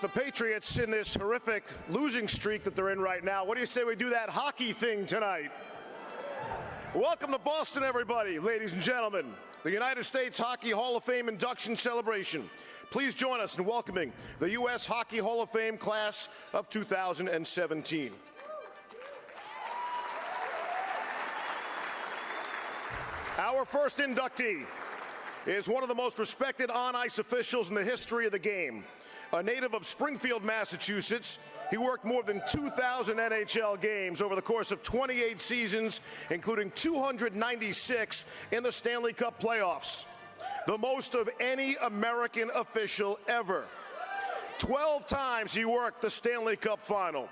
with the Patriots in this horrific losing streak that they're in right now, what do you say we do that hockey thing tonight? Welcome to Boston, everybody, ladies and gentlemen. The United States Hockey Hall of Fame induction celebration. Please join us in welcoming the U.S. Hockey Hall of Fame class of 2017. Our first inductee is one of the most respected on-ice officials in the history of the game. A native of Springfield, Massachusetts, he worked more than 2,000 NHL games over the course of 28 seasons, including 296 in the Stanley Cup playoffs, the most of any American official ever. 12 times he worked the Stanley Cup final.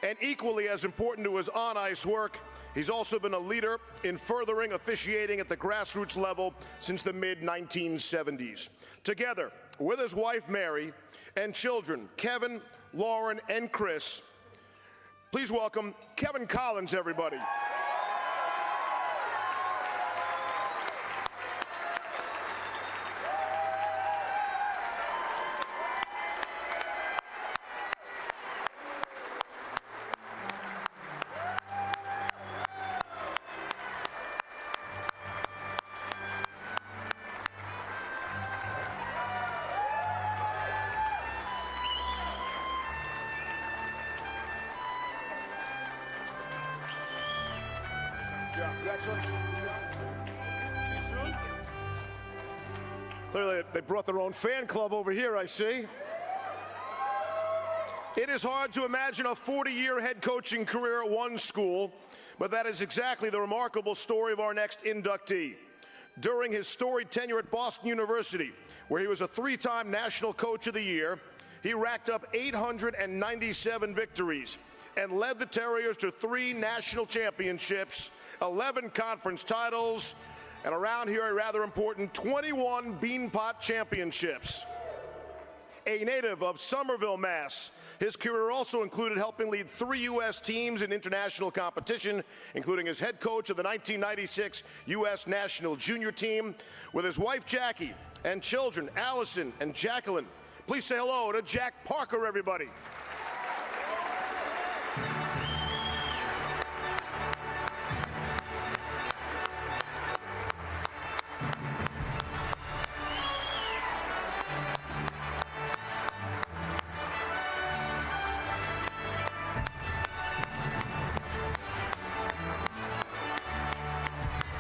And equally as important to his on-ice work, he's also been a leader in furthering officiating at the grassroots level since the mid-1970s. Together with his wife, Mary, and children, Kevin, Lauren, and Chris, please welcome Kevin Collins, everybody. Clearly, they brought their own fan club over here, I see. It is hard to imagine a 40-year head coaching career at one school, but that is exactly the remarkable story of our next inductee. During his storied tenure at Boston University, where he was a three-time National Coach of the Year, he racked up 897 victories and led the Terriers to 3 national championships, 11 conference titles, and around here a rather important 21 Beanpot championships. A native of Somerville, Mass., his career also included helping lead 3 U.S. teams in international competition, including as head coach of the 1996 U.S. National Junior Team. With his wife, Jackie, and children, Allison and Jacqueline. Please say hello to Jack Parker, everybody.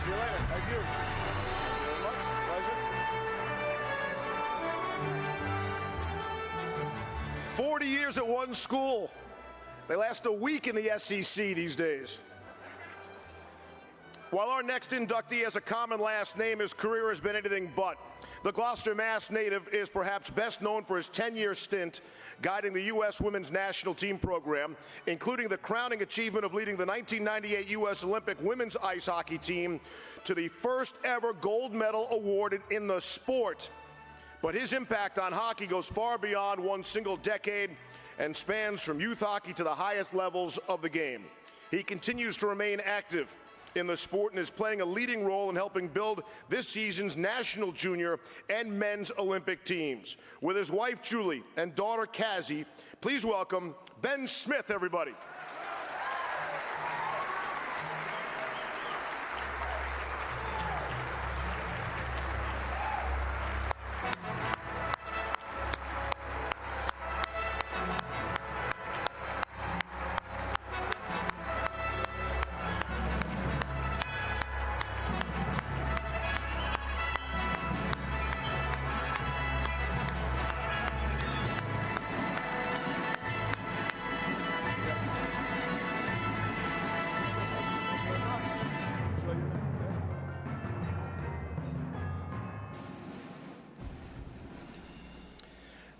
See you later. Thank you. Very much. Pleasure. 40 years at one school. They last a week in the SEC these days. While our next inductee has a common last name, his career has been anything but. The Gloucester, Mass. native is perhaps best known for his 10-year stint guiding the U.S. Women's National Team program, including the crowning achievement of leading the 1998 U.S. Olympic women's ice hockey team to the first ever gold medal awarded in the sport. But his impact on hockey goes far beyond one single decade and spans from youth hockey to the highest levels of the game. He continues to remain active in the sport and is playing a leading role in helping build this season's national junior and men's Olympic teams. With his wife, Julie, and daughter, Cassie, please welcome Ben Smith, everybody.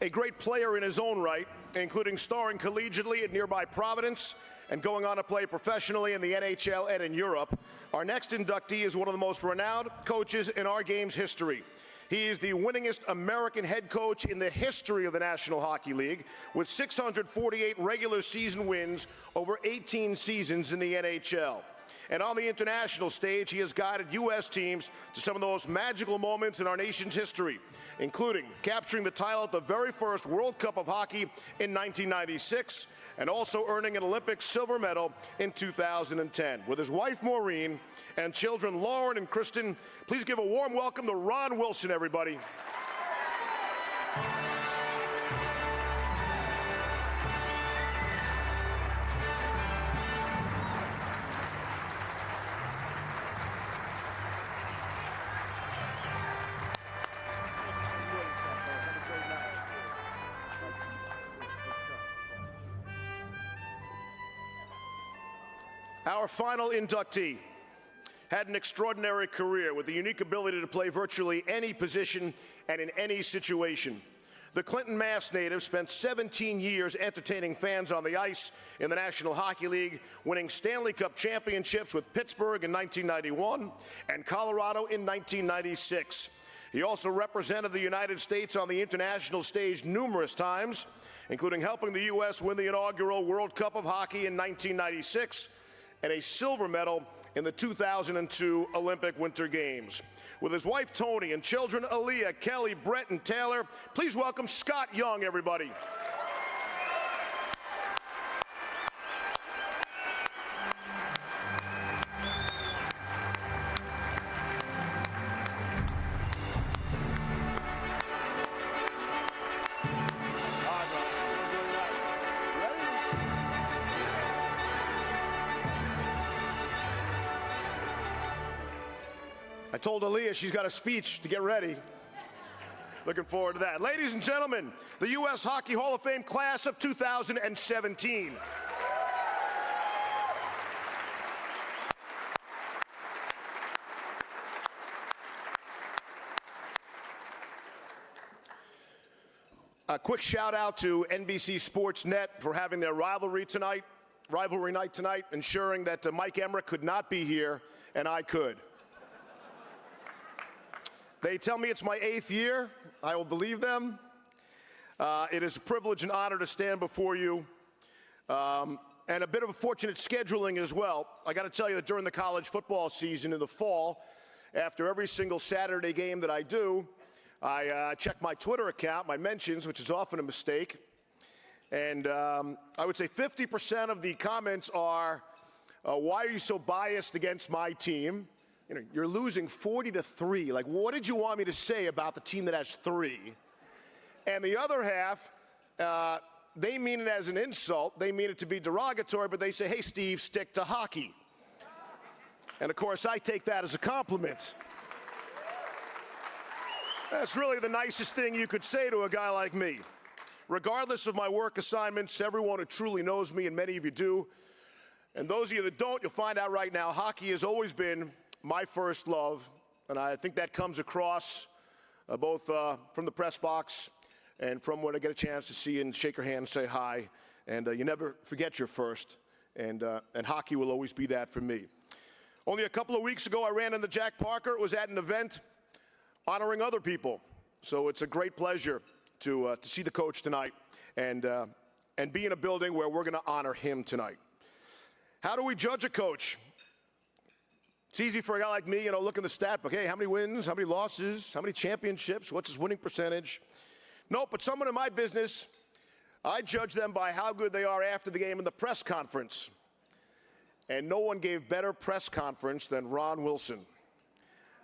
A great player in his own right, including starring collegiately at nearby Providence and going on to play professionally in the NHL and in Europe, our next inductee is one of the most renowned coaches in our game's history. He is the winningest American head coach in the history of the National Hockey League, with 648 regular season wins over 18 seasons in the NHL. And on the international stage, he has guided U.S. teams to some of the most magical moments in our nation's history, including capturing the title at the very first World Cup of Hockey in 1996, and also earning an Olympic silver medal in 2010. With his wife, Maureen, and children, Lauren and Kristen, please give a warm welcome to Ron Wilson, everybody. Our final inductee had an extraordinary career with the unique ability to play virtually any position and in any situation. The Clinton, Mass. native spent 17 years entertaining fans on the ice in the National Hockey League, winning Stanley Cup championships with Pittsburgh in 1991 and Colorado in 1996. He also represented the United States on the international stage numerous times, including helping the U.S. win the inaugural World Cup of Hockey in 1996 and a silver medal in the 2002 Olympic Winter Games. With his wife, Tony, and children, Aaliyah, Kelly, Brett, and Taylor, please welcome Scott Young, everybody. I told Aaliyah she's got a speech to get ready. Looking forward to that. Ladies and gentlemen, the U.S. Hockey Hall of Fame class of 2017. A quick shout out to NBC Sports Net for having their rivalry night tonight, ensuring that Mike Emmerich could not be here and I could. They tell me it's my 8th year. I will believe them. It is a privilege and honor to stand before you, and a bit of a fortunate scheduling as well. I got to tell you that during the college football season in the fall, after every single Saturday game that I do, I check my Twitter account, my mentions, which is often a mistake, and I would say 50% of the comments are, why are you so biased against my team? You know, you're losing 40-3. Like, what did you want me to say about the team that has 3? And the other half, they mean it as an insult. They mean it to be derogatory, but they say, hey, Steve, stick to hockey. And, of course, I take that as a compliment. That's really the nicest thing you could say to a guy like me. Regardless of my work assignments, everyone who truly knows me, and many of you do, and those of you that don't, you'll find out right now, hockey has always been my first love, and I think that comes across both from the press box and from when I get a chance to see you and shake your hand and say hi. And you never forget your first, and hockey will always be that for me. Only a couple of weeks ago, I ran into Jack Parker. It was at an event honoring other people. So it's a great pleasure to see the coach tonight and be in a building where we're going to honor him tonight. How do we judge a coach? It's easy for a guy like me, look in the stat book. Hey, how many wins, how many losses, how many championships, what's his winning percentage? No, but someone in my business, I judge them by how good they are after the game in the press conference. And no one gave better press conference than Ron Wilson.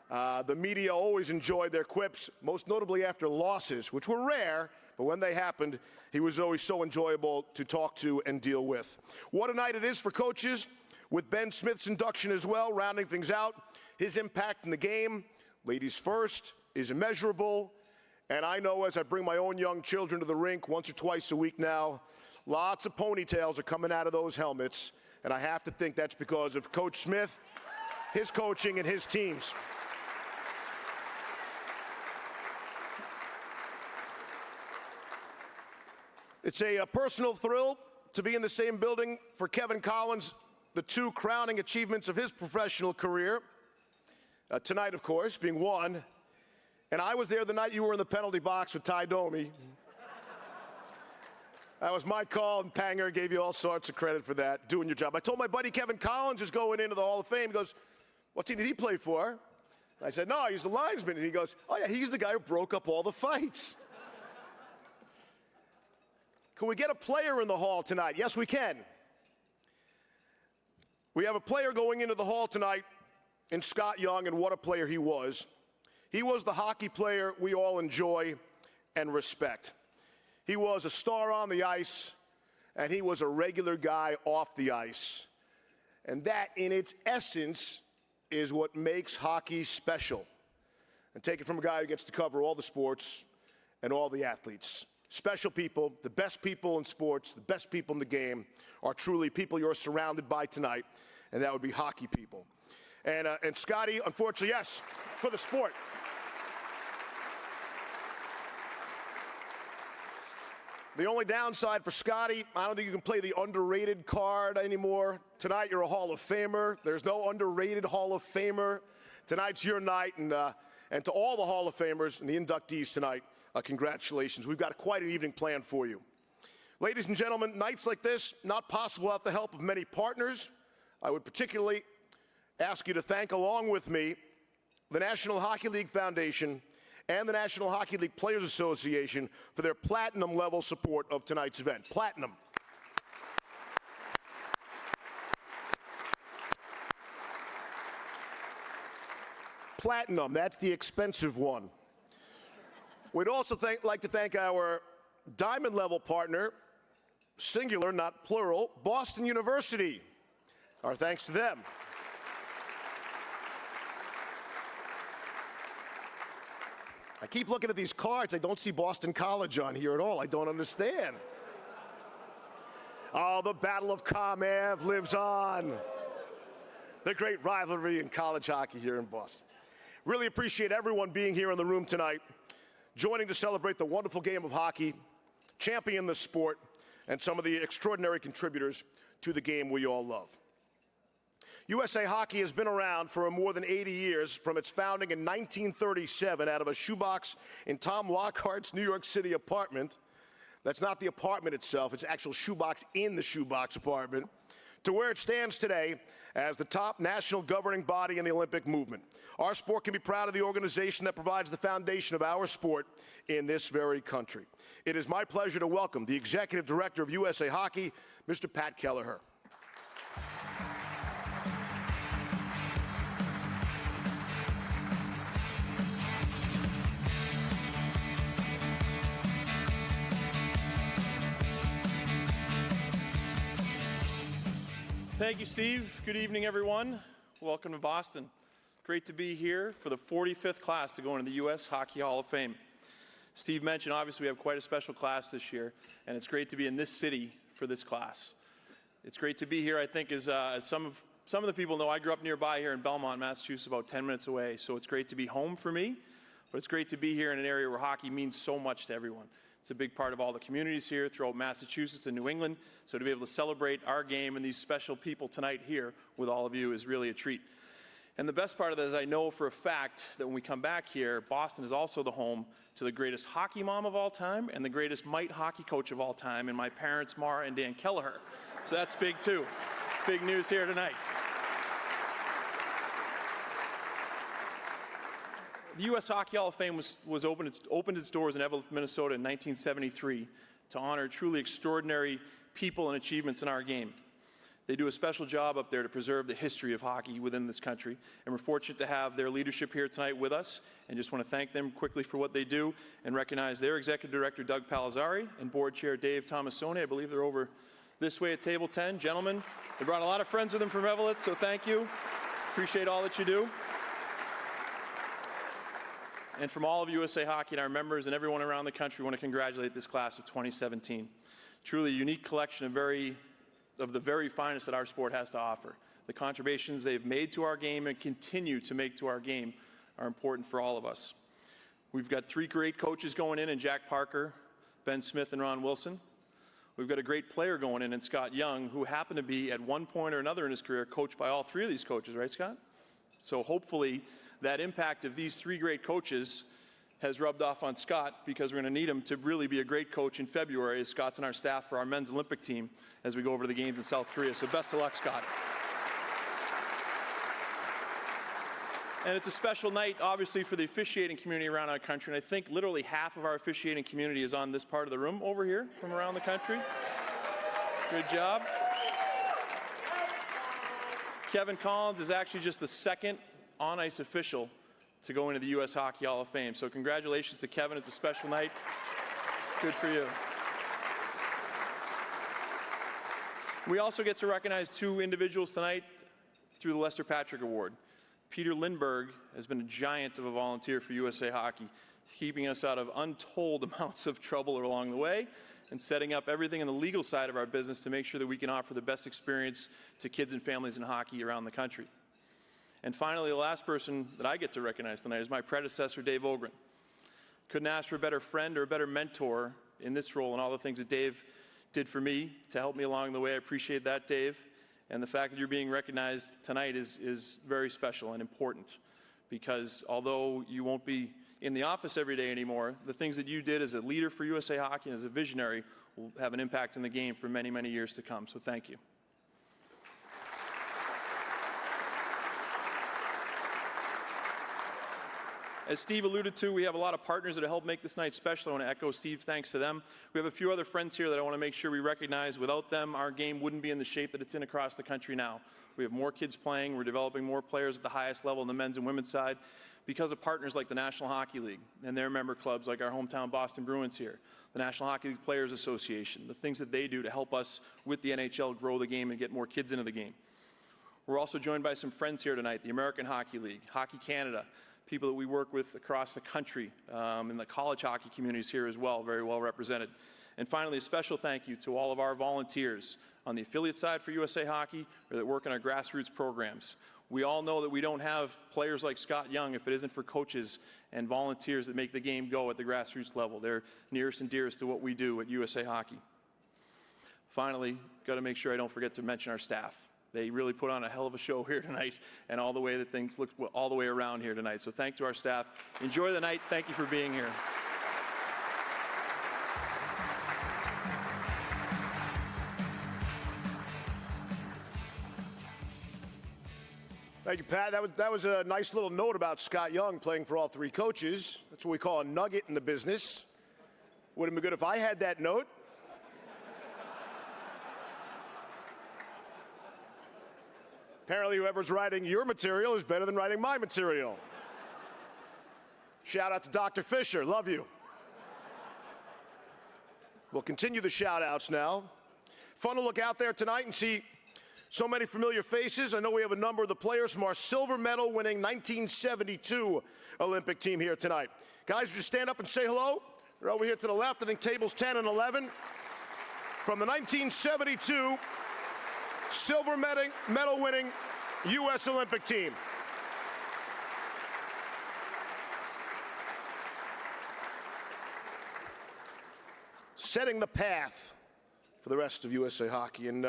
The media always enjoyed their quips, most notably after losses, which were rare, but when they happened, he was always so enjoyable to talk to and deal with. What a night it is for coaches, with Ben Smith's induction as well, rounding things out. His impact in the game, ladies first, is immeasurable. And I know as I bring my own young children to the rink once or twice a week now, lots of ponytails are coming out of those helmets. And I have to think that's because of Coach Smith, his coaching, and his teams. It's a personal thrill to be in the same building for Kevin Collins, the 2 crowning achievements of his professional career. Tonight, of course, being one. And I was there the night you were in the penalty box with Ty Domi. That was my call, and Panger gave you all sorts of credit for that, doing your job. I told my buddy Kevin Collins is going into the Hall of Fame. He goes, what team did he play for? I said, no, he's the linesman. And he goes, oh, yeah, he's the guy who broke up all the fights. Can we get a player in the Hall tonight? Yes, we can. We have a player going into the Hall tonight in Scott Young, and what a player he was. He was the hockey player we all enjoy and respect. He was a star on the ice, and he was a regular guy off the ice. And that, in its essence, is what makes hockey special. And take it from a guy who gets to cover all the sports and all the athletes. Special people, the best people in sports, the best people in the game, are truly people you're surrounded by tonight, and that would be hockey people. And Scotty, unfortunately, yes, for the sport. The only downside for Scotty, I don't think you can play the underrated card anymore. Tonight, you're a Hall of Famer. There's no underrated Hall of Famer. Tonight's your night, and to all the Hall of Famers and the inductees tonight, congratulations. We've got quite an evening planned for you. Ladies and gentlemen, nights like this, not possible without the help of many partners. I would particularly ask you to thank, along with me, the National Hockey League Foundation and the National Hockey League Players Association for their platinum-level support of tonight's event. Platinum. Platinum, that's the expensive one. We'd also like to thank our diamond-level partner, singular, not plural, Boston University. Our thanks to them. I keep looking at these cards. I don't see Boston College on here at all. I don't understand. Oh, the Battle of Comm Ave lives on. The great rivalry in college hockey here in Boston. Really appreciate everyone being here in the room tonight, joining to celebrate the wonderful game of hockey, champion the sport, and some of the extraordinary contributors to the game we all love. USA Hockey has been around for more than 80 years, from its founding in 1937 out of a shoebox in Tom Lockhart's New York City apartment. That's not the apartment itself, it's actual shoebox in the shoebox apartment, to where it stands today as the top national governing body in the Olympic movement. Our sport can be proud of the organization that provides the foundation of our sport in this very country. It is my pleasure to welcome the Executive Director of USA Hockey, Mr. Pat Kelleher. Thank you, Steve. Good evening, everyone. Welcome to Boston. Great to be here for the 45th class to go into the U.S. Hockey Hall of Fame. Steve mentioned, obviously, we have quite a special class this year, and it's great to be in this city for this class. It's great to be here, I think, as some of the people know, I grew up nearby here in Belmont, Massachusetts, about 10 minutes away, so it's great to be home for me, but it's great to be here in an area where hockey means so much to everyone. It's a big part of all the communities here throughout Massachusetts and New England. So to be able to celebrate our game and these special people tonight here with all of you is really a treat. And the best part of that is I know for a fact that when we come back here, Boston is also the home to the greatest hockey mom of all time and the greatest mite hockey coach of all time, and my parents, Mara and Dan Kelleher. So that's big too. Big news here tonight. The U.S. Hockey Hall of Fame opened its doors in Evelyn, Minnesota in 1973 to honor truly extraordinary people and achievements in our game. They do a special job up there to preserve the history of hockey within this country, and we're fortunate to have their leadership here tonight with us, and just want to thank them quickly for what they do and recognize their Executive Director, Doug Palazzari, and Board Chair, Dave Tomasoni. I believe they're over this way at table 10. Gentlemen, they brought a lot of friends with them from Evelyn, so thank you. Appreciate all that you do. And from all of USA Hockey and our members and everyone around the country, we want to congratulate this class of 2017. Truly a unique collection of the very finest that our sport has to offer. The contributions they've made to our game and continue to make to our game are important for all of us. We've got three great coaches going in Jack Parker, Ben Smith, and Ron Wilson. We've got a great player going in Scott Young, who happened to be at one point or another in his career coached by all three of these coaches, right, Scott? So hopefully that impact of these three great coaches has rubbed off on Scott, because we're going to need him to really be a great coach in February, as Scott's on our staff for our men's Olympic team as we go over to the games in South Korea. So best of luck, Scott. And it's a special night, obviously, for the officiating community around our country. And I think literally half of our officiating community is on this part of the room over here from around the country. Good job. Kevin Collins is actually just the second on-ice official to go into the U.S. Hockey Hall of Fame. So congratulations to Kevin. It's a special night. Good for you. We also get to recognize two individuals tonight through the Lester Patrick Award. Peter Lindbergh has been a giant of a volunteer for USA Hockey, keeping us out of untold amounts of trouble along the way and setting up everything on the legal side of our business to make sure that we can offer the best experience to kids and families in hockey around the country. And finally, the last person that I get to recognize tonight is my predecessor, Dave Ogren. Couldn't ask for a better friend or a better mentor in this role, and all the things that Dave did for me to help me along the way. I appreciate that, Dave. And the fact that you're being recognized tonight is very special and important, because although you won't be in the office every day anymore, the things that you did as a leader for USA Hockey and as a visionary will have an impact in the game for many, many years to come. So thank you. As Steve alluded to, we have a lot of partners that have helped make this night special. I want to echo Steve's thanks to them. We have a few other friends here that I want to make sure we recognize. Without them, our game wouldn't be in the shape that it's in across the country now. We have more kids playing. We're developing more players at the highest level on the men's and women's side because of partners like the National Hockey League and their member clubs like our hometown Boston Bruins here, the National Hockey League Players Association, the things that they do to help us with the NHL grow the game and get more kids into the game. We're also joined by some friends here tonight, the American Hockey League, Hockey Canada, people that we work with across the country, and the college hockey communities here as well, very well represented. And finally, a special thank you to all of our volunteers on the affiliate side for USA Hockey or that work in our grassroots programs. We all know that we don't have players like Scott Young if it isn't for coaches and volunteers that make the game go at the grassroots level. They're nearest and dearest to what we do at USA Hockey. Finally, got to make sure I don't forget to mention our staff. They really put on a hell of a show here tonight, and all the way that things look all the way around here tonight. So thank to our staff. Enjoy the night. Thank you for being here. Thank you, Pat. That was a nice little note about Scott Young playing for all three coaches. That's what we call a nugget in the business. Would have been good if I had that note. Apparently, whoever's writing your material is better than writing my material. Shout out to Dr. Fisher. Love you. We'll continue the shout outs now. Fun to look out there tonight and see so many familiar faces. I know we have a number of the players from our silver medal winning 1972 Olympic team here tonight. Guys, just stand up and say hello. They're over here to the left. I think tables 10 and 11. From the 1972 silver medal winning U.S. Olympic team. Setting the path for the rest of USA Hockey. And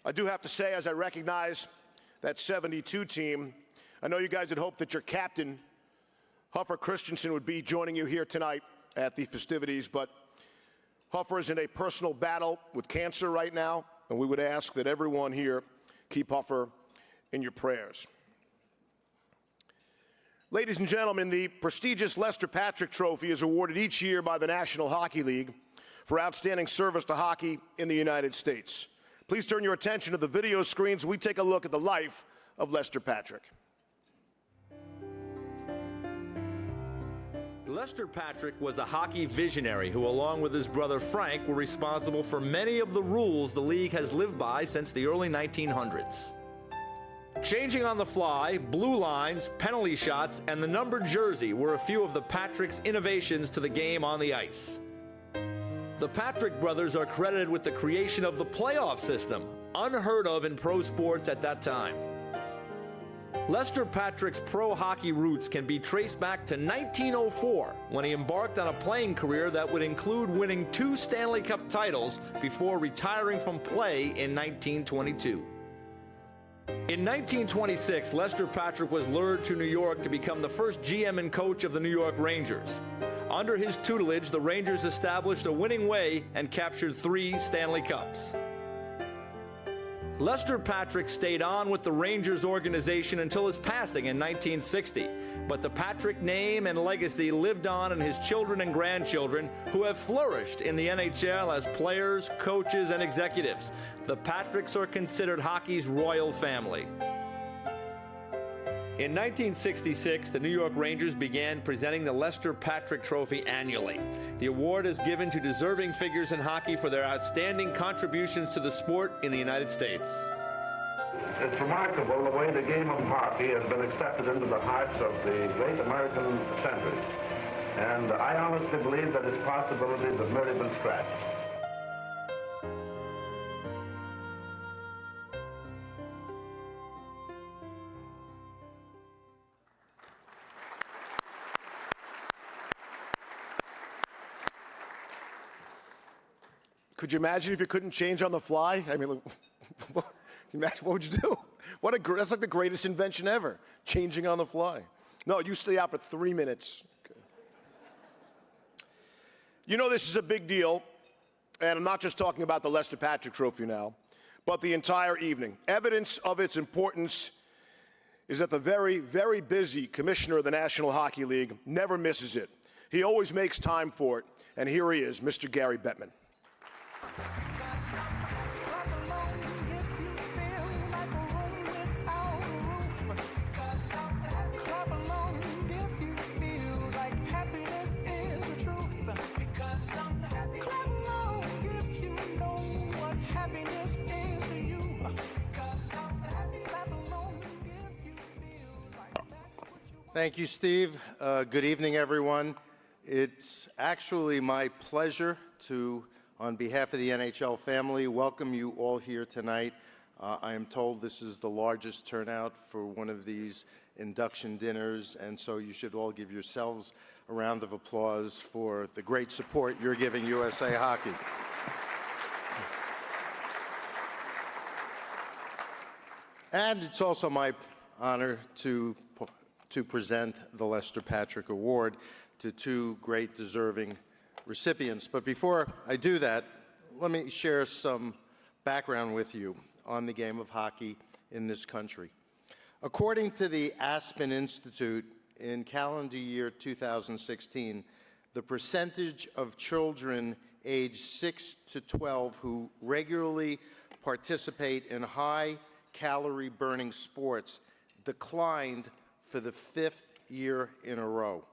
I do have to say, as I recognize that 72 team, I know you guys had hoped that your captain, Huffer Christensen, would be joining you here tonight at the festivities, but Huffer is in a personal battle with cancer right now, and we would ask that everyone here keep Huffer in your prayers. Ladies and gentlemen, the prestigious Lester Patrick Trophy is awarded each year by the National Hockey League for outstanding service to hockey in the United States. Please turn your attention to the video screens. We take a look at the life of Lester Patrick. Lester Patrick was a hockey visionary who, along with his brother Frank, were responsible for many of the rules the league has lived by since the early 1900s. Changing on the fly, blue lines, penalty shots, and the numbered jersey were a few of the Patrick's innovations to the game on the ice. The Patrick brothers are credited with the creation of the playoff system, unheard of in pro sports at that time. Lester Patrick's pro hockey roots can be traced back to 1904, when he embarked on a playing career that would include winning 2 Stanley Cup titles before retiring from play in 1922. In 1926, Lester Patrick was lured to New York to become the first GM and coach of the New York Rangers. Under his tutelage, the Rangers established a winning way and captured 3 Stanley Cups. Lester Patrick stayed on with the Rangers organization until his passing in 1960, but the Patrick name and legacy lived on in his children and grandchildren, who have flourished in the NHL as players, coaches, and executives. The Patricks are considered hockey's royal family. In 1966, the New York Rangers began presenting the Lester Patrick Trophy annually. The award is given to deserving figures in hockey for their outstanding contributions to the sport in the United States. It's remarkable the way the game of hockey has been accepted into the hearts of the great American centuries. And I honestly believe that its possibilities have merely been scratched. Could you imagine if you couldn't change on the fly? I mean, look, imagine, what would you do? That's like the greatest invention ever, changing on the fly. No, you stay out for 3 minutes. Okay. You know this is a big deal, and I'm not just talking about the Lester Patrick Trophy now, but the entire evening. Evidence of its importance is that the very, very busy commissioner of the National Hockey League never misses it. He always makes time for it, and here he is, Mr. Gary Bettman. Thank you, Steve. Good evening, everyone. It's actually my pleasure to, on behalf of the NHL family, welcome you all here tonight. I am told this is the largest turnout for one of these induction dinners, and so you should all give yourselves a round of applause for the great support you're giving USA Hockey. And it's also my honor to present the Lester Patrick Award to 2 great deserving recipients. But before I do that, let me share some background with you on the game of hockey in this country. According to the Aspen Institute, in calendar year 2016, the percentage of children aged 6 to 12 who regularly participate in high-calorie burning sports declined for the 5th year in a row.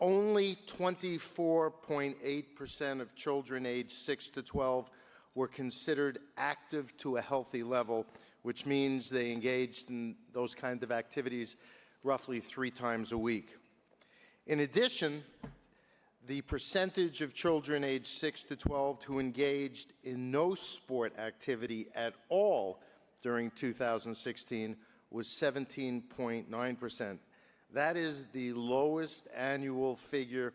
Only 24.8% of children aged 6 to 12 were considered active to a healthy level, which means they engaged in those kinds of activities roughly 3 times a week. In addition, the percentage of children aged 6 to 12 who engaged in no sport activity at all during 2016 was 17.9%. That is the lowest annual figure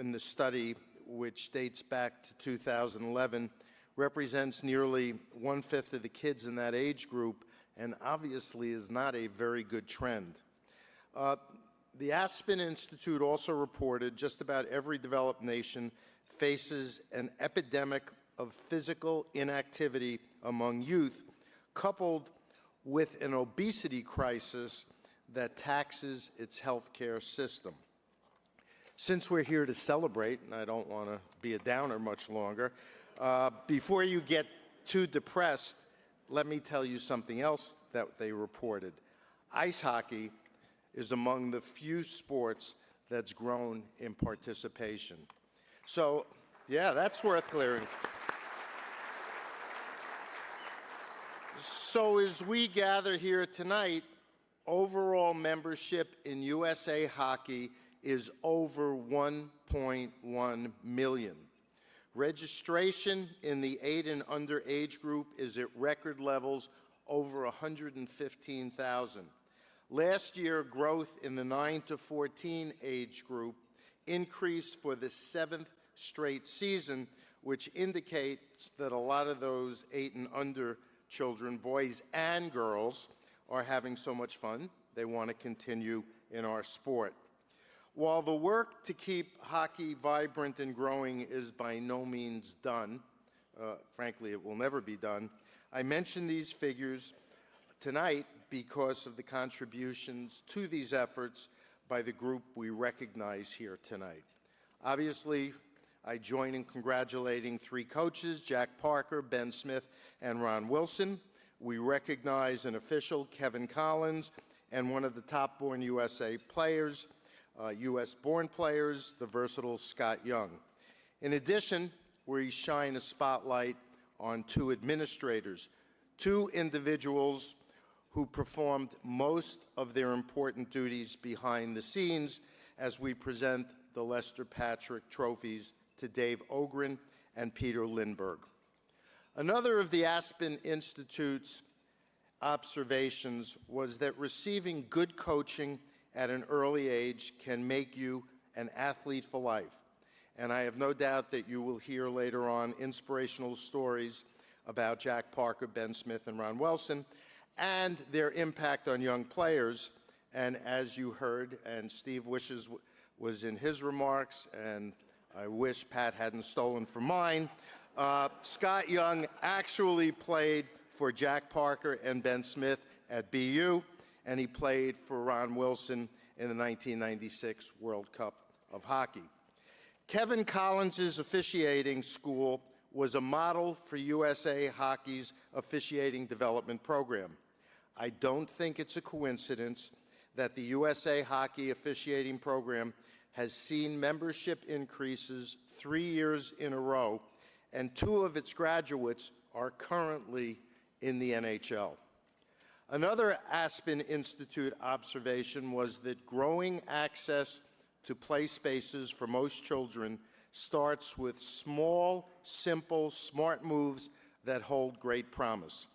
in the study, which dates back to 2011, represents nearly 1/5 of the kids in that age group, and obviously is not a very good trend. The Aspen Institute also reported just about every developed nation faces an epidemic of physical inactivity among youth, coupled with an obesity crisis that taxes its healthcare system. Since we're here to celebrate, and I don't want to be a downer much longer, before you get too depressed, let me tell you something else that they reported. Ice hockey is among the few sports that's grown in participation. So, yeah, that's worth clearing. So as we gather here tonight, overall membership in USA Hockey is over 1.1 million. Registration in the 8 and under age group is at record levels, over 115,000. Last year, growth in the 9 to 14 age group increased for the 7th straight season, which indicates that a lot of those 8 and under children, boys and girls, are having so much fun, they want to continue in our sport. While the work to keep hockey vibrant and growing is by no means done, frankly, it will never be done, I mention these figures tonight because of the contributions to these efforts by the group we recognize here tonight. Obviously, I join in congratulating three coaches, Jack Parker, Ben Smith, and Ron Wilson. We recognize an official, Kevin Collins, and one of the top-born USA players, U.S.-born players, the versatile Scott Young. In addition, we shine a spotlight on two administrators, two individuals who performed most of their important duties behind the scenes as we present the Lester Patrick trophies to Dave Ogren and Peter Lindbergh. Another of the Aspen Institute's observations was that receiving good coaching at an early age can make you an athlete for life. And I have no doubt that you will hear later on inspirational stories about Jack Parker, Ben Smith, and Ron Wilson, and their impact on young players. And as you heard, and Steve wishes was in his remarks, and I wish Pat hadn't stolen from mine, Scott Young actually played for Jack Parker and Ben Smith at BU, and he played for Ron Wilson in the 1996 World Cup of Hockey. Kevin Collins' officiating school was a model for USA Hockey's officiating development program. I don't think it's a coincidence that the USA Hockey officiating program has seen membership increases 3 years in a row, and two of its graduates are currently in the NHL. Another Aspen Institute observation was that growing access to play spaces for most children starts with small, simple, smart moves that hold great promise.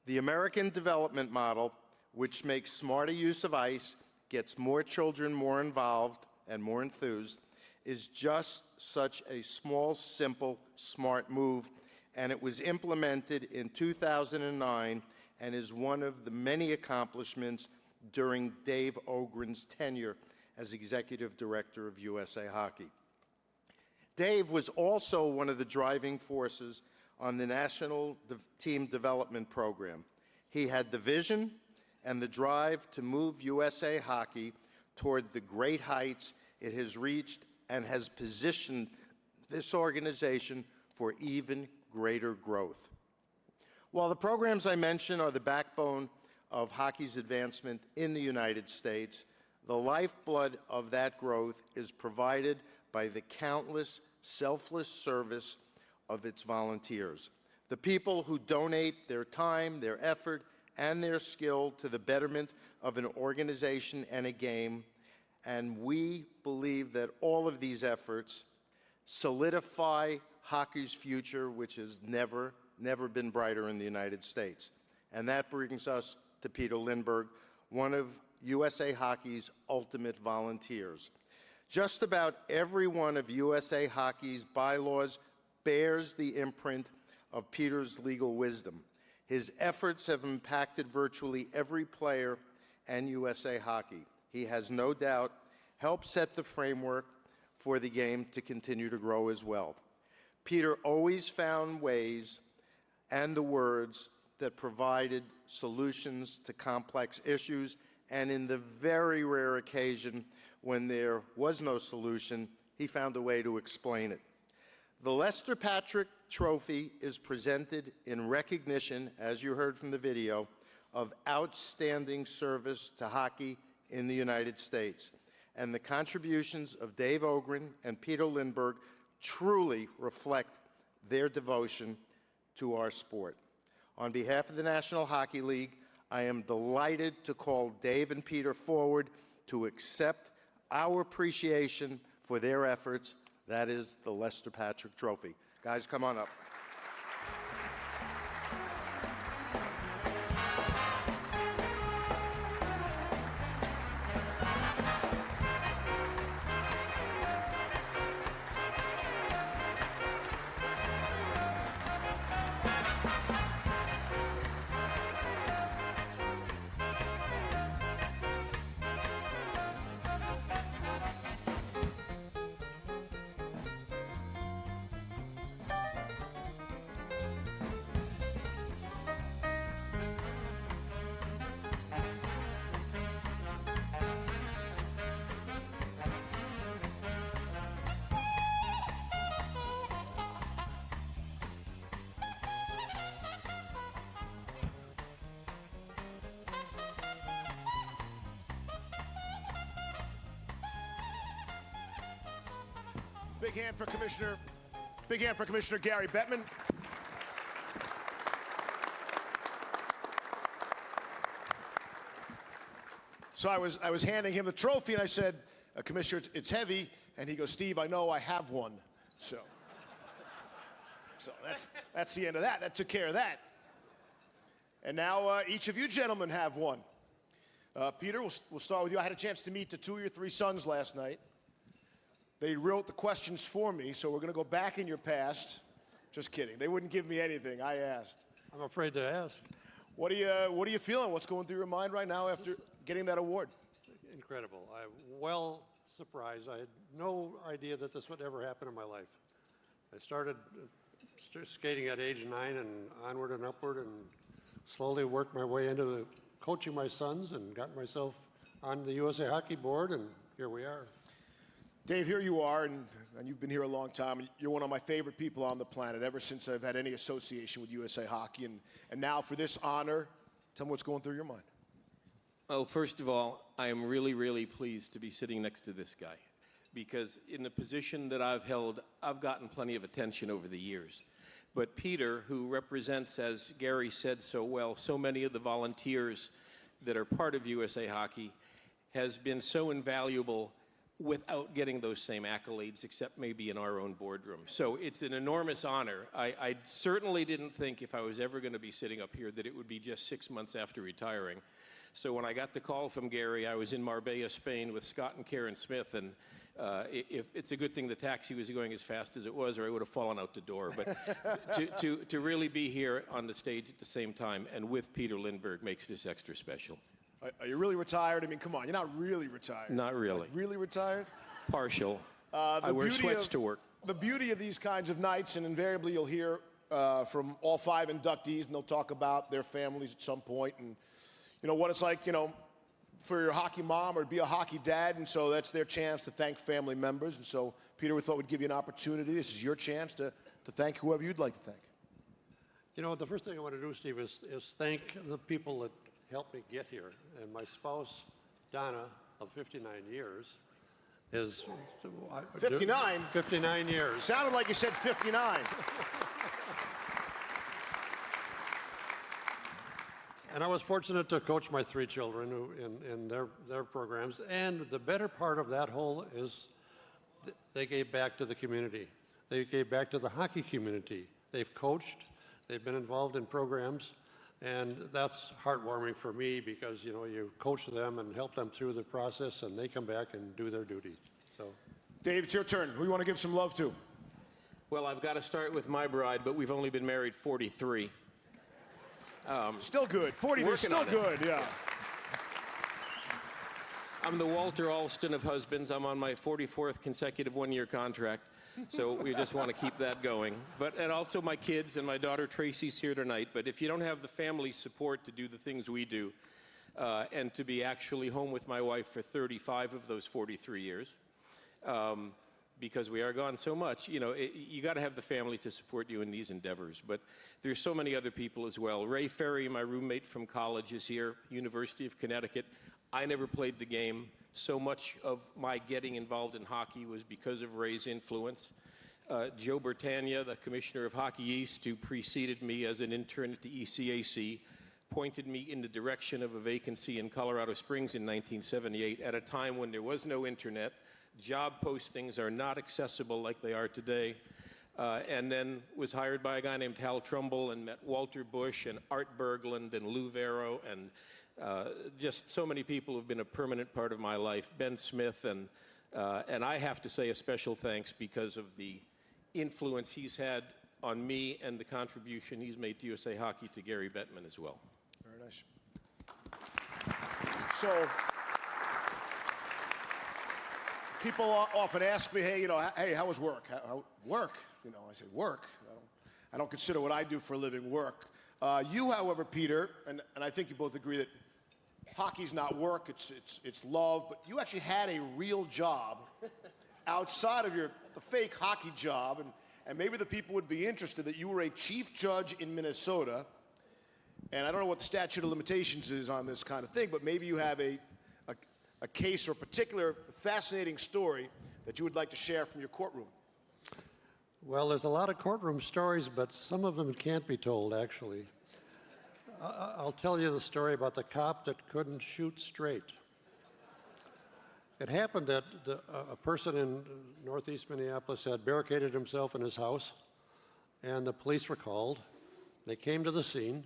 The American development model, which makes smarter use of ice, gets more children more involved and more enthused, is just such a small, simple, smart move, and it was implemented in 2009 and is one of the many accomplishments during Dave Ogren's tenure as Executive Director of USA Hockey. Dave was also one of the driving forces on the National Team Development Program. He had the vision and the drive to move USA Hockey toward the great heights it has reached and has positioned this organization for even greater growth. While the programs I mentioned are the backbone of hockey's advancement in the United States, the lifeblood of that growth is provided by the countless selfless service of its volunteers, the people who donate their time, their effort, and their skill to the betterment of an organization and a game. And we believe that all of these efforts solidify hockey's future, which has never been brighter in the United States. And that brings us to Peter Lindbergh, one of USA Hockey's ultimate volunteers. Just about every one of USA Hockey's bylaws bears the imprint of Peter's legal wisdom. His efforts have impacted virtually every player and USA Hockey. He has no doubt helped set the framework for the game to continue to grow as well. Peter always found ways and the words that provided solutions to complex issues, and in the very rare occasion when there was no solution, he found a way to explain it. The Lester Patrick Trophy is presented in recognition, as you heard from the video, of outstanding service to hockey in the United States. And the contributions of Dave Ogren and Peter Lindbergh truly reflect their devotion to our sport. On behalf of the National Hockey League, I am delighted to call Dave and Peter forward to accept our appreciation for their efforts. That is the Lester Patrick Trophy. Guys, come on up. Big hand for Commissioner Gary Bettman. So I was handing him the trophy, and I said, Commissioner, it's heavy. And he goes, Steve, I know I have one. So that's the end of that. That took care of that. And now each of you gentlemen have one. Peter, we'll start with you. I had a chance to meet the 2 of your 3 sons last night. They wrote the questions for me, so we're going to go back in your past. Just kidding. They wouldn't give me anything. I asked. I'm afraid to ask. What are you feeling? What's going through your mind right now after getting that award? Incredible. I'm well surprised. I had no idea that this would ever happen in my life. I started skating at age 9 and onward and upward, and slowly worked my way into coaching my sons and got myself on the USA Hockey Board, and here we are. Dave, here you are, and you've been here a long time, and you're one of my favorite people on the planet ever since I've had any association with USA Hockey, and now for this honor, tell me what's going through your mind. Well, first of all, I am really, really pleased to be sitting next to this guy, because in the position that I've held, I've gotten plenty of attention over the years. But Peter, who represents, as Gary said so well, so many of the volunteers that are part of USA Hockey, has been so invaluable without getting those same accolades, except maybe in our own boardroom. So it's an enormous honor. I certainly didn't think if I was ever going to be sitting up here that it would be just 6 months after retiring. So when I got the call from Gary, I was in Marbella, Spain with Scott and Karen Smith, and it's a good thing the taxi was going as fast as it was, or I would have fallen out the door. But to really be here on the stage at the same time and with Peter Lindbergh makes this extra special. Are you really retired? I mean, come on, you're not really retired. Not really. Like, really retired? Partial. I wear sweats to work. The beauty of these kinds of nights, and invariably you'll hear from all 5 inductees, and they'll talk about their families at some point, and you know what it's like, you know, for your hockey mom or to be a hockey dad, and so that's their chance to thank family members. And so, Peter, we thought we'd give you an opportunity. This is your chance to thank whoever you'd like to thank. You know, the first thing I want to do, Steve, is thank the people that helped me get here. And my spouse, Donna, of 59 years, is... 59? 59 years. Sounded like you said 59. And I was fortunate to coach my 3 children in their programs. And the better part of that whole is they gave back to the community. They gave back to the hockey community. They've coached. They've been involved in programs. And that's heartwarming for me because, you know, you coach them and help them through the process, and they come back and do their duty. So, Dave, it's your turn. Who do you want to give some love to? Well, I've got to start with my bride, but we've only been married 43. Still good. 43, still good, yeah. I'm the Walter Alston of husbands. I'm on my 44th consecutive one-year contract, so we just want to keep that going. And also my kids, and my daughter Tracy's here tonight. But if you don't have the family support to do the things we do, and to be actually home with my wife for 35 of those 43 years, because we are gone so much, you know, you got to have the family to support you in these endeavors. But there's so many other people as well. Ray Ferry, my roommate from college, is here, University of Connecticut. I never played the game. So much of my getting involved in hockey was because of Ray's influence. Joe Bertagna, the commissioner of Hockey East, who preceded me as an intern at the ECAC, pointed me in the direction of a vacancy in Colorado Springs in 1978 at a time when there was no internet. Job postings are not accessible like they are today. And then was hired by a guy named Hal Trumbull and met Walter Bush and Art Berglund and Lou Vero and just so many people who've been a permanent part of my life. Ben Smith, and I have to say a special thanks because of the influence he's had on me and the contribution he's made to USA Hockey to Gary Bettman as well. Very nice. So, people often ask me, hey, you know, hey, how was work? Work? You know, I say work. I don't consider what I do for a living work. You, however, Peter, and I think you both agree that hockey's not work, it's love, but you actually had a real job outside of the fake hockey job, and maybe the people would be interested that you were a chief judge in Minnesota, and I don't know what the statute of limitations is on this kind of thing, but maybe you have a case or a particular fascinating story that you would like to share from your courtroom. Well, there's a lot of courtroom stories, but some of them can't be told, actually. I'll tell you the story about the cop that couldn't shoot straight. It happened that a person in northeast Minneapolis had barricaded himself in his house, and the police were called. They came to the scene,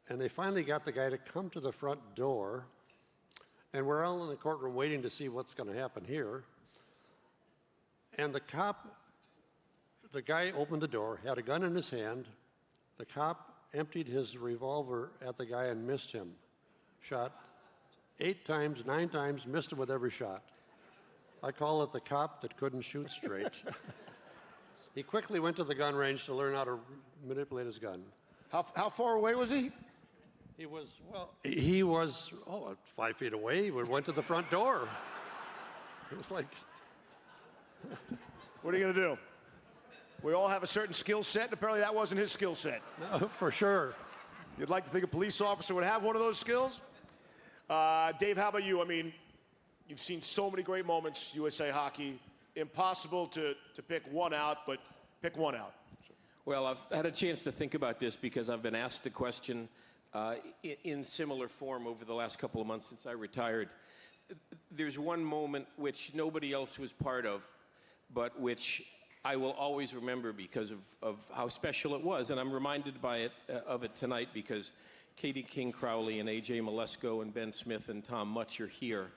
and they finally got the guy to come to the front door, and we're all in the courtroom waiting to see what's going to happen here. And the guy opened the door, had a gun in his hand. The cop emptied his revolver at the guy and missed him. Shot 8 times, 9 times, missed him with every shot. I call it the cop that couldn't shoot straight. He quickly went to the gun range to learn how to manipulate his gun. How far away was he? He was 5 feet away. He went to the front door. It was like... What are you going to do? We all have a certain skill set, and apparently that wasn't his skill set. No, for sure. You'd like to think a police officer would have one of those skills? Dave, how about you? I mean, you've seen so many great moments, USA Hockey. Impossible to pick one out, but pick one out. Well, I've had a chance to think about this because I've been asked the question in similar form over the last couple of months since I retired. There's one moment which nobody else was part of, but which I will always remember because of how special it was. And I'm reminded of it tonight because Katie King-Crowley and A.J. Malesko and Ben Smith and Tom Much are here.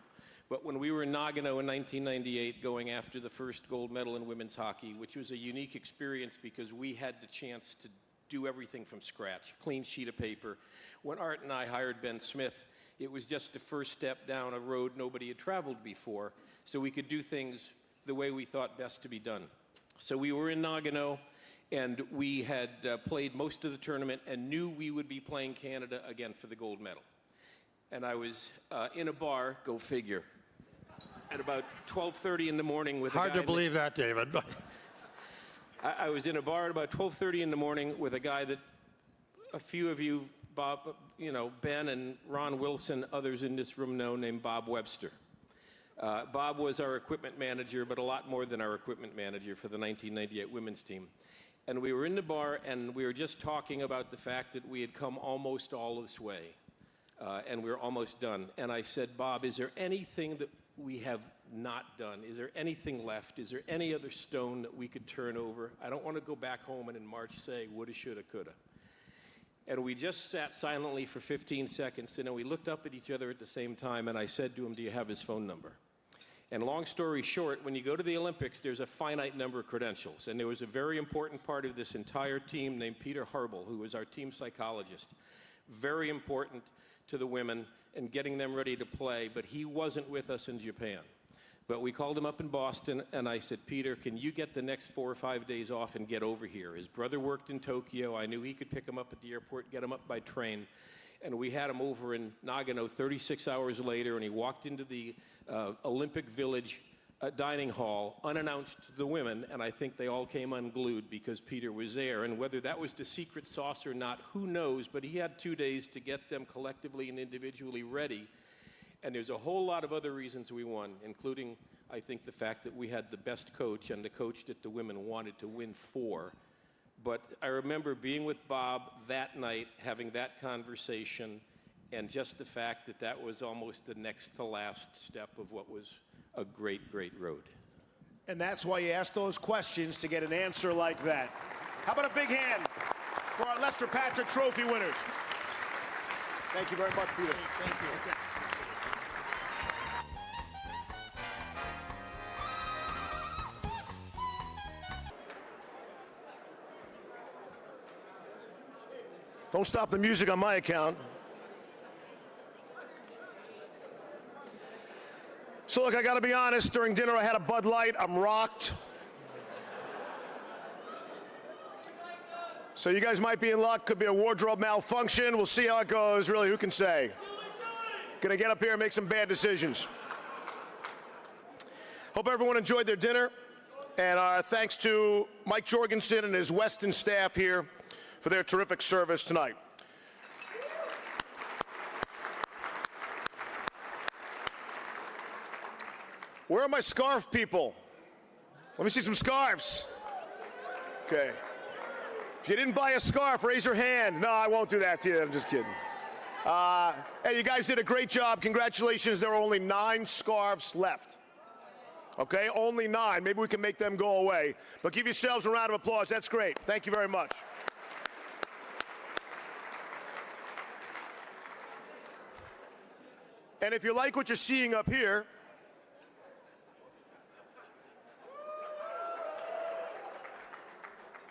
But when we were in Nagano in 1998 going after the first gold medal in women's hockey, which was a unique experience because we had the chance to do everything from scratch, clean sheet of paper. When Art and I hired Ben Smith, it was just the first step down a road nobody had traveled before, so we could do things the way we thought best to be done. So we were in Nagano, and we had played most of the tournament and knew we would be playing Canada again for the gold medal. And I was in a bar, go figure, at about 12:30 in the morning with a guy... Hard to believe that, David. But I was in a bar at about 12:30 in the morning with a guy that a few of you, Bob, Ben and Ron Wilson, others in this room know, named Bob Webster. Bob was our equipment manager, but a lot more than our equipment manager for the 1998 women's team. And we were in the bar, and we were just talking about the fact that we had come almost all this way, and we were almost done. And I said, Bob, is there anything that we have not done? Is there anything left? Is there any other stone that we could turn over? I don't want to go back home and in March say, woulda, shoulda, coulda. And we just sat silently for 15 seconds, and then we looked up at each other at the same time, and I said to him, do you have his phone number? And long story short, when you go to the Olympics, there's a finite number of credentials. And there was a very important part of this entire team named Peter Harbel, who was our team psychologist. Very important to the women and getting them ready to play, but he wasn't with us in Japan. But we called him up in Boston, and I said, Peter, can you get the next 4 or 5 days off and get over here? His brother worked in Tokyo. I knew he could pick him up at the airport, get him up by train. And we had him over in Nagano 36 hours later, and he walked into the Olympic Village dining hall, unannounced to the women, and I think they all came unglued because Peter was there. And whether that was the secret sauce or not, who knows, but he had 2 days to get them collectively and individually ready. And there's a whole lot of other reasons we won, including, I think, the fact that we had the best coach and the coach that the women wanted to win for. But I remember being with Bob that night, having that conversation, and just the fact that that was almost the next to last step of what was a great, great road. And that's why you ask those questions, to get an answer like that. How about a big hand for our Lester Patrick Trophy winners? Thank you very much, Peter. thank you. Don't stop the music on my account. So look, I gotta be honest, during dinner I had a Bud Light, I'm rocked. So you guys might be in luck, could be a wardrobe malfunction, we'll see how it goes, really, who can say? Gonna get up here and make some bad decisions. Hope everyone enjoyed their dinner, and thanks to Mike Jorgensen and his Weston staff here for their terrific service tonight. Where are my scarf people? Let me see some scarves. Okay. If you didn't buy a scarf, raise your hand. No, I won't do that to you. I'm just kidding. Hey, you guys did a great job. Congratulations. There are only 9 scarves left. Okay, only 9. Maybe we can make them go away. But give yourselves a round of applause. That's great. Thank you very much. And if you like what you're seeing up here,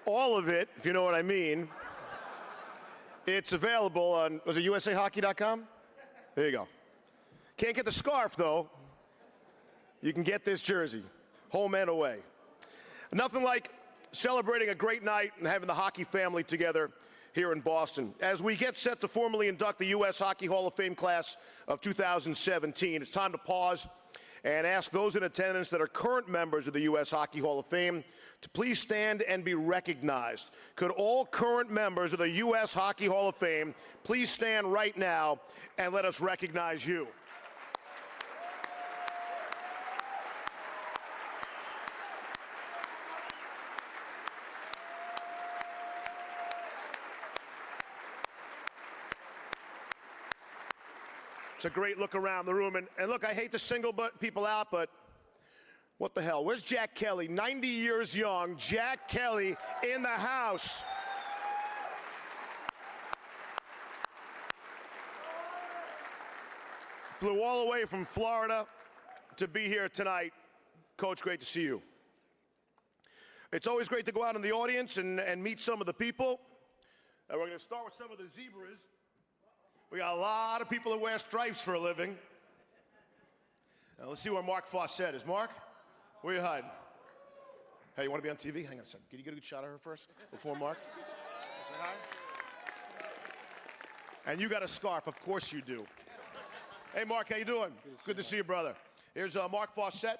all of it, if you know what I mean, it's available on, was it usahockey.com? There you go. Can't get the scarf, though. You can get this jersey, home and away. Nothing like celebrating a great night and having the hockey family together here in Boston. As we get set to formally induct the U.S. Hockey Hall of Fame class of 2017, it's time to pause and ask those in attendance that are current members of the U.S. Hockey Hall of Fame to please stand and be recognized. Could all current members of the U.S. Hockey Hall of Fame please stand right now and let us recognize you? It's a great look around the room. And look, I hate to single people out, but what the hell? Where's Jack Kelly? 90 years young. Jack Kelly in the house. Flew all the way from Florida to be here tonight. Coach, great to see you. It's always great to go out in the audience and meet some of the people. And we're going to start with some of the zebras. We got a lot of people that wear stripes for a living. Now, let's see where Mark Fawcett is. Mark, where are you hiding? Hey, you want to be on TV? Hang on a second. Can you get a good shot of her first before Mark? Say hi. And you got a scarf. Of course you do. Hey, Mark, how you doing? Good to see you, brother. Here's Mark Fawcett,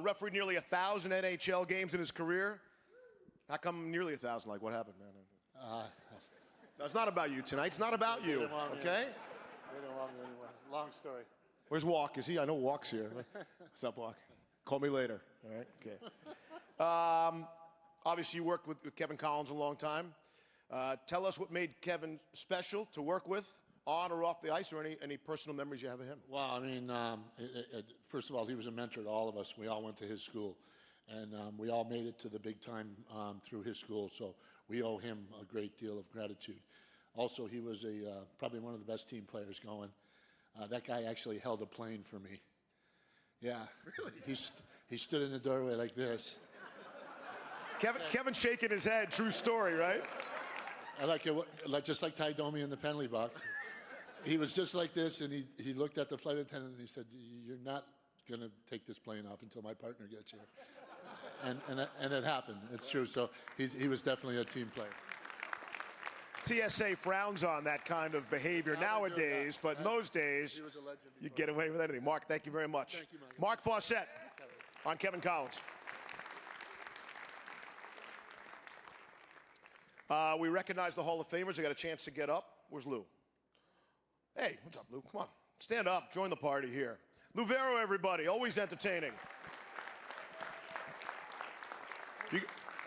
refereed nearly 1,000 NHL games in his career. How come nearly 1,000? Like, what happened, man? No, it's not about you tonight. It's not about you, okay? They don't want me anymore. Long story. Where's Walk? Is he? I know Walk's here. What's up, Walk? Call me later. All right, okay. Obviously, you worked with Kevin Collins a long time. Tell us what made Kevin special to work with, on or off the ice, or any personal memories you have of him. Well, I mean, first of all, he was a mentor to all of us. We all went to his school, and we all made it to the big time through his school, so we owe him a great deal of gratitude. Also, he was probably one of the best team players going. That guy actually held a plane for me. Yeah. Really? He stood in the doorway like this. Kevin shaking his head, true story, right? I like it, just like Ty Domi in the penalty box. He was just like this, and he looked at the flight attendant and he said, "You're not going to take this plane off until my partner gets here." And it happened. It's true. So he was definitely a team player. TSA frowns on that kind of behavior nowadays, but in those days, you get away with anything. Mark, thank you very much. Thank you, Mike. Mark Fawcett on Kevin Collins. We recognize the Hall of Famers. They got a chance to get up. Where's Lou? Hey, what's up, Lou? Come on. Stand up. Join the party here. Lou Vero, everybody. Always entertaining.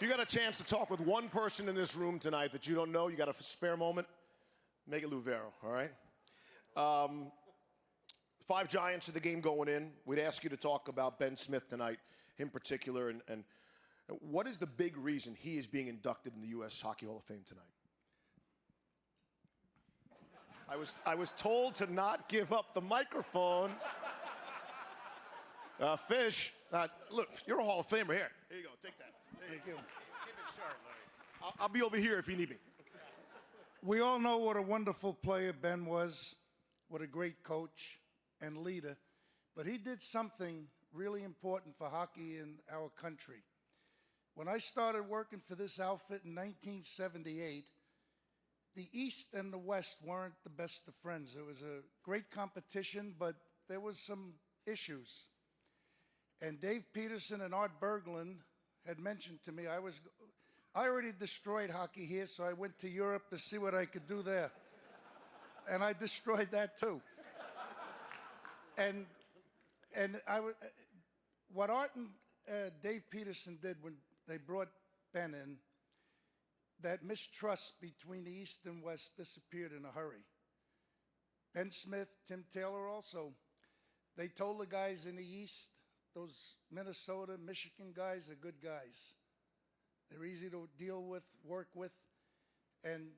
You got a chance to talk with one person in this room tonight that you don't know, you got a spare moment, make it Lou Vero, all right? 5 Giants of the game going in. We'd ask you to talk about Ben Smith tonight, in particular, and what is the big reason he is being inducted in the U.S. Hockey Hall of Fame tonight? I was told to not give up the microphone. Fish, look, you're a Hall of Famer here. Here you go, take that. There you go. Keep it short, Larry. I'll be over here if you need me. We all know what a wonderful player Ben was, what a great coach and leader, but he did something really important for hockey in our country. When I started working for this outfit in 1978, the East and the West weren't the best of friends. It was a great competition, but there was some issues. And Dave Peterson and Art Berglund had mentioned to me, I already destroyed hockey here, so I went to Europe to see what I could do there. And I destroyed that too. And what Art and Dave Peterson did when they brought Ben in, that mistrust between the East and West disappeared in a hurry. Ben Smith, Tim Taylor also, they told the guys in the East, those Minnesota, Michigan guys are good guys. They're easy to deal with, work with, and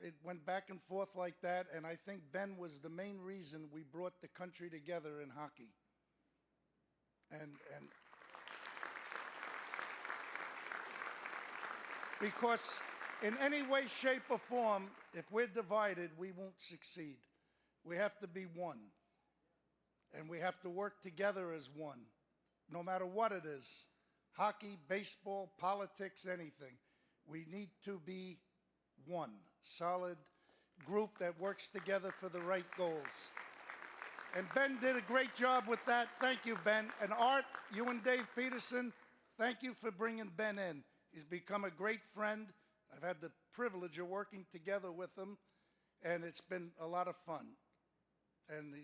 it went back and forth like that, and I think Ben was the main reason we brought the country together in hockey. And because in any way, shape, or form, if we're divided, we won't succeed. We have to be one. And we have to work together as one, no matter what it is. Hockey, baseball, politics, anything. We need to be one, solid group that works together for the right goals. And Ben did a great job with that. Thank you, Ben. And Art, you and Dave Peterson, thank you for bringing Ben in. He's become a great friend. I've had the privilege of working together with him, and it's been a lot of fun. And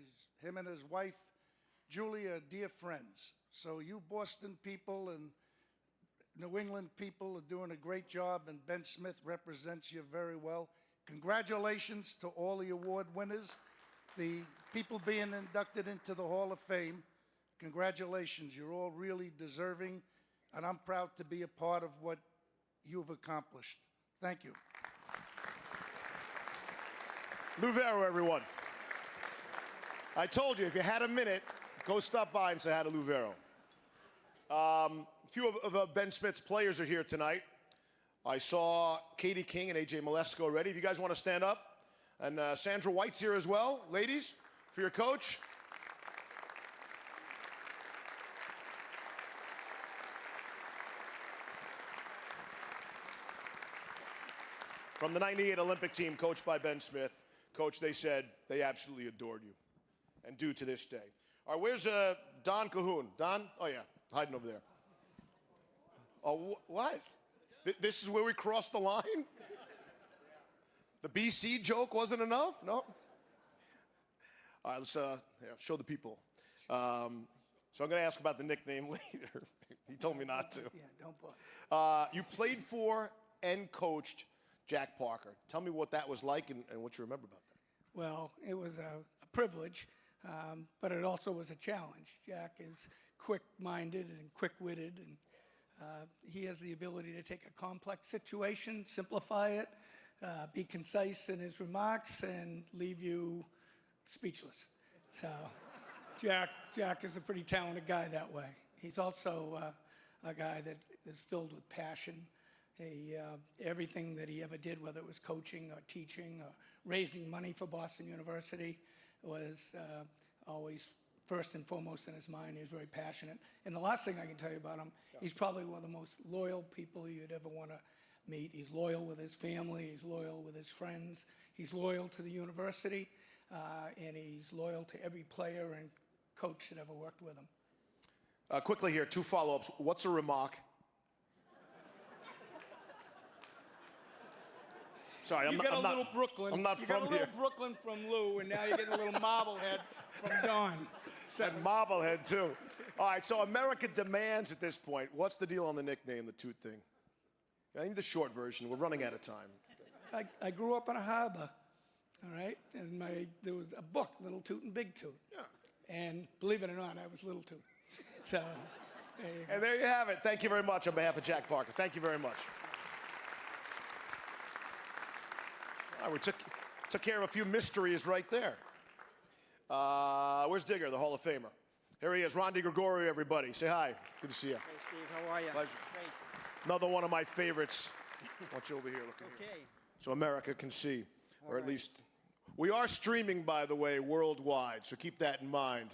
him and his wife, Julie, are dear friends. So you Boston people and New England people are doing a great job, and Ben Smith represents you very well. Congratulations to all the award winners, the people being inducted into the Hall of Fame. Congratulations. You're all really deserving, and I'm proud to be a part of what you've accomplished. Thank you. Lou Vero, everyone. I told you, if you had a minute, go stop by and say hi to Lou Vero. A few of Ben Smith's players are here tonight. I saw Katie King and AJ Malesko already. If you guys want to stand up. And Sandra White's here as well. Ladies, for your coach. From the '98 Olympic team, coached by Ben Smith. Coach, they said they absolutely adored you, and do to this day. All right, where's Don Cahoon? Don? Oh, yeah, hiding over there. Oh, what? This is where we crossed the line? The BC joke wasn't enough? No? All right, let's show the people. So I'm going to ask about the nickname later. He told me not to. Yeah, don't bother. You played for and coached Jack Parker. Tell me what that was like and what you remember about that. Well, it was a privilege, but it also was a challenge. Jack is quick-minded and quick-witted, and he has the ability to take a complex situation, simplify it, be concise in his remarks, and leave you speechless. So Jack is a pretty talented guy that way. He's also a guy that is filled with passion. Everything that he ever did, whether it was coaching or teaching or raising money for Boston University, was always first and foremost in his mind. He was very passionate. And the last thing I can tell you about him, he's probably one of the most loyal people you'd ever want to meet. He's loyal with his family. He's loyal with his friends. He's loyal to the university. And he's loyal to every player and coach that ever worked with him. Quickly here, 2 follow-ups. What's a remark? Sorry, I'm not a little Brooklyn. I'm not you from got a little here. Brooklyn from Lou, and now you're getting a little Marblehead from Don. So, And Marblehead, too. All right, so America demands at this point. What's the deal on the nickname, the toot thing? I need the short version. We're running out of time. I grew up in a harbor, all right? And there was a book, Little Toot and Big Toot. Yeah. And believe it or not, I was Little Toot. So, there you go. And there you have it. Thank you very much on behalf of Jack Parker. Thank you very much. All right, we took care of a few mysteries right there. Where's Digger, the Hall of Famer? Here he is, Ron DeGregorio, everybody. Say hi. Good to see you. Hey, Steve, how are you? Pleasure. Great. Another one of my favorites. I want you over here looking here. Okay. So America can see, or at least. We are streaming, by the way, worldwide, so keep that in mind.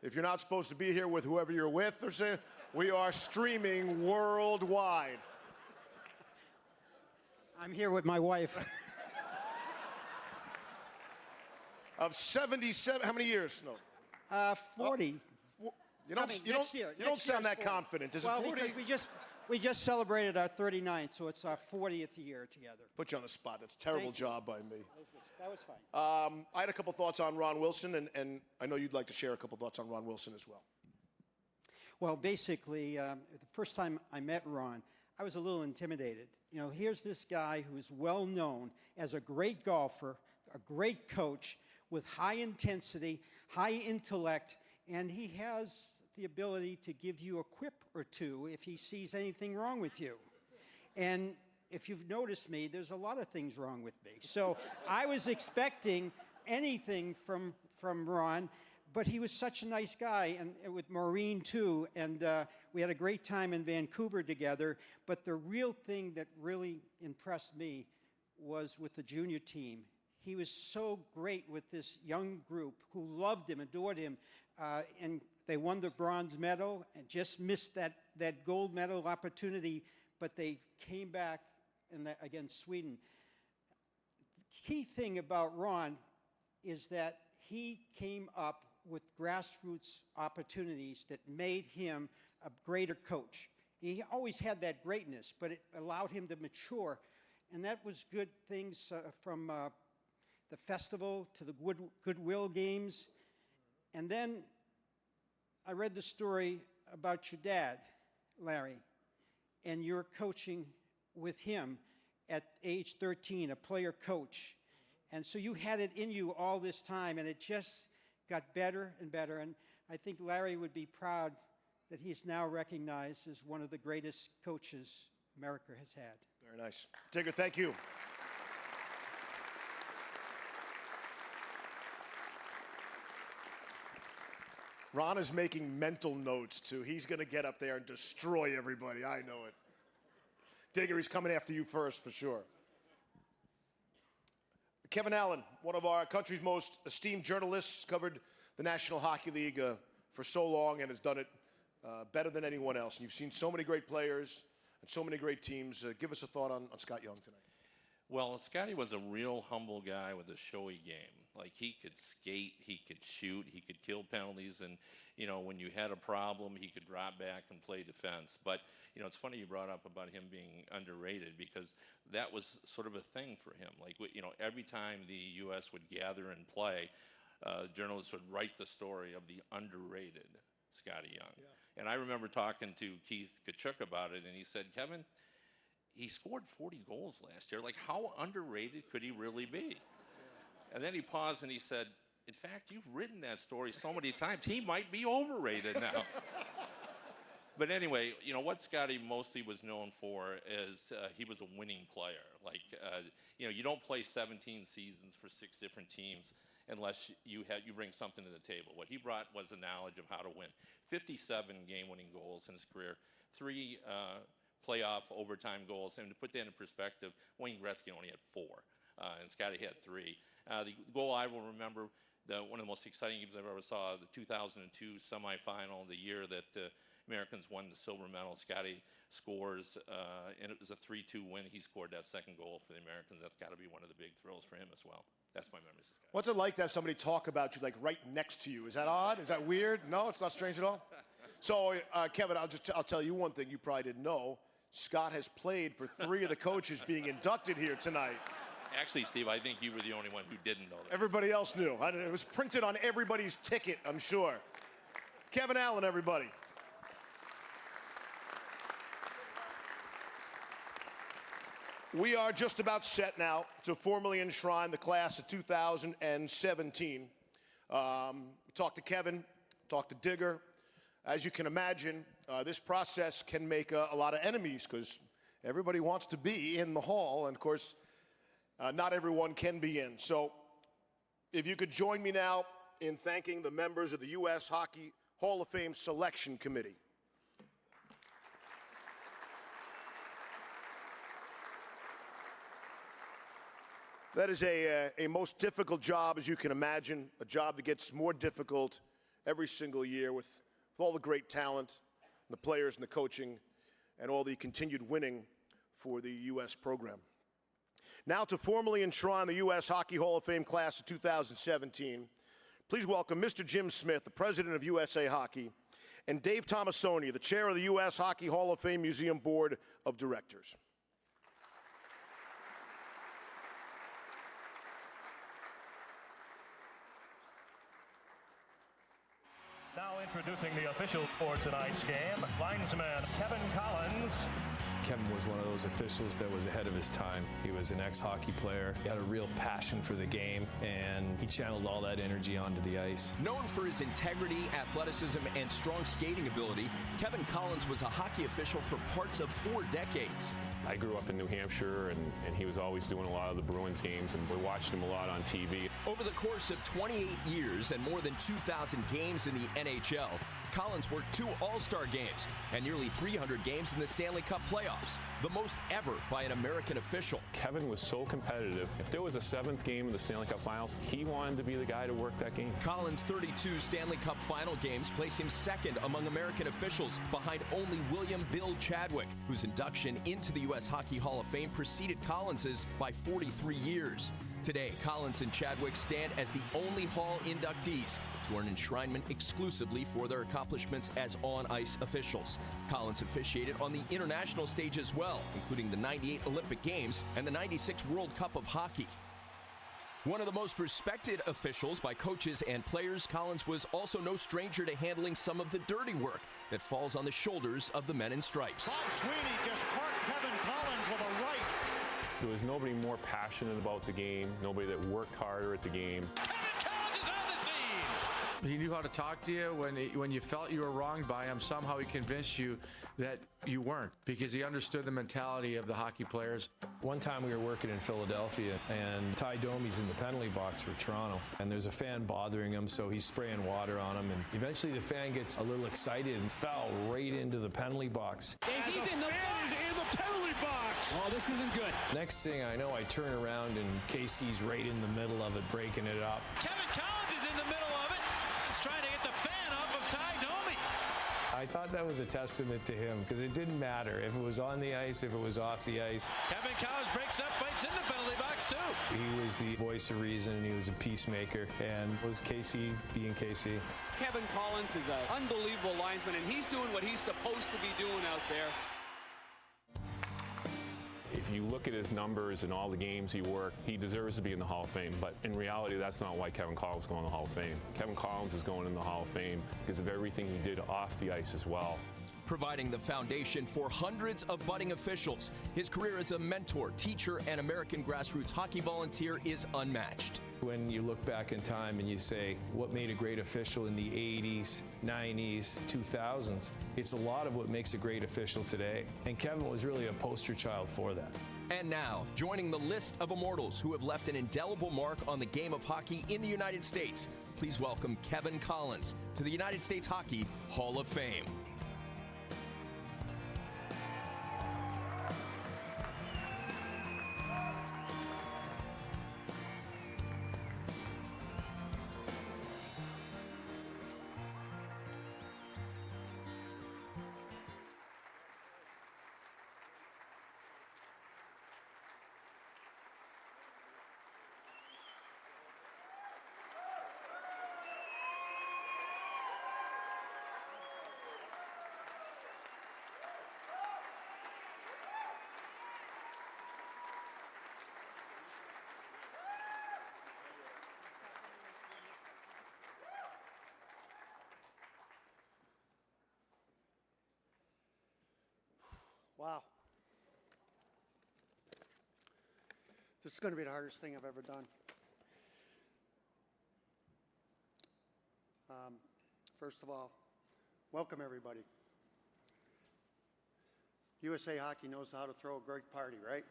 If you're not supposed to be here with whoever you're with, or say, we are streaming worldwide. I'm here with my wife. Of 77, how many years? No. 40. You Next year. You don't Next sound year's that 40. confident. Is Well, it 40? because we just celebrated our 39th, so it's our 40th year together. Put you on the spot. That's a terrible Thank you. job by me. That was fine. I had a couple thoughts on Ron Wilson, and I know you'd like to share a couple thoughts on Ron Wilson as well. Well, basically, the first time I met Ron, I was a little intimidated You know, here's this guy who's well known as a great golfer, a great coach with high intensity, high intellect, and he has the ability to give you a quip or two if he sees anything wrong with you. And if you've noticed me, there's a lot of things wrong with me. So I was expecting anything from Ron, but he was such a nice guy, and with Maureen too, and we had a great time in Vancouver together. But the real thing that really impressed me was with the junior team. He was so great with this young group who loved him, adored him, and they won the bronze medal and just missed that gold medal opportunity, but they came back against Sweden. The key thing about Ron is that he came up with grassroots opportunities that made him a greater coach. He always had that greatness, but it allowed him to mature, and that was good things from the festival to the Goodwill Games. And then I read the story about your dad, Larry, and your coaching with him at age 13, a player coach. And so you had it in you all this time, and it just got better and better. And I think Larry would be proud that he's now recognized as one of the greatest coaches America has had. Very nice. Digger, thank you. Ron is making mental notes, too. He's going to get up there and destroy everybody. I know it. Digger, he's coming after you first, for sure. Kevin Allen, one of our country's most esteemed journalists, covered the National Hockey League for so long and has done it better than anyone else. And you've seen so many great players and so many great teams. Give us a thought on Scott Young tonight. Well, Scotty was a real humble guy with a showy game. Like, he could skate, he could shoot, he could kill penalties, and, you know, when you had a problem, he could drop back and play defense. But, you know, it's funny you brought up about him being underrated, because that was sort of a thing for him. Like, you know, every time the U.S. would gather and play, journalists would write the story of the underrated Scotty Young. Yeah. And I remember talking to Keith Kachuk about it, and he said, Kevin, he scored 40 goals last year. Like, how underrated could he really be? And then he paused and he said, in fact, you've written that story so many times, he might be overrated now. But anyway, you know, what Scotty mostly was known for is he was a winning player. Like, you know, you don't play 17 seasons for 6 different teams unless you bring something to the table. What he brought was a knowledge of how to win. 57 game-winning goals in his career, 3 playoff overtime goals. And to put that in perspective, Wayne Gretzky only had 4, and Scotty had 3. The goal I will remember, one of the most exciting games I've ever saw, the 2002 semifinal, the year that the Americans won the silver medal. Scotty scores, and it was a 3-2 win. He scored that second goal for the Americans. That's got to be one of the big thrills for him as well. That's my memories of Scotty. What's it like to have somebody talk about you, like, right next to you? Is that odd? Is that weird? No, it's not strange at all? So, Kevin, I'll tell you one thing you probably didn't know. Scott has played for 3 of the coaches being inducted here tonight. Actually, Steve, I think you were the only one who didn't know that. Everybody else knew. It was printed on everybody's ticket, I'm sure. Kevin Allen, everybody. We are just about set now to formally enshrine the class of 2017. Talk to Kevin, talk to Digger. As you can imagine, this process can make a lot of enemies because everybody wants to be in the hall, and of course, not everyone can be in. So if you could join me now in thanking the members of the U.S. Hockey Hall of Fame Selection Committee. That is a most difficult job, as you can imagine, a job that gets more difficult every single year with all the great talent, the players and the coaching, and all the continued winning for the U.S. program. Now to formally enshrine the U.S. Hockey Hall of Fame class of 2017, please welcome Mr. Jim Smith, the president of USA Hockey, and Dave Tomasoni, the chair of the U.S. Hockey Hall of Fame Museum Board of Directors. Now introducing the official for tonight's game, linesman Kevin Collins. Kevin was one of those officials that was ahead of his time. He was an ex-hockey player. He had a real passion for the game, and he channeled all that energy onto the ice. Known for his integrity, athleticism, and strong skating ability, Kevin Collins was a hockey official for parts of 4 decades. I grew up in New Hampshire, and he was always doing a lot of the Bruins games, and we watched him a lot on TV. Over the course of 28 years and more than 2,000 games in the NHL, Collins worked 2 All-Star games and nearly 300 games in the Stanley Cup playoffs, the most ever by an American official. Kevin was so competitive. If there was a 7th game in the Stanley Cup Finals, he wanted to be the guy to work that game. Collins' 32 Stanley Cup final games place him second among American officials, behind only William Bill Chadwick, whose induction into the U.S. Hockey Hall of Fame preceded Collins's by 43 years. Today, Collins and Chadwick stand as the only Hall inductees to earn enshrinement exclusively for their accomplishments as on-ice officials. Collins officiated on the international stage as well, including the '98 Olympic Games and the '96 World Cup of Hockey. One of the most respected officials by coaches and players, Collins was also no stranger to handling some of the dirty work that falls on the shoulders of the men in stripes. Bob Sweeney just caught Kevin Collins with a right. There was nobody more passionate about the game, nobody that worked harder at the game. Kevin Collins is on the scene. He knew how to talk to you when you felt you were wronged by him. Somehow he convinced you that you weren't, because he understood the mentality of the hockey players. One time we were working in Philadelphia, and Ty Domi's in the penalty box for Toronto, and there's a fan bothering him, so he's spraying water on him, and eventually the fan gets a little excited and fell right into the penalty box. He's in the penalty box. Oh, this isn't good. Next thing I know, I turn around, and Casey's right in the middle of it, breaking it up. Kevin Collins is in the middle of it. He's trying to get the fan off of Ty Domi. I thought that was a testament to him, because it didn't matter if it was on the ice, if it was off the ice. Kevin Collins breaks up fights in the penalty box, too. He was the voice of reason, and he was a peacemaker, and was Casey being Casey. Kevin Collins is an unbelievable linesman, and he's doing what he's supposed to be doing out there. If you look at his numbers and all the games he worked, he deserves to be in the Hall of Fame. But in reality, that's not why Kevin Collins is going to the Hall of Fame. Kevin Collins is going in the Hall of Fame because of everything he did off the ice as well. Providing the foundation for hundreds of budding officials, his career as a mentor, teacher, and American grassroots hockey volunteer is unmatched. When you look back in time and you say, what made a great official in the 80s, 90s, 2000s, it's a lot of what makes a great official today. And Kevin was really a poster child for that. And now, joining the list of immortals who have left an indelible mark on the game of hockey in the United States, please welcome Kevin Collins to the United States Hockey Hall of Fame. Wow. This is going to be the hardest thing I've ever done. First of all, welcome everybody. USA Hockey knows how to throw a great party, right?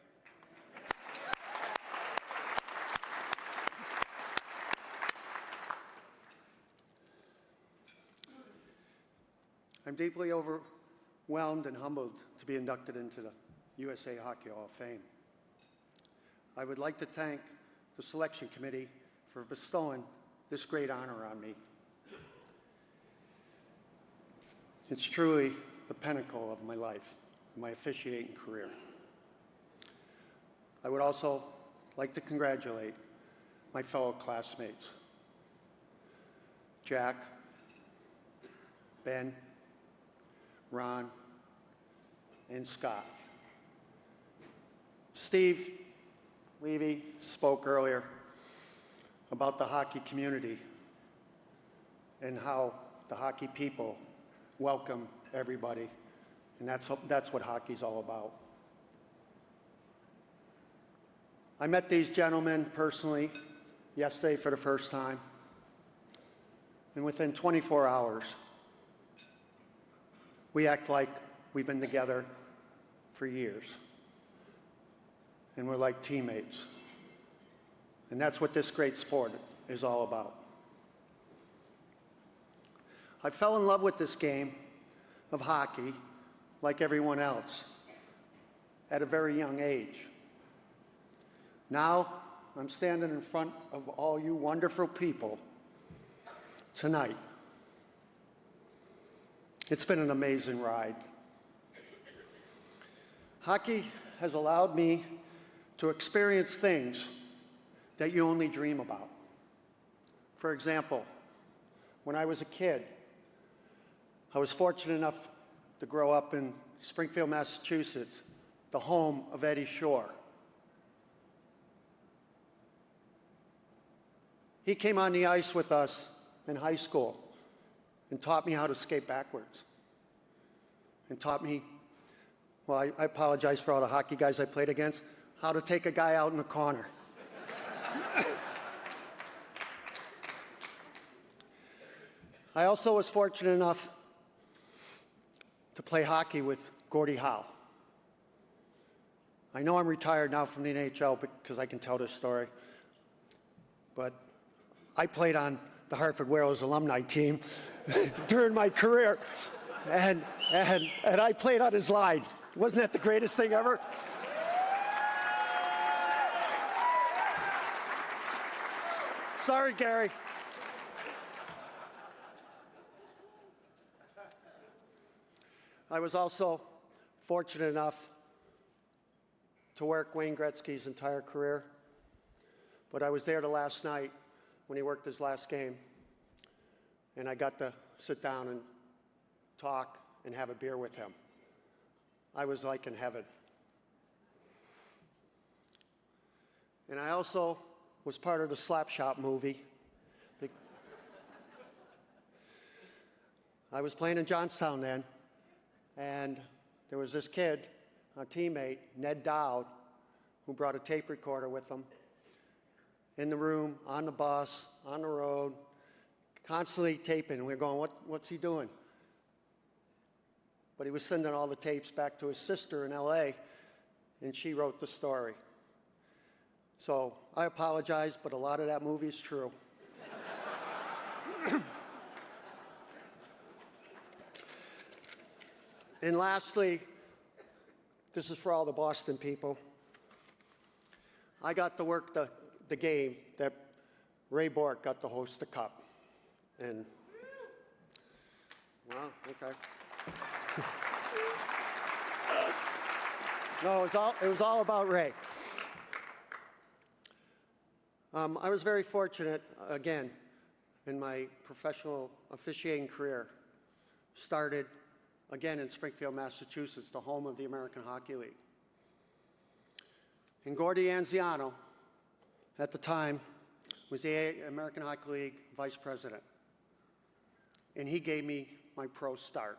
I'm deeply overwhelmed and humbled to be inducted into the USA Hockey Hall of Fame. I would like to thank the selection committee for bestowing this great honor on me. It's truly the pinnacle of my life, my officiating career. I would also like to congratulate my fellow classmates, Jack, Ben, Ron, and Scott. Steve Levy spoke earlier about the hockey community and how the hockey people welcome everybody, and that's what hockey's all about. I met these gentlemen personally yesterday for the first time, and within 24 hours, we act like we've been together for years, and we're like teammates. And that's what this great sport is all about. I fell in love with this game of hockey, like everyone else, at a very young age. Now, I'm standing in front of all you wonderful people tonight. It's been an amazing ride. Hockey has allowed me to experience things that you only dream about. For example, when I was a kid, I was fortunate enough to grow up in Springfield, Massachusetts, the home of Eddie Shore. He came on the ice with us in high school and taught me how to skate backwards. And taught me, well, I apologize for all the hockey guys I played against, how to take a guy out in the corner. I also was fortunate enough to play hockey with Gordie Howe. I know I'm retired now from the NHL because I can tell this story, but I played on the Hartford Whalers alumni team during my career, and I played on his line. Wasn't that the greatest thing ever? Sorry, Gary. I was also fortunate enough to work Wayne Gretzky's entire career, but I was there the last night when he worked his last game, and I got to sit down and talk and have a beer with him. I was like in heaven. And I also was part of the Slapshot movie. I was playing in Johnstown then, and there was this kid, a teammate, Ned Dowd, who brought a tape recorder with him in the room, on the bus, on the road, constantly taping. And we were going, what's he doing? But he was sending all the tapes back to his sister in LA, and she wrote the story. So I apologize, but a lot of that movie is true. And lastly, this is for all the Boston people. I got to work the game that Ray Bork got to host the Cup. And, well, okay. No, it was all about Ray. I was very fortunate, again, in my professional officiating career. Started, again, in Springfield, Massachusetts, the home of the American Hockey League. And Gordy Anziano, at the time, was the American Hockey League vice president. And he gave me my pro start.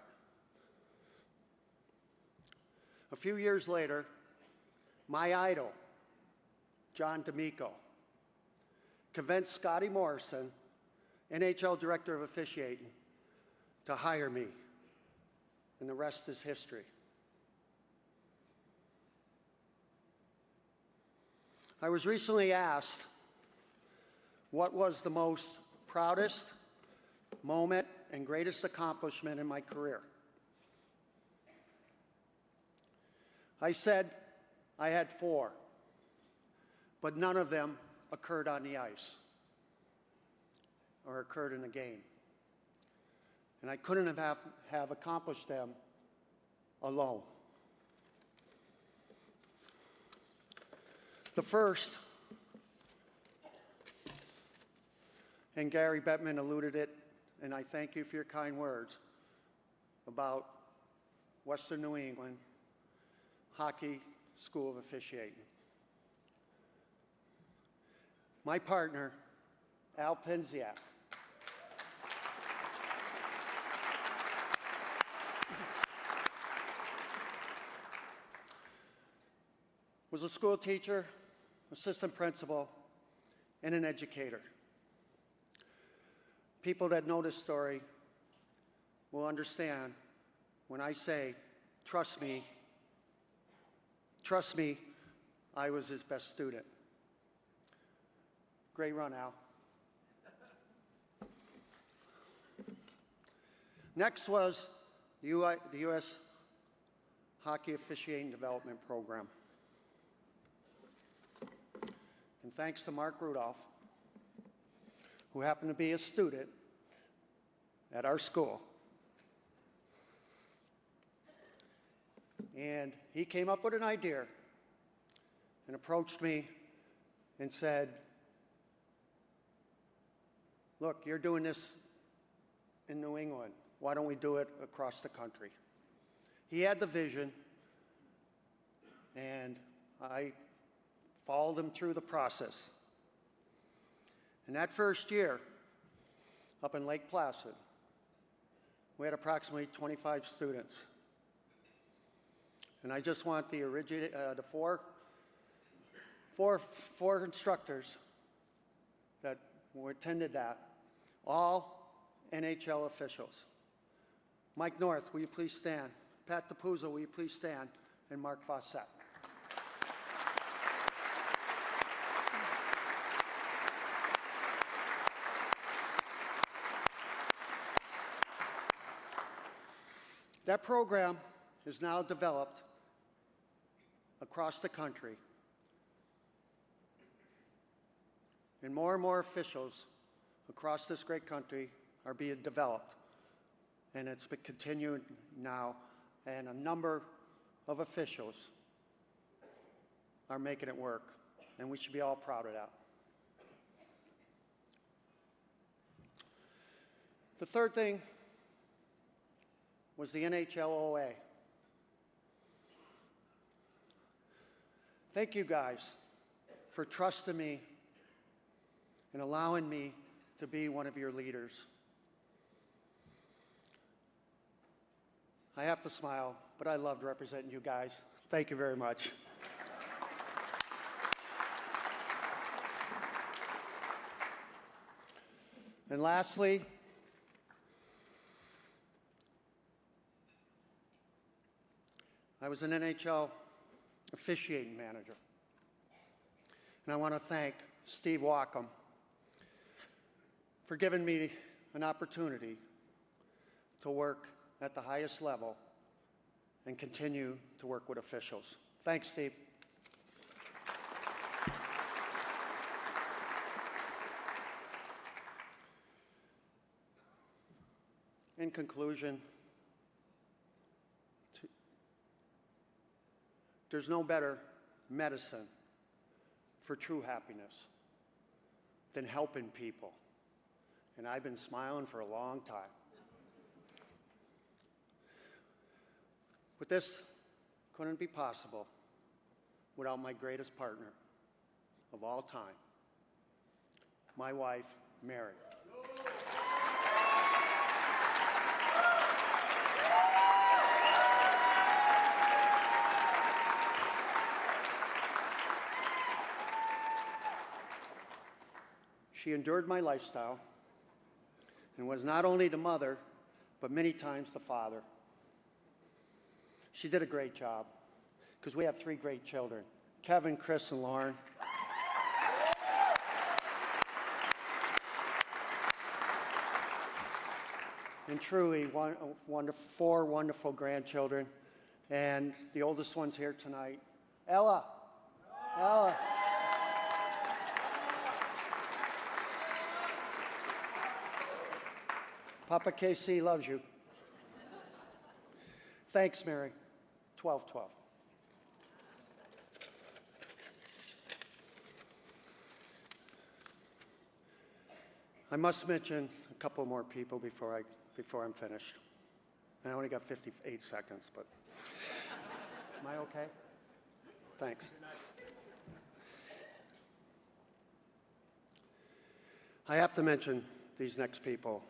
A few years later, my idol, John D'Amico, convinced Scotty Morrison, NHL Director of Officiating, to hire me. And the rest is history. I was recently asked what was the most proudest moment and greatest accomplishment in my career. I said I had 4, but none of them occurred on the ice or occurred in the game. And I couldn't have accomplished them alone. The first, and Gary Bettman alluded it, and I thank you for your kind words, about Western New England Hockey School of Officiating. My partner, Al Penziak, was a school teacher, assistant principal, and an educator. People that know this story will understand when I say, trust me, I was his best student. Great run, Al. Next was the U.S. Hockey Officiating Development Program. And thanks to Mark Rudolph, who happened to be a student at our school. And he came up with an idea and approached me and said, look, you're doing this in New England. Why don't we do it across the country? He had the vision, and I followed him through the process. And that first year, up in Lake Placid, we had approximately 25 students. And I just want the four instructors that attended that, all NHL officials. Mike North, will you please stand? Pat DePuzzo, will you please stand? And Mark Fawcett. That program is now developed across the country. And more officials across this great country are being developed. And it's been continued now, and a number of officials are making it work. And we should be all proud of that. The third thing was the NHLOA. Thank you guys for trusting me and allowing me to be one of your leaders. I have to smile, but I loved representing you guys. Thank you very much. And lastly, I was an NHL officiating manager. And I want to thank Steve Wacom for giving me an opportunity to work at the highest level and continue to work with officials. Thanks, Steve. In conclusion, there's no better medicine for true happiness than helping people. And I've been smiling for a long time. But this couldn't be possible without my greatest partner of all time, my wife, Mary. She endured my lifestyle and was not only the mother, but many times the father. She did a great job because we have 3 great children, Kevin, Chris, and Lauren. And truly, 4 wonderful grandchildren. And the oldest one's here tonight, Ella. Ella. Papa KC loves you. Thanks, Mary. 12-12. I must mention a couple more people before I'm finished. I only got 58 seconds, but am I okay? Thanks. I have to mention these next people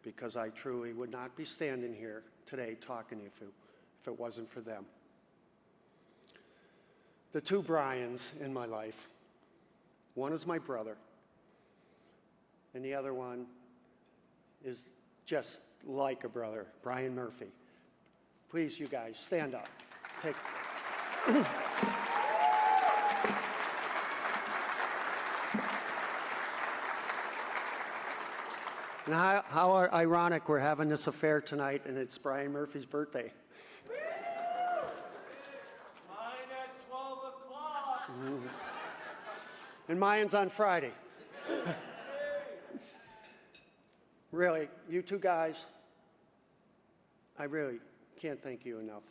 because I truly would not be standing here today talking to you if it wasn't for them. the two Brians in my life. One is my brother, and the other one is just like a brother, Brian Murphy. Please, you guys, stand up. Take. And how ironic we're having this affair tonight, and it's Brian Murphy's birthday. Mine at 12 o'clock. And mine's on Friday. Really, you two guys, I really can't thank you enough.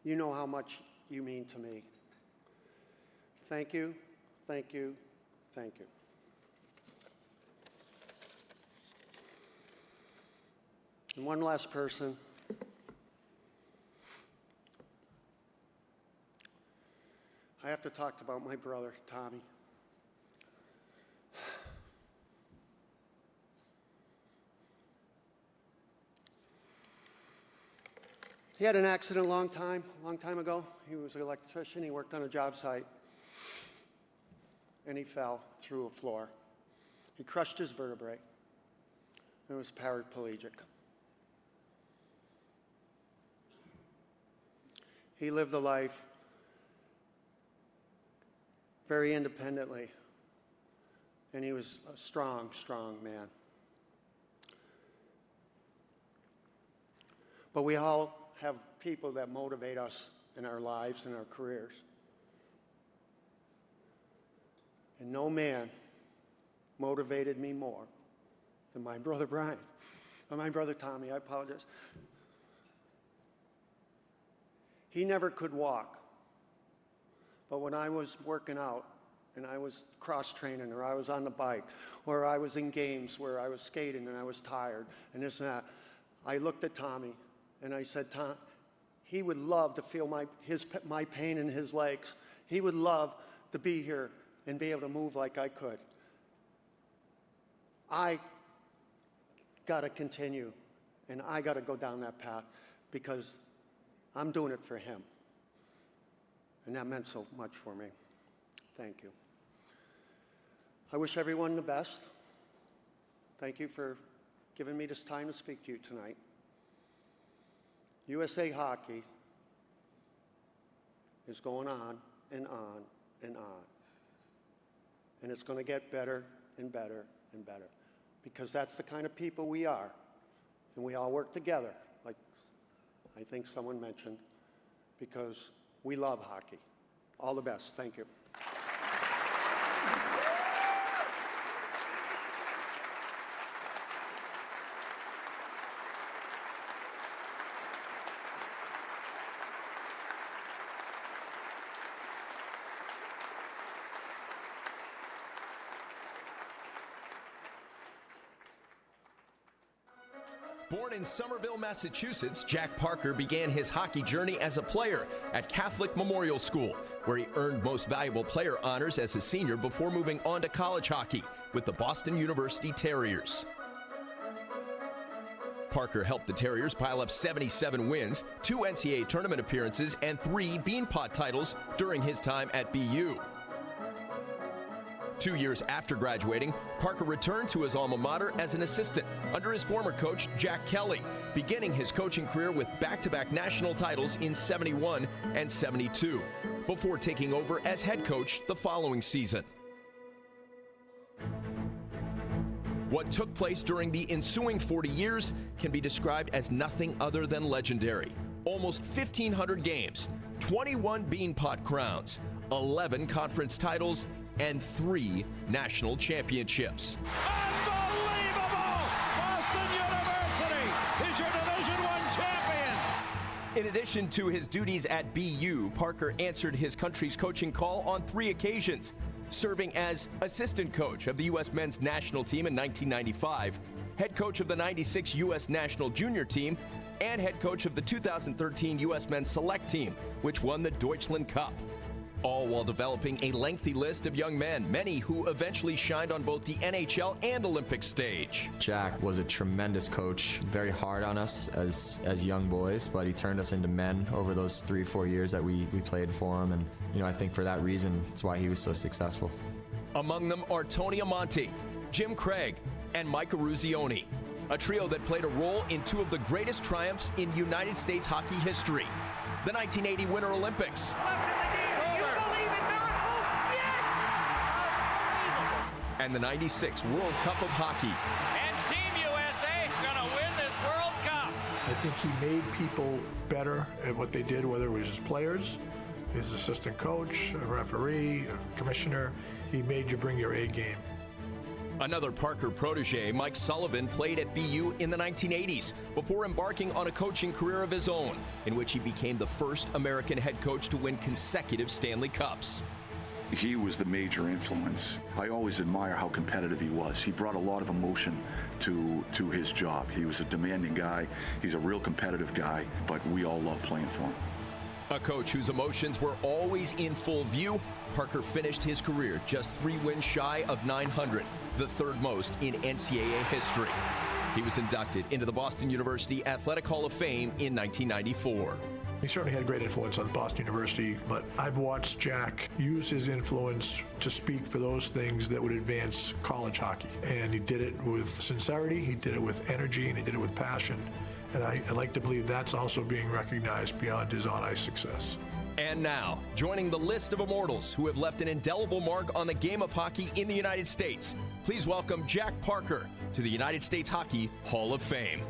You know how much you mean to me. Thank you, thank you, thank you. And one last person. I have to talk about my brother, Tommy. He had an accident a long time ago. He was an electrician. He worked on a job site. And he fell through a floor. He crushed his vertebrae. It was paraplegic. He lived a life very independently, and he was a strong, strong man. But we all have people that motivate us in our lives and our careers. And no man motivated me more than my brother Brian, or my brother Tommy, I apologize. He never could walk. But when I was working out and I was cross-training, or I was on the bike, or I was in games where I was skating and I was tired and this and that, I looked at Tommy and I said, Tom, he would love to feel my pain in his legs. He would love to be here and be able to move like I could. I got to continue, and I got to go down that path because I'm doing it for him. And that meant so much for me. Thank you. I wish everyone the best. Thank you for giving me this time to speak to you tonight. USA Hockey is going on and on and on. And it's going to get better and better and better, because that's the kind of people we are. And we all work together, like I think someone mentioned, because we love hockey. All the best. Thank you. Born in Somerville, Massachusetts, Jack Parker began his hockey journey as a player at Catholic Memorial School, where he earned Most Valuable Player honors as a senior before moving on to college hockey with the Boston University Terriers. Parker helped the Terriers pile up 77 wins, 2 NCAA tournament appearances, and 3 Beanpot titles during his time at BU. 2 years after graduating, Parker returned to his alma mater as an assistant under his former coach, Jack Kelly, beginning his coaching career with back-to-back national titles in '71 and '72, before taking over as head coach the following season. What took place during the ensuing 40 years can be described as nothing other than legendary. Almost 1,500 games, 21 Beanpot crowns, 11 conference titles, and 3 national championships. Unbelievable! Boston University is your Division I champion! In addition to his duties at BU, Parker answered his country's coaching call on 3 occasions, serving as assistant coach of the U.S. men's national team in 1995, head coach of the '96 U.S. national junior team, and head coach of the 2013 U.S. men's select team, which won the Deutschland Cup. all while developing a lengthy list of young men, many who eventually shined on both the NHL and Olympic stage. Jack was a tremendous coach, very hard on us as young boys, but he turned us into men over those 3-4 years that we played for him, and I think for that reason, it's why he was so successful. Among them are Tony Amonte, Jim Craig, and Mike Eruzione, a trio that played a role in two of the greatest triumphs in United States hockey history, the 1980 Winter Olympics and the 96 World Cup of Hockey. And Team USA is going to win this World Cup. I think he made people better at what they did, whether it was his players, his assistant coach, a referee, a commissioner. He made you bring your A game. Another Parker protege, Mike Sullivan, played at BU in the 1980s before embarking on a coaching career of his own, in which he became the first American head coach to win consecutive Stanley Cups. He was the major influence. I always admire how competitive he was. He brought a lot of emotion to his job. He was a demanding guy. He's a real competitive guy, but we all love playing for him. A coach whose emotions were always in full view, Parker finished his career just 3 wins shy of 900, the third most in NCAA history. He was inducted into the Boston University Athletic Hall of Fame in 1994. He certainly had a great influence on Boston University, but I've watched Jack use his influence to speak for those things that would advance college hockey. And he did it with sincerity, he did it with energy, and he did it with passion. And I like to believe that's also being recognized beyond his on-ice success. And now, joining the list of immortals who have left an indelible mark on the game of hockey in the United States, please welcome Jack Parker to the United States Hockey Hall of Fame.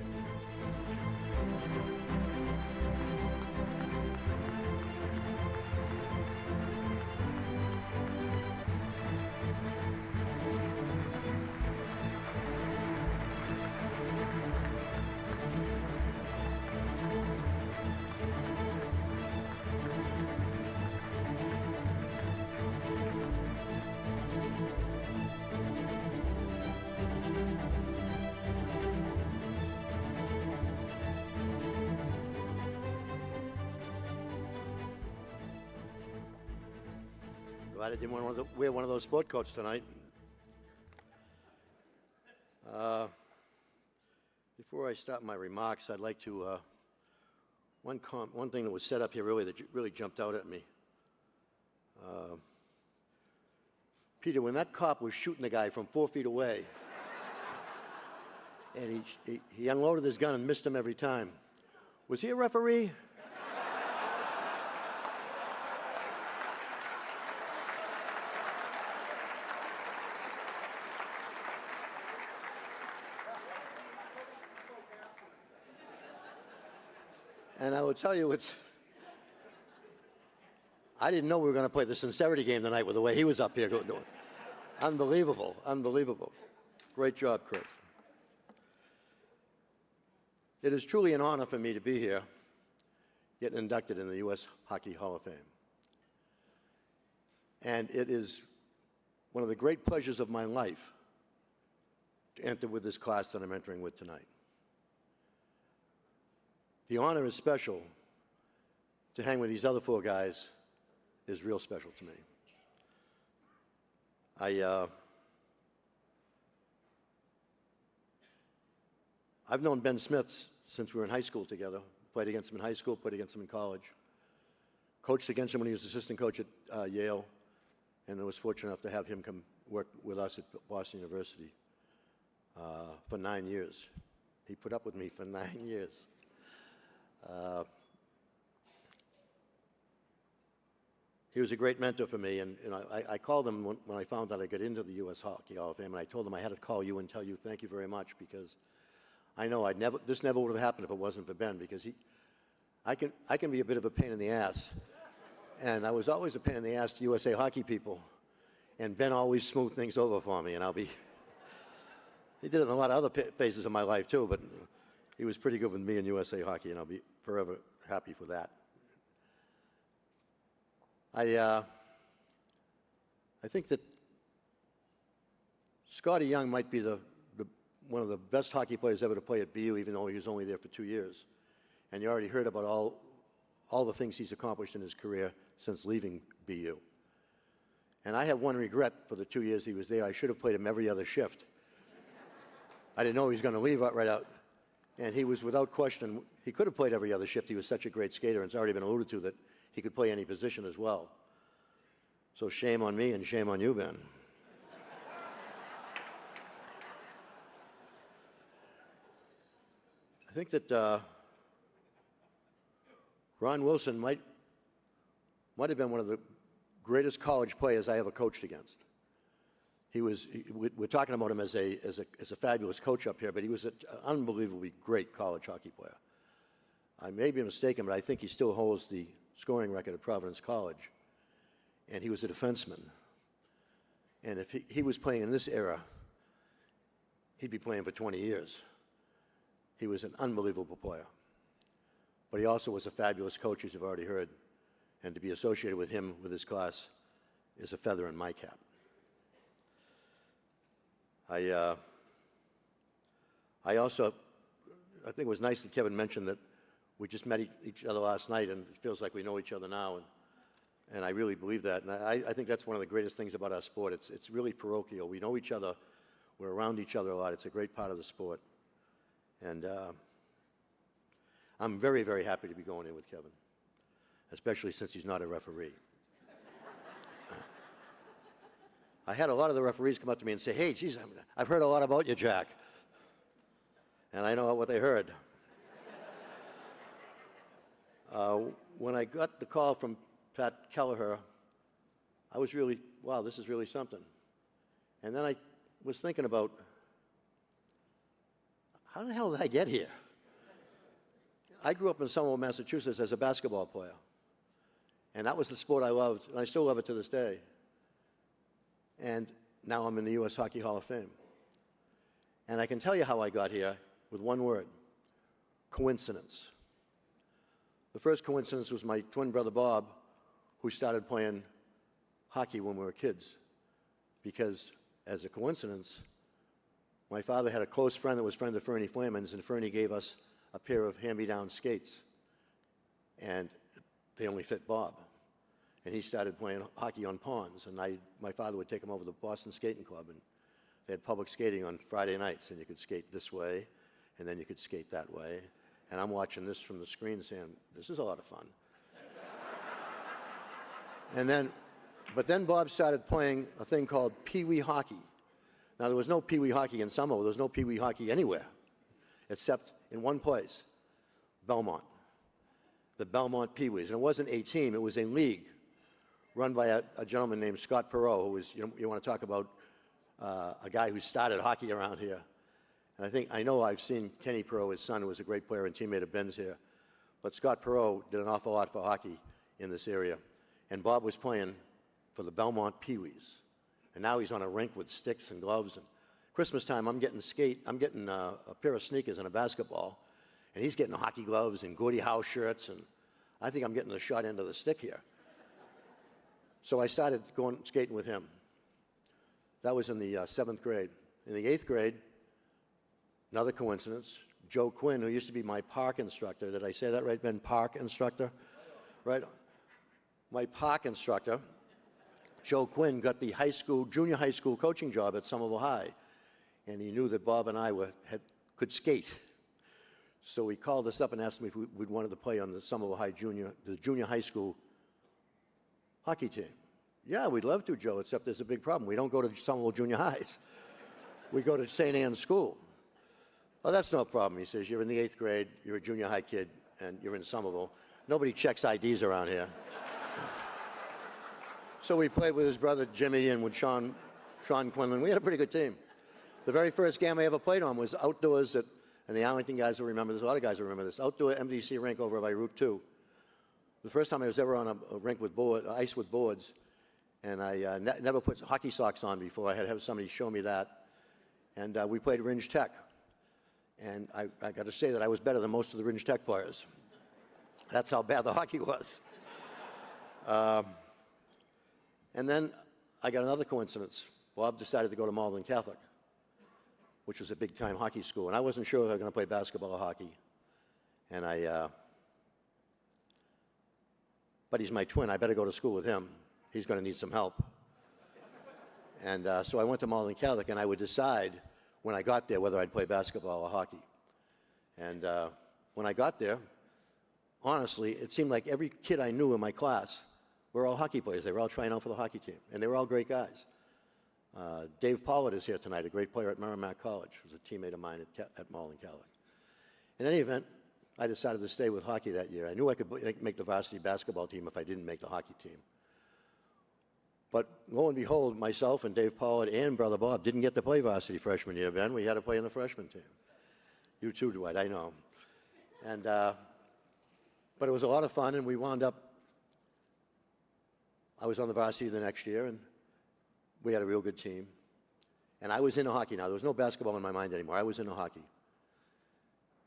Glad I didn't want to wear one of those sport coats tonight. Before I start my remarks, I'd like to, one thing that was said up here earlier that really jumped out at me. Peter, when that cop was shooting the guy from 4 feet away, and he unloaded his gun and missed him every time, was he a referee? And I will tell you, I didn't know we were going to play the sincerity game tonight with the way he was up here doing. Unbelievable, unbelievable. Great job, Chris. It is truly an honor for me to be here, getting inducted in the U.S. Hockey Hall of Fame. And it is one of the great pleasures of my life to enter with this class that I'm entering with tonight. The honor is special. To hang with these other 4 guys is real special to me. I've known Ben Smith since we were in high school together. Played against him in high school, played against him in college. Coached against him when he was assistant coach at Yale, and I was fortunate enough to have him come work with us at Boston University for 9 years. He put up with me for 9 years. He was a great mentor for me, and I called him when I found out I got into the U.S. Hockey Hall of Fame, and I told him I had to call you and tell you thank you very much, because I know this never would have happened if it wasn't for Ben, because I can be a bit of a pain in the ass, and I was always a pain in the ass to USA Hockey people, and Ben always smoothed things over for me, and he did it in a lot of other phases of my life too, but he was pretty good with me in USA Hockey, and I'll be forever happy for that. I think that Scotty Young might be one of the best hockey players ever to play at BU, even though he was only there for 2 years. And you already heard about all the things he's accomplished in his career since leaving BU. And I have one regret for the 2 years he was there. I should have played him every other shift. I didn't know he was going to leave right out. And he was, without question, he could have played every other shift. He was such a great skater, and it's already been alluded to that he could play any position as well. So shame on me and shame on you, Ben. I think that Ron Wilson might have been one of the greatest college players I ever coached against. We're talking about him as a fabulous coach up here, but he was an unbelievably great college hockey player. I may be mistaken, but I think he still holds the scoring record at Providence College. And he was a defenseman. And if he was playing in this era, he'd be playing for 20 years. He was an unbelievable player. But he also was a fabulous coach, as you've already heard. And to be associated with him, with his class, is a feather in my cap. I think it was nice that Kevin mentioned that we just met each other last night, and it feels like we know each other now, and I really believe that. And I think that's one of the greatest things about our sport. It's really parochial. We know each other. We're around each other a lot. It's a great part of the sport. And I'm very, very happy to be going in with Kevin, especially since he's not a referee. I had a lot of the referees come up to me and say, hey, geez, I've heard a lot about you, Jack. And I know what they heard. When I got the call from Pat Kelleher, I was really, wow, this is really something. And then I was thinking about, how the hell did I get here? I grew up in Somerville, Massachusetts as a basketball player. And that was the sport I loved, and I still love it to this day. And now I'm in the U.S. Hockey Hall of Fame. And I can tell you how I got here with one word: coincidence. The first coincidence was my twin brother Bob, who started playing hockey when we were kids. Because, as a coincidence, my father had a close friend that was friend of Fernie Flaman's, and Fernie gave us a pair of hand-me-down skates. And they only fit Bob. And he started playing hockey on ponds, and my father would take him over to the Boston Skating Club, and they had public skating on Friday nights, and you could skate this way, and then you could skate that way. And I'm watching this from the screen saying, this is a lot of fun. But then Bob started playing a thing called Pee-wee hockey. Now, there was no Pee-wee hockey in Somerville. There was no Pee-wee hockey anywhere, except in one place, Belmont. The Belmont Pee-wees. And it wasn't a team, it was a league run by a gentleman named Scott Perot, who was, you want to talk about a guy who started hockey around here. And I know I've seen Kenny Perot, his son, who was a great player and teammate of Ben's here. But Scott Perot did an awful lot for hockey in this area. And Bob was playing for the Belmont Pee-wees. And now he's on a rink with sticks and gloves. And Christmas time, I'm getting a pair of sneakers and a basketball. And he's getting hockey gloves and Gordie Howe shirts. And I think I'm getting the short end of the stick here. So I started going skating with him. That was in the 7th grade. In the 8th grade, another coincidence, Joe Quinn, who used to be my park instructor. Did I say that right, Ben? Park instructor? Right. My park instructor, Joe Quinn, got the junior high school coaching job at Somerville High. And he knew that Bob and I could skate. So he called us up and asked me if we'd wanted to play on the Somerville High the junior high school hockey team. Yeah, we'd love to, Joe, except there's a big problem. We don't go to Somerville junior highs. We go to St. Anne's School. Oh, that's no problem. He says, you're in the 8th grade, you're a junior high kid, and you're in Somerville. Nobody checks IDs around here. So we played with his brother Jimmy and with Sean Quinlan. We had a pretty good team. The very first game I ever played on was outdoors and the Arlington guys will remember this, a lot of guys will remember this, outdoor MDC rink over by Route 2. The first time I was ever on a rink with ice with boards, and I never put hockey socks on before. I had to have somebody show me that. And we played Ringe Tech. And I got to say that I was better than most of the Ringe Tech players. That's how bad the hockey was. And then I got another coincidence. Bob decided to go to Malden Catholic, which was a big-time hockey school. And I wasn't sure if I was going to play basketball or hockey. And but he's my twin. I better go to school with him. He's going to need some help. And so I went to Malden Catholic, and I would decide when I got there whether I'd play basketball or hockey. And when I got there, honestly, it seemed like every kid I knew in my class were all hockey players. They were all trying out for the hockey team, and they were all great guys. Dave Pollard is here tonight, a great player at Merrimack College, who's a teammate of mine at Malden Catholic. In any event, I decided to stay with hockey that year. I knew I could make the varsity basketball team if I didn't make the hockey team. But lo and behold, myself and Dave Pollard and Brother Bob didn't get to play varsity freshman year, Ben. We had to play in the freshman team. You too, Dwight, I know. And, but it was a lot of fun, and we wound up, I was on the varsity the next year, and we had a real good team. And I was into hockey now. There was no basketball in my mind anymore. I was into hockey.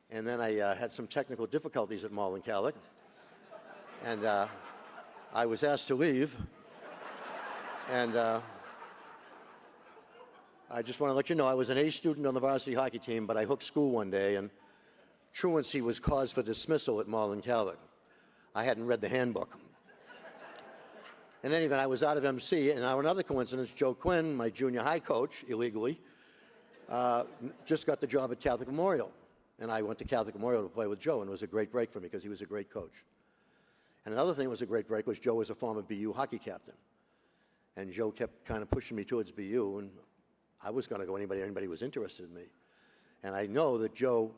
And then I had some technical difficulties at Malden Catholic, and I was asked to leave. And I just want to let you know I was an A student on the varsity hockey team, but I hooked school one day, and truancy was cause for dismissal at Malden Catholic. I hadn't read the handbook. In any event, I was out of MC, and now another coincidence, Joe Quinn, my junior high coach, illegally, just got the job at Catholic Memorial. And I went to Catholic Memorial to play with Joe, and it was a great break for me because he was a great coach. And another thing that was a great break was Joe was a former BU hockey captain. And Joe kept kind of pushing me towards BU, and I was going to go anybody was interested in me. And I know that Joe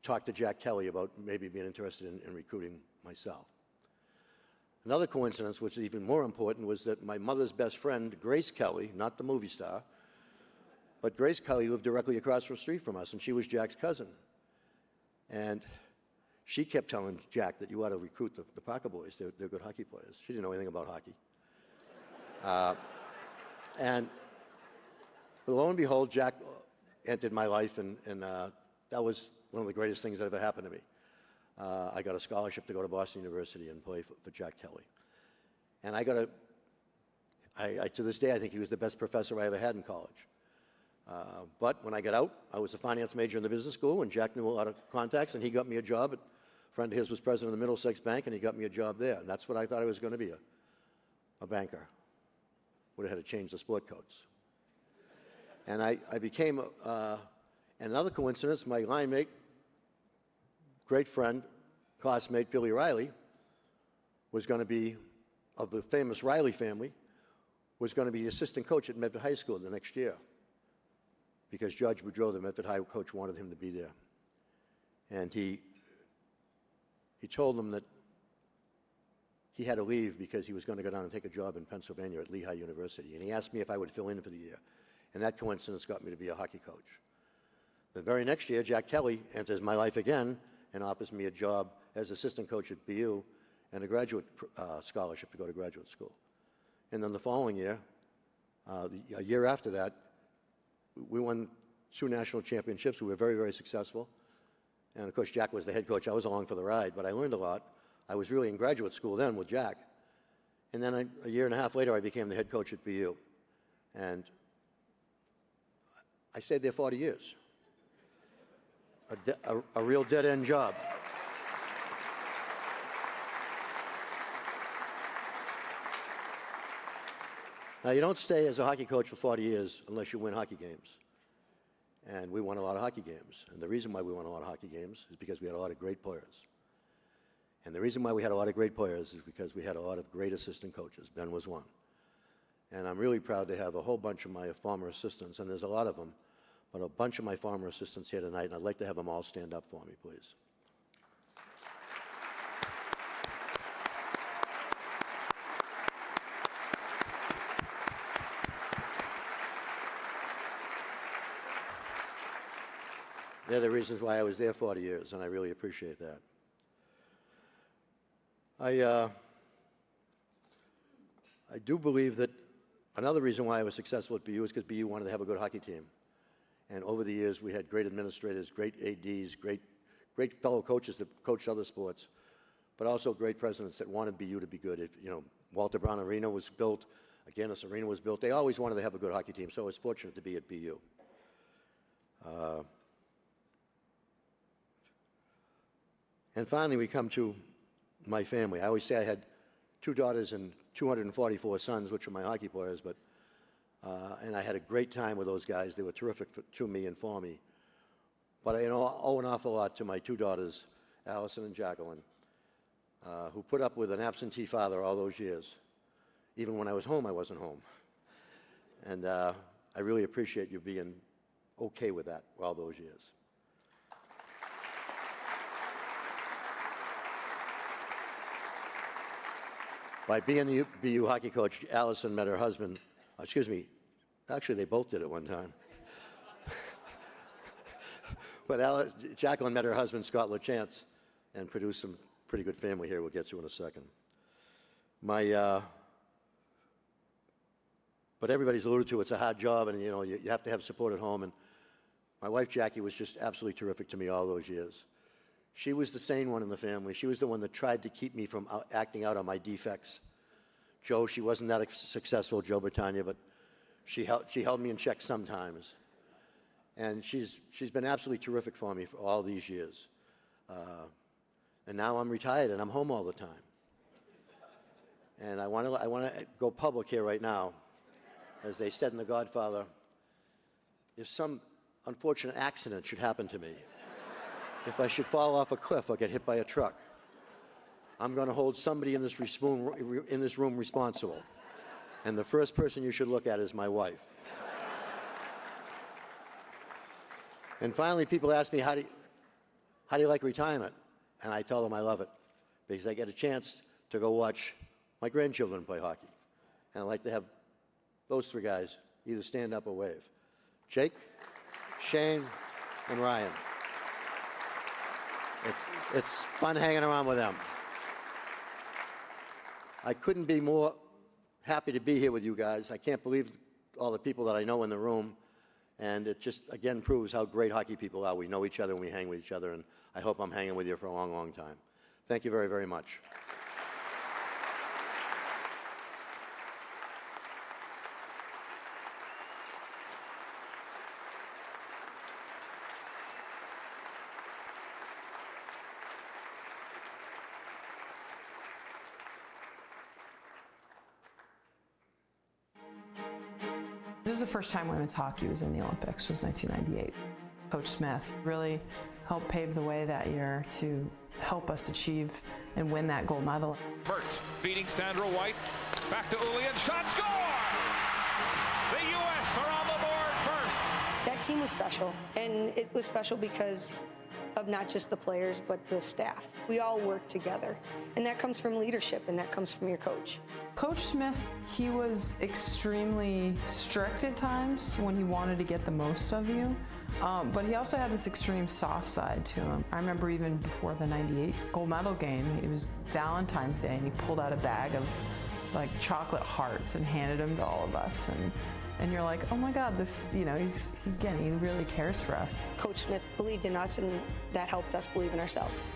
talked to Jack Kelly about maybe being interested in recruiting myself. Another coincidence, which is even more important, was that my mother's best friend, Grace Kelly, not the movie star, but Grace Kelly lived directly across the street from us, and she was Jack's cousin. And she kept telling Jack that you ought to recruit the Parker boys. They're good hockey players. She didn't know anything about hockey. And lo and behold, Jack entered my life, and that was one of the greatest things that ever happened to me. I got a scholarship to go to Boston University and play for Jack Kelly. And to this day, I think he was the best professor I ever had in college. But when I got out, I was a finance major in the business school, and Jack knew a lot of contacts, and he got me a job. A friend of his was president of the Middlesex Bank, and he got me a job there. And that's what I thought I was going to be, a banker. Would have had to change the sport coats. And I became, and another coincidence, my line mate, great friend, classmate, Billy Riley, was going to be, of the famous Riley family, was going to be the assistant coach at Medford High School the next year, because George Boudreau, the Medford High coach, wanted him to be there. And he told them that he had to leave because he was going to go down and take a job in Pennsylvania at Lehigh University. And he asked me if I would fill in for the year. And that coincidence got me to be a hockey coach. The very next year, Jack Kelly enters my life again and offers me a job as assistant coach at BU and a graduate scholarship to go to graduate school. And then the following year, a year after that, we won 2 national championships. We were very, very successful. And of course, Jack was the head coach. I was along for the ride, but I learned a lot. I was really in graduate school then with Jack. And then a year and a half later, I became the head coach at BU. And I stayed there 40 years. A real dead-end job. Now, you don't stay as a hockey coach for 40 years unless you win hockey games. And we won a lot of hockey games. And the reason why we won a lot of hockey games is because we had a lot of great players. And the reason why we had a lot of great players is because we had a lot of great assistant coaches. Ben was one. And I'm really proud to have a whole bunch of my former assistants, and there's a lot of them, but a bunch of my former assistants here tonight, and I'd like to have them all stand up for me, please. They're the reasons why I was there 40 years, and I really appreciate that. I do believe that another reason why I was successful at BU is because BU wanted to have a good hockey team. And over the years, we had great administrators, great ADs, great fellow coaches that coached other sports, but also great presidents that wanted BU to be good. If, Walter Brown Arena was built, Guinness Arena was built. They always wanted to have a good hockey team, so I was fortunate to be at BU. And finally, we come to my family. I always say I had 2 daughters and 244 sons, which are my hockey players, but and I had a great time with those guys. They were terrific to me and for me. But I owe an awful lot to my 2 daughters, Allison and Jacqueline, who put up with an absentee father all those years. Even when I was home, I wasn't home. And I really appreciate you being okay with that all those years. By being the BU hockey coach, Allison met her husband. Actually, they both did it one time. But Jacqueline met her husband, Scott LaChance, and produced some pretty good family here we'll get to in a second. But everybody's alluded to it's a hard job, and you have to have support at home. And my wife, Jackie, was just absolutely terrific to me all those years. She was the sane one in the family. She was the one that tried to keep me from acting out on my defects. Joe, she wasn't that successful, Joe Britannia, but she held me in check sometimes. And she's been absolutely terrific for me for all these years. And now I'm retired and I'm home all the time. And I want to go public here right now. As they said in The Godfather, if some unfortunate accident should happen to me, if I should fall off a cliff or get hit by a truck, I'm going to hold somebody in this room responsible. And the first person you should look at is my wife. And finally, people ask me, how do you like retirement? And I tell them I love it because I get a chance to go watch my grandchildren play hockey. And I like to have those 3 guys either stand up or wave. Jake, Shane, and Ryan. It's fun hanging around with them. I couldn't be more happy to be here with you guys. I can't believe all the people that I know in the room. And it just, again, proves how great hockey people are. We know each other and we hang with each other. And I hope I'm hanging with you for a long, long time. Thank you very, very much. This was the first time women's hockey was in the Olympics, was 1998. Coach Smith really helped pave the way that year to help us achieve and win that gold medal. Mertz feeding Sandra White, back to Ulian, shot, score! The U.S. are on the board first. That team was special, and it was special because of not just the players, but the staff. We all work together, and that comes from leadership, and that comes from your coach. Coach Smith, he was extremely strict at times when he wanted to get the most of you, but he also had this extreme soft side to him. I remember even before the 98 gold medal game, it was Valentine's Day, and he pulled out a bag of like chocolate hearts and handed them to all of us. And you're like, oh my God, this, he really cares for us. Coach Smith believed in us, and that helped us believe in ourselves.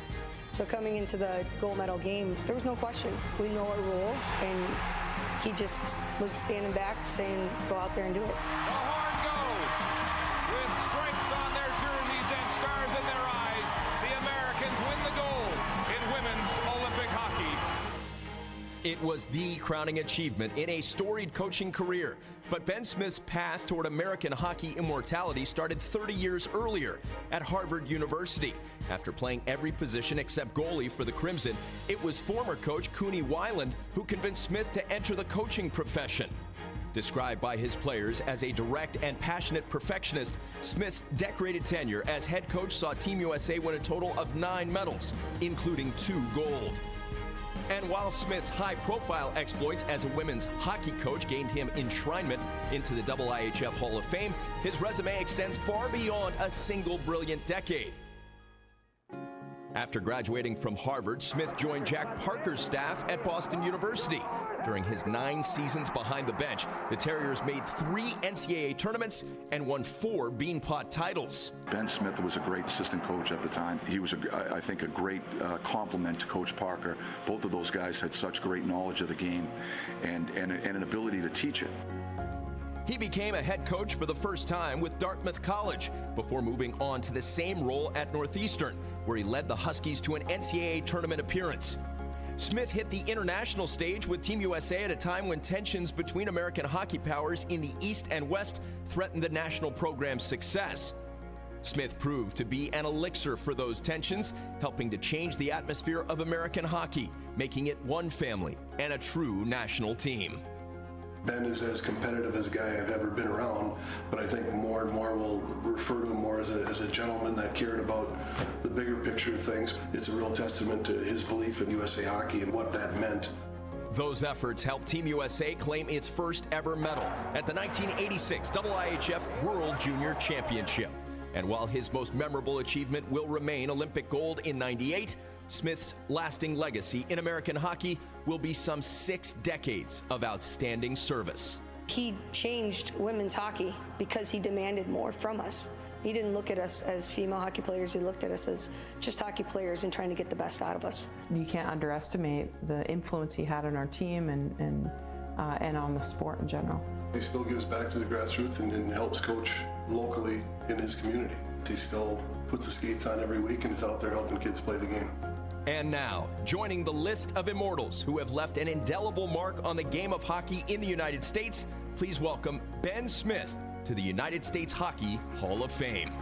So coming into the gold medal game, there was no question. We know our rules, and he just was standing back saying, go out there and do it. The horn goes. With stripes on their jerseys and stars in their eyes, the Americans win the gold in women's Olympic hockey. It was the crowning achievement in a storied coaching career. But Ben Smith's path toward American hockey immortality started 30 years earlier at Harvard University. After playing every position except goalie for the Crimson, it was former coach Cooney Weiland who convinced Smith to enter the coaching profession. Described by his players as a direct and passionate perfectionist, Smith's decorated tenure as head coach saw Team USA win a total of 9 medals, including 2 gold. And while Smith's high-profile exploits as a women's hockey coach gained him enshrinement into the IIHF Hall of Fame, his resume extends far beyond a single brilliant decade. After graduating from Harvard, Smith joined Jack Parker's staff at Boston University. During his 9 seasons behind the bench, the Terriers made 3 NCAA tournaments and won 4 Beanpot titles. Ben Smith was a great assistant coach at the time. He was, I think, a great complement to Coach Parker. Both of those guys had such great knowledge of the game and an ability to teach it. He became a head coach for the first time with Dartmouth College before moving on to the same role at Northeastern, where he led the Huskies to an NCAA tournament appearance. Smith hit the international stage with Team USA at a time when tensions between American hockey powers in the East and West threatened the national program's success. Smith proved to be an elixir for those tensions, helping to change the atmosphere of American hockey, making it one family and a true national team. Ben is as competitive as a guy I've ever been around, but I think more and more will refer to him more as a gentleman that cared about the bigger picture of things. It's a real testament to his belief in USA Hockey and what that meant. Those efforts helped Team USA claim its first ever medal at the 1986 IIHF World Junior Championship. And while his most memorable achievement will remain Olympic gold in '98, Smith's lasting legacy in American hockey will be some 6 decades of outstanding service. He changed women's hockey because he demanded more from us. He didn't look at us as female hockey players, he looked at us as just hockey players and trying to get the best out of us. You can't underestimate the influence he had on our team and on the sport in general. He still gives back to the grassroots and helps coach locally in his community. He still puts the skates on every week and is out there helping kids play the game. And now, joining the list of immortals who have left an indelible mark on the game of hockey in the United States, please welcome Ben Smith to the United States Hockey Hall of Fame.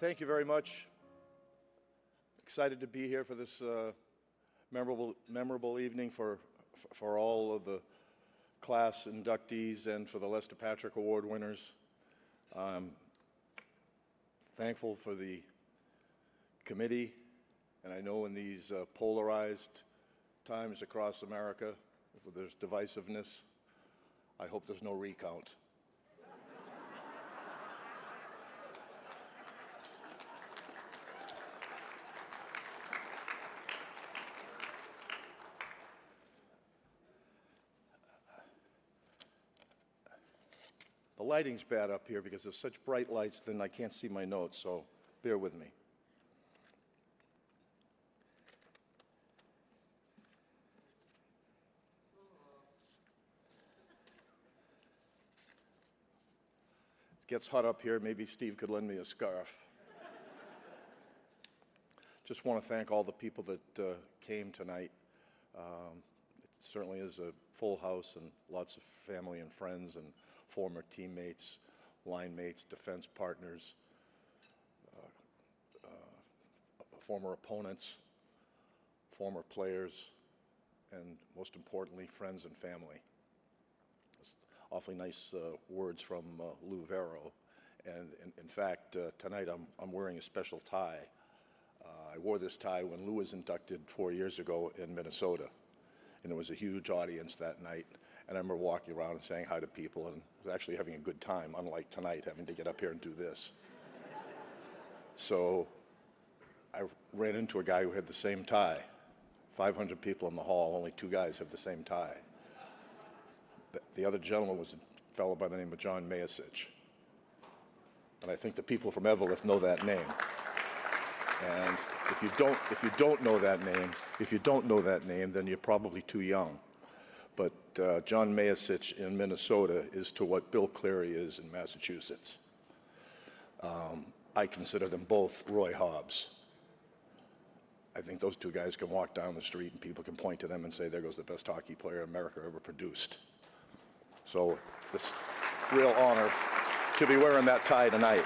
Thank you very much. Excited to be here for this memorable evening for all of the class inductees and for the Lester Patrick Award winners. I'm thankful for the committee, and I know in these polarized times across America, where there's divisiveness, I hope there's no recount. The lighting's bad up here because there's such bright lights, then I can't see my notes, so bear with me. It gets hot up here. Maybe Steve could lend me a scarf. Just want to thank all the people that came tonight. It certainly is a full house and lots of family and friends and former teammates, line mates, defense partners, former opponents, former players, and most importantly, friends and family. Awfully nice words from Lou Vero. And in fact, tonight I'm wearing a special tie. I wore this tie when Lou was inducted 4 years ago in Minnesota. And it was a huge audience that night. And I remember walking around and saying hi to people and was actually having a good time, unlike tonight, having to get up here and do this. So I ran into a guy who had the same tie. 500 people in the hall, only 2 guys have the same tie. The other gentleman was a fellow by the name of John Mayasich. And I think the people from Eveleth know that name. And if you don't know that name, then you're probably too young. But John Mayasich in Minnesota is to what Bill Cleary is in Massachusetts. I consider them both Roy Hobbs. I think those 2 guys can walk down the street and people can point to them and say, there goes the best hockey player America ever produced. So this real honor to be wearing that tie tonight.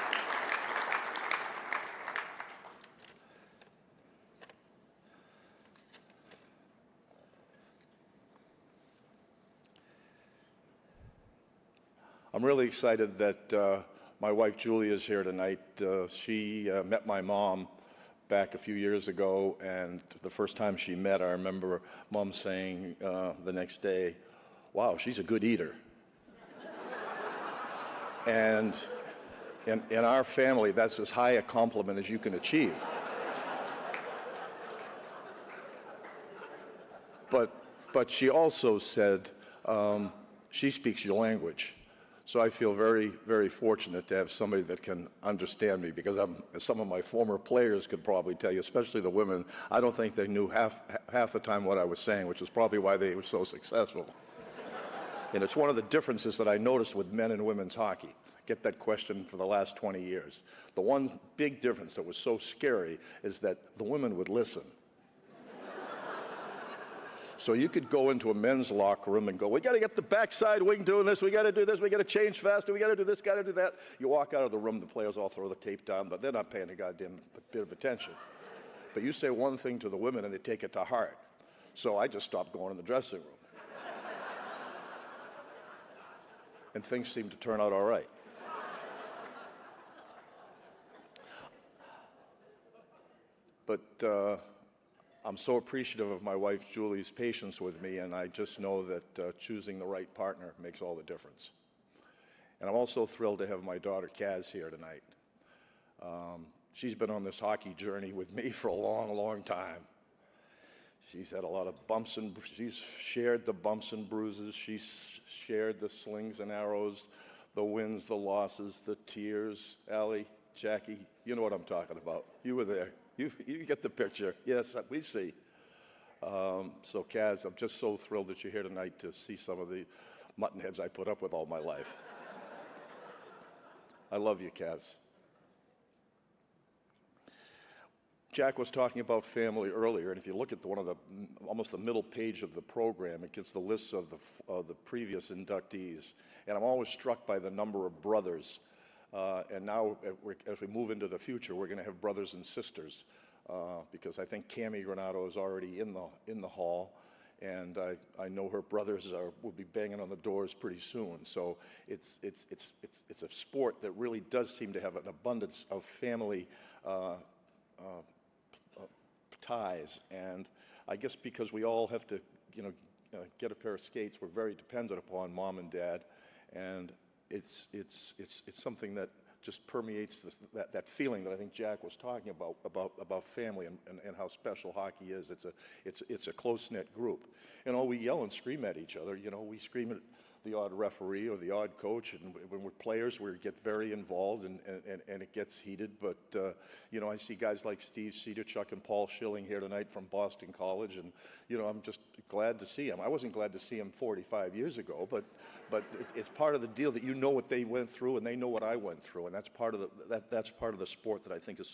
I'm really excited that My wife Julie is here tonight. She met my mom back a few years ago, and the first time she met, I remember Mom saying the next day, "Wow, she's a good eater." And in our family, that's as high a compliment as you can achieve. But she also said she speaks your language. So I feel very, very fortunate to have somebody that can understand me, because some of my former players could probably tell you, especially the women, I don't think they knew half the time what I was saying, which is probably why they were so successful. And it's one of the differences that I noticed with men and women's hockey. I get that question for the last 20 years. The one big difference that was so scary is that the women would listen. So you could go into a men's locker room and go, "We got to get the backside wing doing this, we got to do this, we got to change faster, we got to do this, got to do that." You walk out of the room, the players all throw the tape down, but they're not paying a goddamn bit of attention. But you say one thing to the women and they take it to heart. So I just stopped going in the dressing room. And things seem to turn out all right. But I'm so appreciative of my wife Julie's patience with me, and I just know that choosing the right partner makes all the difference. And I'm also thrilled to have my daughter Kaz here tonight. She's been on this hockey journey with me for a long, long time. She's had a lot of bumps and she's shared the bumps and bruises. She's shared the slings and arrows, the wins, the losses, the tears. Allie, Jackie, you know what I'm talking about. You were there. You get the picture. Yes, we see. So, Kaz, I'm just so thrilled that you're here tonight to see some of the mutton heads I put up with all my life. I love you, Kaz. Jack was talking about family earlier, and if you look at almost the middle page of the program, it gets the lists of the previous inductees. And I'm always struck by the number of brothers. And now, as we move into the future, we're going to have brothers and sisters, because I think Cammie Granato is already in the hall, and I know her brothers will be banging on the doors pretty soon. So it's a sport that really does seem to have an abundance of family ties, and I guess because we all have to, get a pair of skates, we're very dependent upon Mom and Dad, and it's something that just permeates that feeling that I think Jack was talking about family and how special hockey is. It's a close-knit group. We yell and scream at each other. We scream at the odd referee or the odd coach, and when we're players, we get very involved, and it gets heated. But I see guys like Steve Cedarchuk and Paul Schilling here tonight from Boston College, and I'm just glad to see them. I wasn't glad to see them 45 years ago, but it's part of the deal that what they went through, and they know what I went through, and that's part of the sport that I think is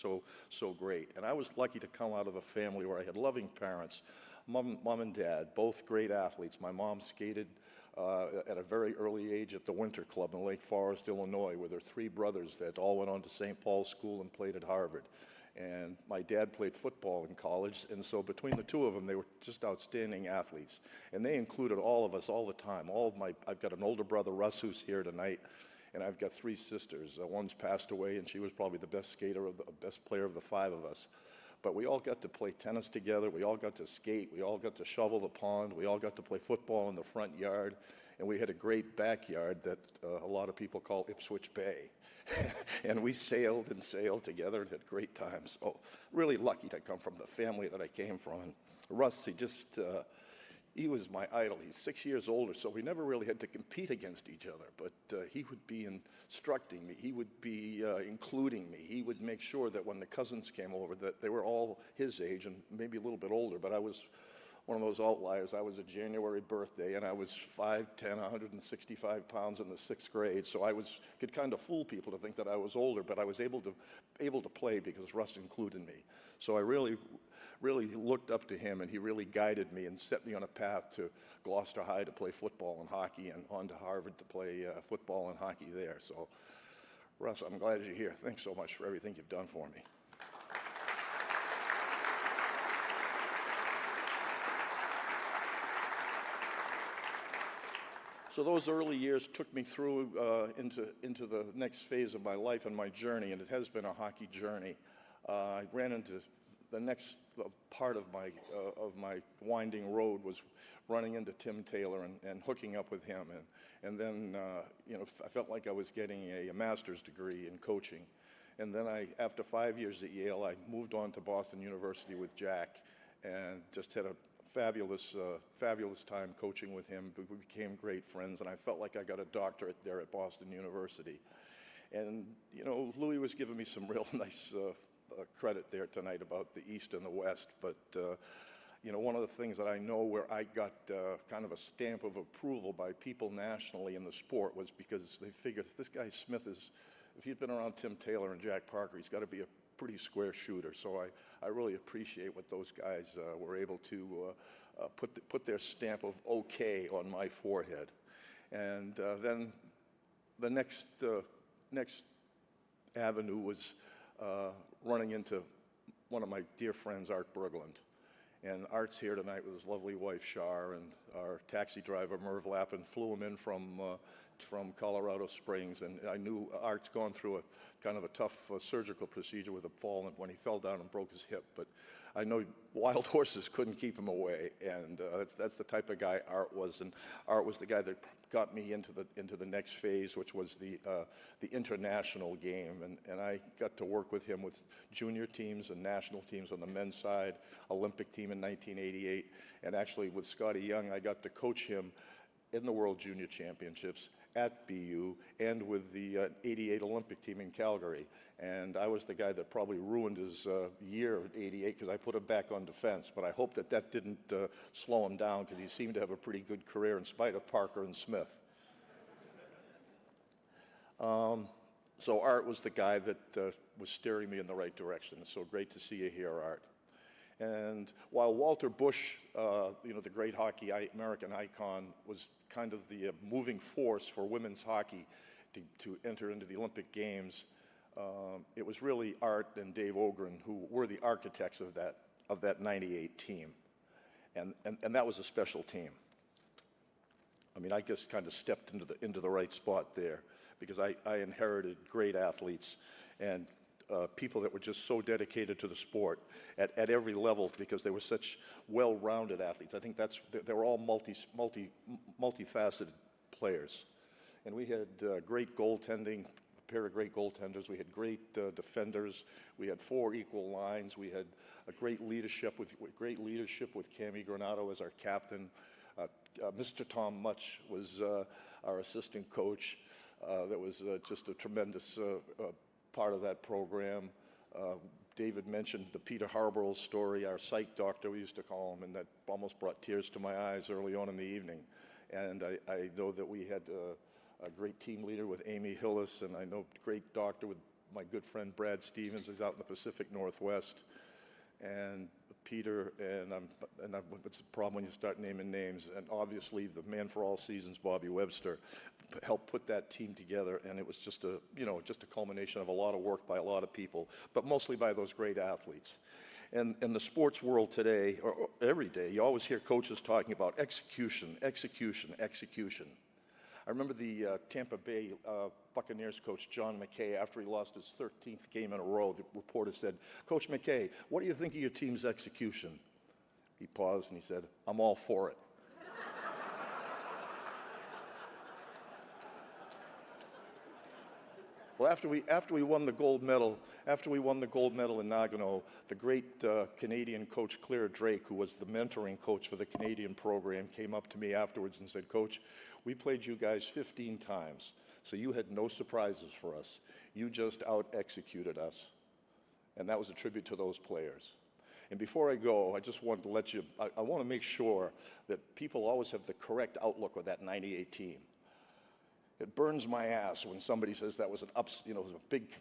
so great. And I was lucky to come out of a family where I had loving parents, mom and dad, both great athletes. My mom skated at a very early age at the Winter Club in Lake Forest, Illinois, with her three brothers that all went on to St. Paul's School and played at Harvard. And my dad played football in college, and so between the two of them, they were just outstanding athletes. And they included all of us all the time. I've got an older brother, Russ, who's here tonight, and I've got three sisters. One's passed away, and she was probably the best best player of the five of us. But we all got to play tennis together. We all got to skate. We all got to shovel the pond. We all got to play football in the front yard. And we had a great backyard that a lot of people call Ipswich Bay. And we sailed and sailed together and had great times. So really lucky to come from the family that I came from. And Russ, he was my idol. He's 6 years older, so we never really had to compete against each other. But he would be instructing me. He would be including me. He would make sure that when the cousins came over, that they were all his age and maybe a little bit older. But I was one of those outliers. I was a January birthday, and I was 5'10", 165 pounds in the 6th grade. So I could kind of fool people to think that I was older, but I was able to play because Russ included me. So I really looked up to him, and he really guided me and set me on a path to Gloucester High to play football and hockey, and on to Harvard to play football and hockey there. So, Russ, I'm glad you're here. Thanks so much for everything you've done for me. So those early years took me through into the next phase of my life and my journey, and it has been a hockey journey. I ran into the next part of my winding road was running into Tim Taylor and hooking up with him, and then I felt like I was getting a master's degree in coaching, and then after 5 years at Yale, I moved on to Boston University with Jack, and just had a fabulous time coaching with him. We became great friends, and I felt like I got a doctorate there at Boston University. And Louis was giving me some real nice credit there tonight about the East and the West, but one of the things that I know where I got kind of a stamp of approval by people nationally in the sport was because they figured if this guy Smith if he'd been around Tim Taylor and Jack Parker, he's got to be a pretty square shooter. So I really appreciate what those guys were able to put their stamp of okay on my forehead. And then the next avenue was running into one of my dear friends, Art Berglund. And Art's here tonight with his lovely wife, Shar, and our taxi driver, Merv Lappin, flew him in from Colorado Springs. And I knew Art's gone through a kind of a tough surgical procedure with a fall when he fell down and broke his hip. But I know wild horses couldn't keep him away. And that's the type of guy Art was. And Art was the guy that got me into the next phase, which was the international game. And I got to work with him with junior teams and national teams on the men's side, Olympic team in 1988. And actually with Scotty Young, I got to coach him in the World Junior Championships at BU and with the 88 Olympic team in Calgary. And I was the guy that probably ruined his year at 88 because I put him back on defense. But I hope that didn't slow him down because he seemed to have a pretty good career in spite of Parker and Smith. So Art was the guy that was steering me in the right direction. It's so great to see you here, Art. And while Walter Bush, the great hockey American icon, was kind of the moving force for women's hockey to enter into the Olympic Games, it was really Art and Dave Ogren who were the architects of that 98 team. And that was a special team. I mean, I just kind of stepped into the right spot there because I inherited great athletes and people that were just so dedicated to the sport at every level because they were such well-rounded athletes. I think they were all multifaceted players. And we had great goaltending, a pair of great goaltenders. We had great defenders. We had 4 equal lines. We had a great leadership with Cammy Granato as our captain. Mr. Tom Much was our assistant coach. That was just a tremendous part of that program. David mentioned the Peter Harbaugh story, our psych doctor, we used to call him, and that almost brought tears to my eyes early on in the evening. And I know that we had a great team leader with Amy Hillis, and I know a great doctor with my good friend Brad Stevens, who's out in the Pacific Northwest. And Peter, what's the problem when you start naming names? And obviously the man for all seasons, Bobby Webster, helped put that team together, and it was just a culmination of a lot of work by a lot of people, but mostly by those great athletes. And in the sports world today, or every day, you always hear coaches talking about execution, execution, execution. I remember the Tampa Bay Buccaneers coach, John McKay, after he lost his 13th game in a row, the reporter said, "Coach McKay, what do you think of your team's execution?" He paused and he said, "I'm all for it." Well, after we won the gold medal in Nagano, the great Canadian coach Claire Drake, who was the mentoring coach for the Canadian program, came up to me afterwards and said, "Coach, we played you guys 15 times, so you had no surprises for us. You just out-executed us." And that was a tribute to those players. And before I go, I just wanted to let you, I want to make sure that people always have the correct outlook of that 98 team. It burns my ass when somebody says that was it was a big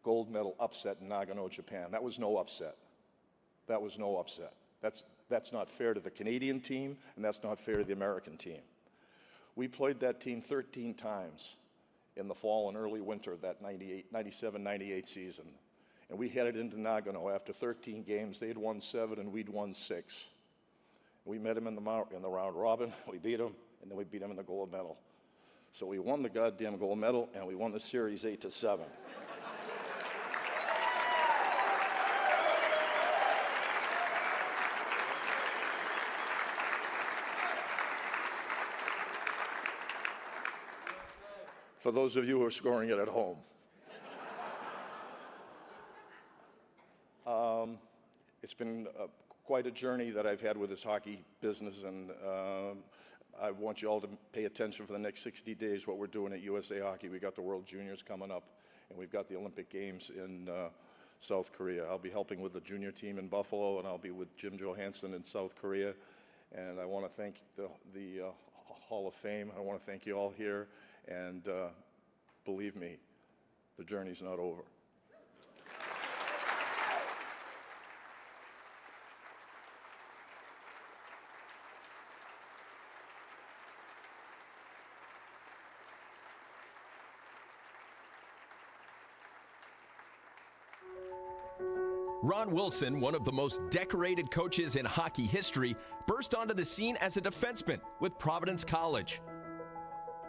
gold medal upset in Nagano, Japan. That was no upset. That was no upset. That's not fair to the Canadian team, and that's not fair to the American team. We played that team 13 times in the fall and early winter of that 97-98 season. And we headed into Nagano after 13 games. They'd won 7 and we'd won 6. We met them in the round robin. We beat them, and then we beat them in the gold medal. So we won the goddamn gold medal, and we won the series 8-7. For those of you who are scoring it at home. It's been quite a journey that I've had with this hockey business, and I want you all to pay attention for the next 60 days what we're doing at USA Hockey. We got the World Juniors coming up, and we've got the Olympic Games in South Korea. I'll be helping with the junior team in Buffalo, and I'll be with Jim Johansson in South Korea. And I want to thank the Hall of Fame. I want to thank you all here, and believe me, the journey's not over. Ron Wilson, one of the most decorated coaches in hockey history, burst onto the scene as a defenseman with Providence College.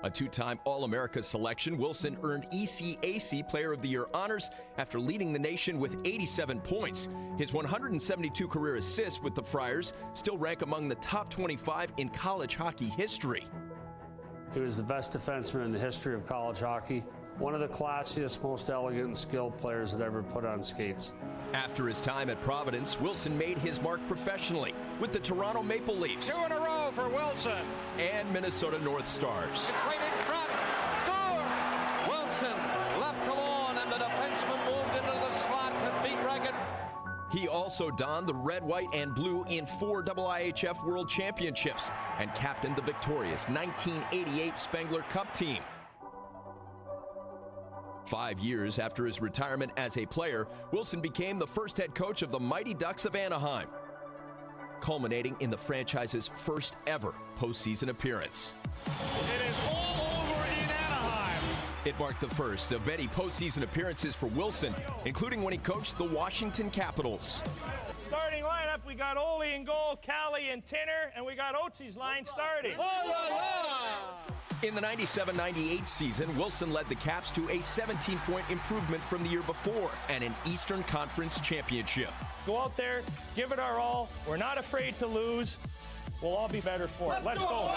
A two-time All-America selection, Wilson earned ECAC Player of the Year honors after leading the nation with 87 points. His 172 career assists with the Friars still rank among the top 25 in college hockey history. He was the best defenseman in the history of college hockey. One of the classiest, most elegant and skilled players that ever put on skates. After his time at Providence, Wilson made his mark professionally with the Toronto Maple Leafs. 2 in a row for Wilson. And Minnesota North Stars. It's right in front. Score! Wilson left alone, and the defenseman moved into the slot to beat Raggett. He also donned the red, white, and blue in 4 IIHF World Championships and captained the victorious 1988 Spengler Cup team. 5 years after his retirement as a player, Wilson became the first head coach of the Mighty Ducks of Anaheim, culminating in the franchise's first ever postseason appearance. It is all over in Anaheim. It marked the first of many postseason appearances for Wilson, including when he coached the Washington Capitals. Starting lineup, we got Ole in goal, Callie and Tinner, and we got Otzi's line starting. In the 97-98 season, Wilson led the Caps to a 17-point improvement from the year before and an Eastern Conference championship. Go out there, give it our all. We're not afraid to lose. We'll all be better for it. Let's go.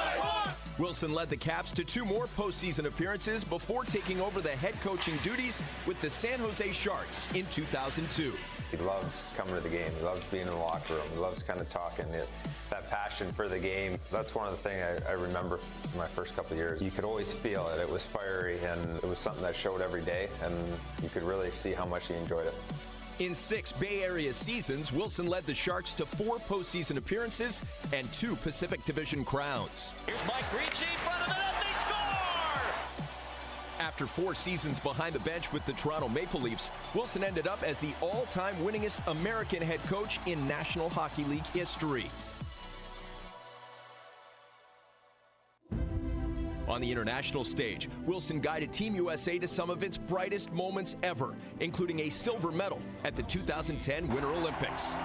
Wilson led the Caps to 2 more postseason appearances before taking over the head coaching duties with the San Jose Sharks in 2002. He loves coming to the game. He loves being in the locker room. He loves kind of talking. That passion for the game, that's one of the things I remember from my first couple of years. You could always feel it. It was fiery, and it was something that showed every day, and you could really see how much he enjoyed it. In 6 Bay Area seasons, Wilson led the Sharks to 4 postseason appearances and 2 Pacific Division crowns. Here's Mike Ricci in front of the net. They score! After 4 seasons behind the bench with the Toronto Maple Leafs, Wilson ended up as the all-time winningest American head coach in National Hockey League history. On the international stage, Wilson guided Team USA to some of its brightest moments ever, including a silver medal at the 2010 Winter Olympics.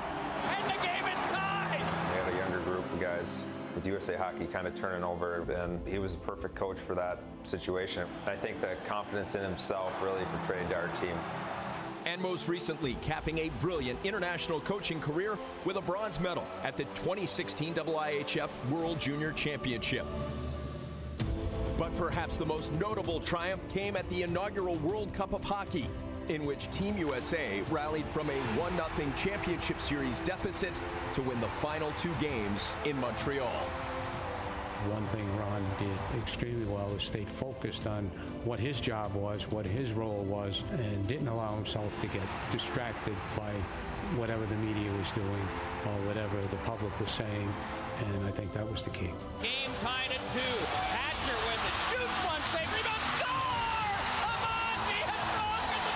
And the game is tied! We have a younger group of guys with USA Hockey kind of turning over, and he was the perfect coach for that situation. I think the confidence in himself really portrayed to our team. And most recently, capping a brilliant international coaching career with a bronze medal at the 2016 IIHF World Junior Championship. But perhaps the most notable triumph came at the inaugural World Cup of Hockey, in which Team USA rallied from a 1-0 championship series deficit to win the final 2 games in Montreal. One thing Ron did extremely well is stayed focused on what his job was, what his role was, and didn't allow himself to get distracted by whatever the media was doing or whatever the public was saying, and I think that was the key. Game tied at 2. Hatcher with it. Shoots one, save, rebound, score! Amaji has conquered the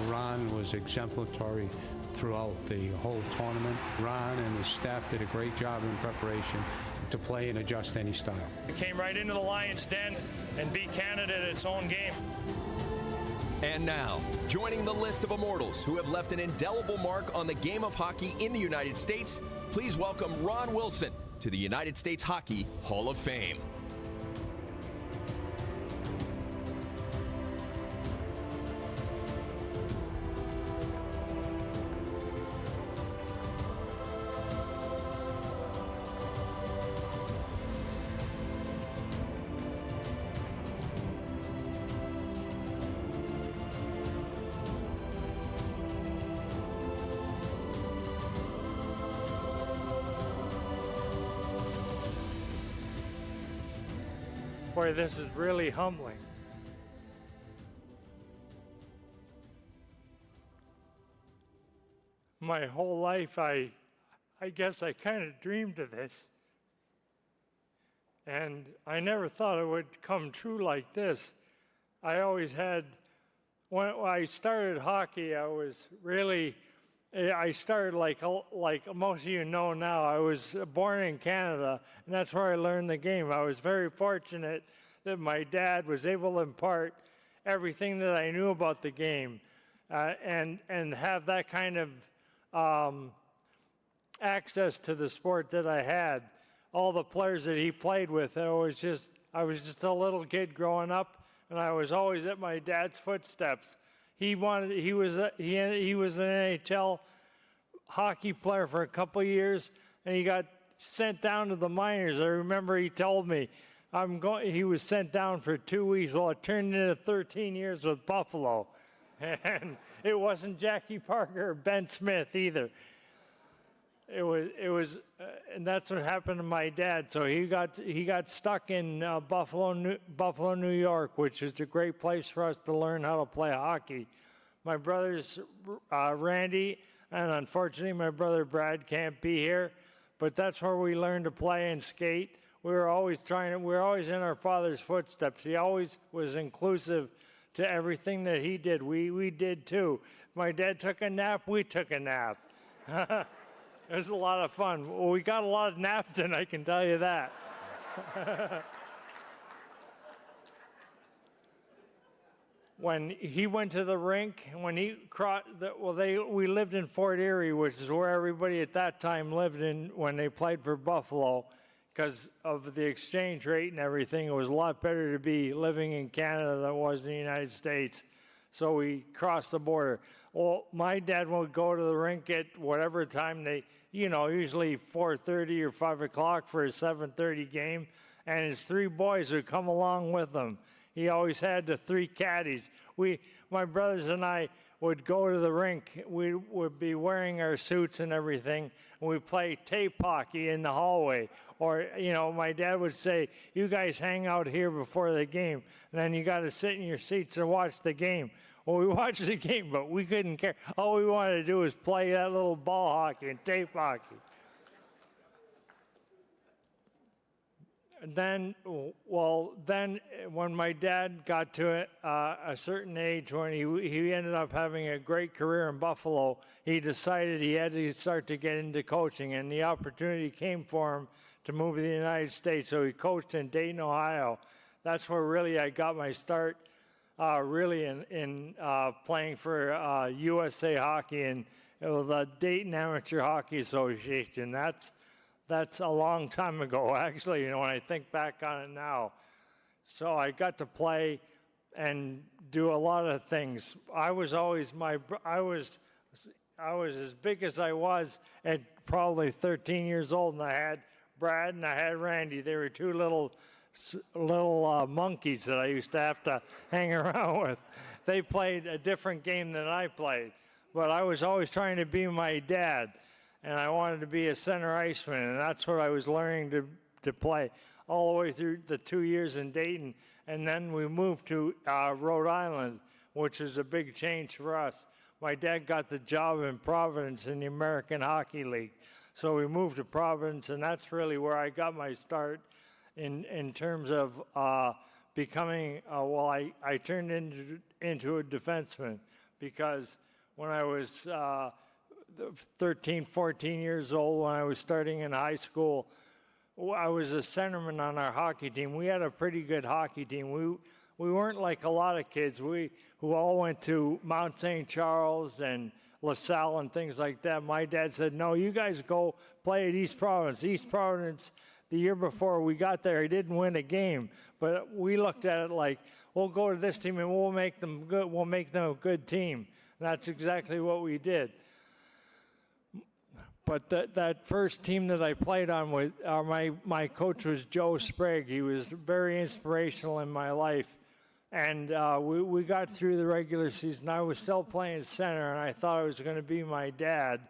tie! Ron was exemplary throughout the whole tournament. Ron and his staff did a great job in preparation to play and adjust any style. It came right into the Lions' den and beat Canada at its own game. And now, joining the list of immortals who have left an indelible mark on the game of hockey in the United States, please welcome Ron Wilson, to the United States Hockey Hall of Fame. Boy, this is really humbling. My whole life, I guess I kind of dreamed of this. And I never thought it would come true like this. I always had, when I started hockey, I started like most of you know now. I was born in Canada, and that's where I learned the game. I was very fortunate that my dad was able to impart everything that I knew about the game, and have that kind of access to the sport that I had. All the players that he played with, I was just a little kid growing up, and I was always at my dad's footsteps. He was an NHL hockey player for a couple of years, and he got sent down to the minors. I remember he told me he was sent down for 2 weeks. Well, it turned into 13 years with Buffalo, and it wasn't Jackie Parker or Ben Smith either. It was, and that's what happened to my dad. So he got stuck in Buffalo, New York, which is a great place for us to learn how to play hockey. My brothers, Randy, and unfortunately my brother Brad can't be here, but that's where we learned to play and skate. We were always in our father's footsteps. He always was inclusive to everything that he did. We did too. My dad took a nap, we took a nap. It was a lot of fun. Well, we got a lot of naps in, I can tell you that. When he went to the rink, when he we lived in Fort Erie, which is where everybody at that time lived in when they played for Buffalo, because of the exchange rate and everything. It was a lot better to be living in Canada than it was in the United States. So we crossed the border. Well, my dad would go to the rink at whatever time usually 4:30 or 5 o'clock for a 7:30 game, and his three boys would come along with him. He always had the three caddies. My brothers and I would go to the rink. We would be wearing our suits and everything, and we'd play tape hockey in the hallway. Or, my dad would say, "You guys hang out here before the game, and then you got to sit in your seats and watch the game." Well, we watched the game, but we couldn't care. All we wanted to do was play that little ball hockey and tape hockey. Then when my dad got to a certain age, when he ended up having a great career in Buffalo, he decided he had to start to get into coaching, and the opportunity came for him to move to the United States. So he coached in Dayton, Ohio. That's where really I got my start really in playing for USA Hockey and the Dayton Amateur Hockey Association. That's a long time ago, actually, when I think back on it now. So I got to play and do a lot of things. I was always I was as big as I was at probably 13 years old, and I had Brad and I had Randy. They were two little monkeys that I used to have to hang around with. They played a different game than I played, but I was always trying to be my dad. And I wanted to be a center iceman, and that's what I was learning to play all the way through the 2 years in Dayton. And then we moved to Rhode Island, which was a big change for us. My dad got the job in Providence in the American Hockey League. So we moved to Providence, and that's really where I got my start in terms of becoming, I turned into a defenseman, because when I was 13, 14 years old, when I was starting in high school, I was a centerman on our hockey team. We had a pretty good hockey team. We weren't like a lot of kids who all went to Mount St. Charles and LaSalle and things like that. My dad said, no, you guys go play at East Providence. East Providence, the year before we got there, he didn't win a game. But we looked at it like, we'll go to this team and we'll make them good. We'll make them a good team. And that's exactly what we did. But that first team that I played on with, my coach was Joe Sprague. He was very inspirational in my life. And we got through the regular season. I was still playing center, and I thought I was going to be my dad.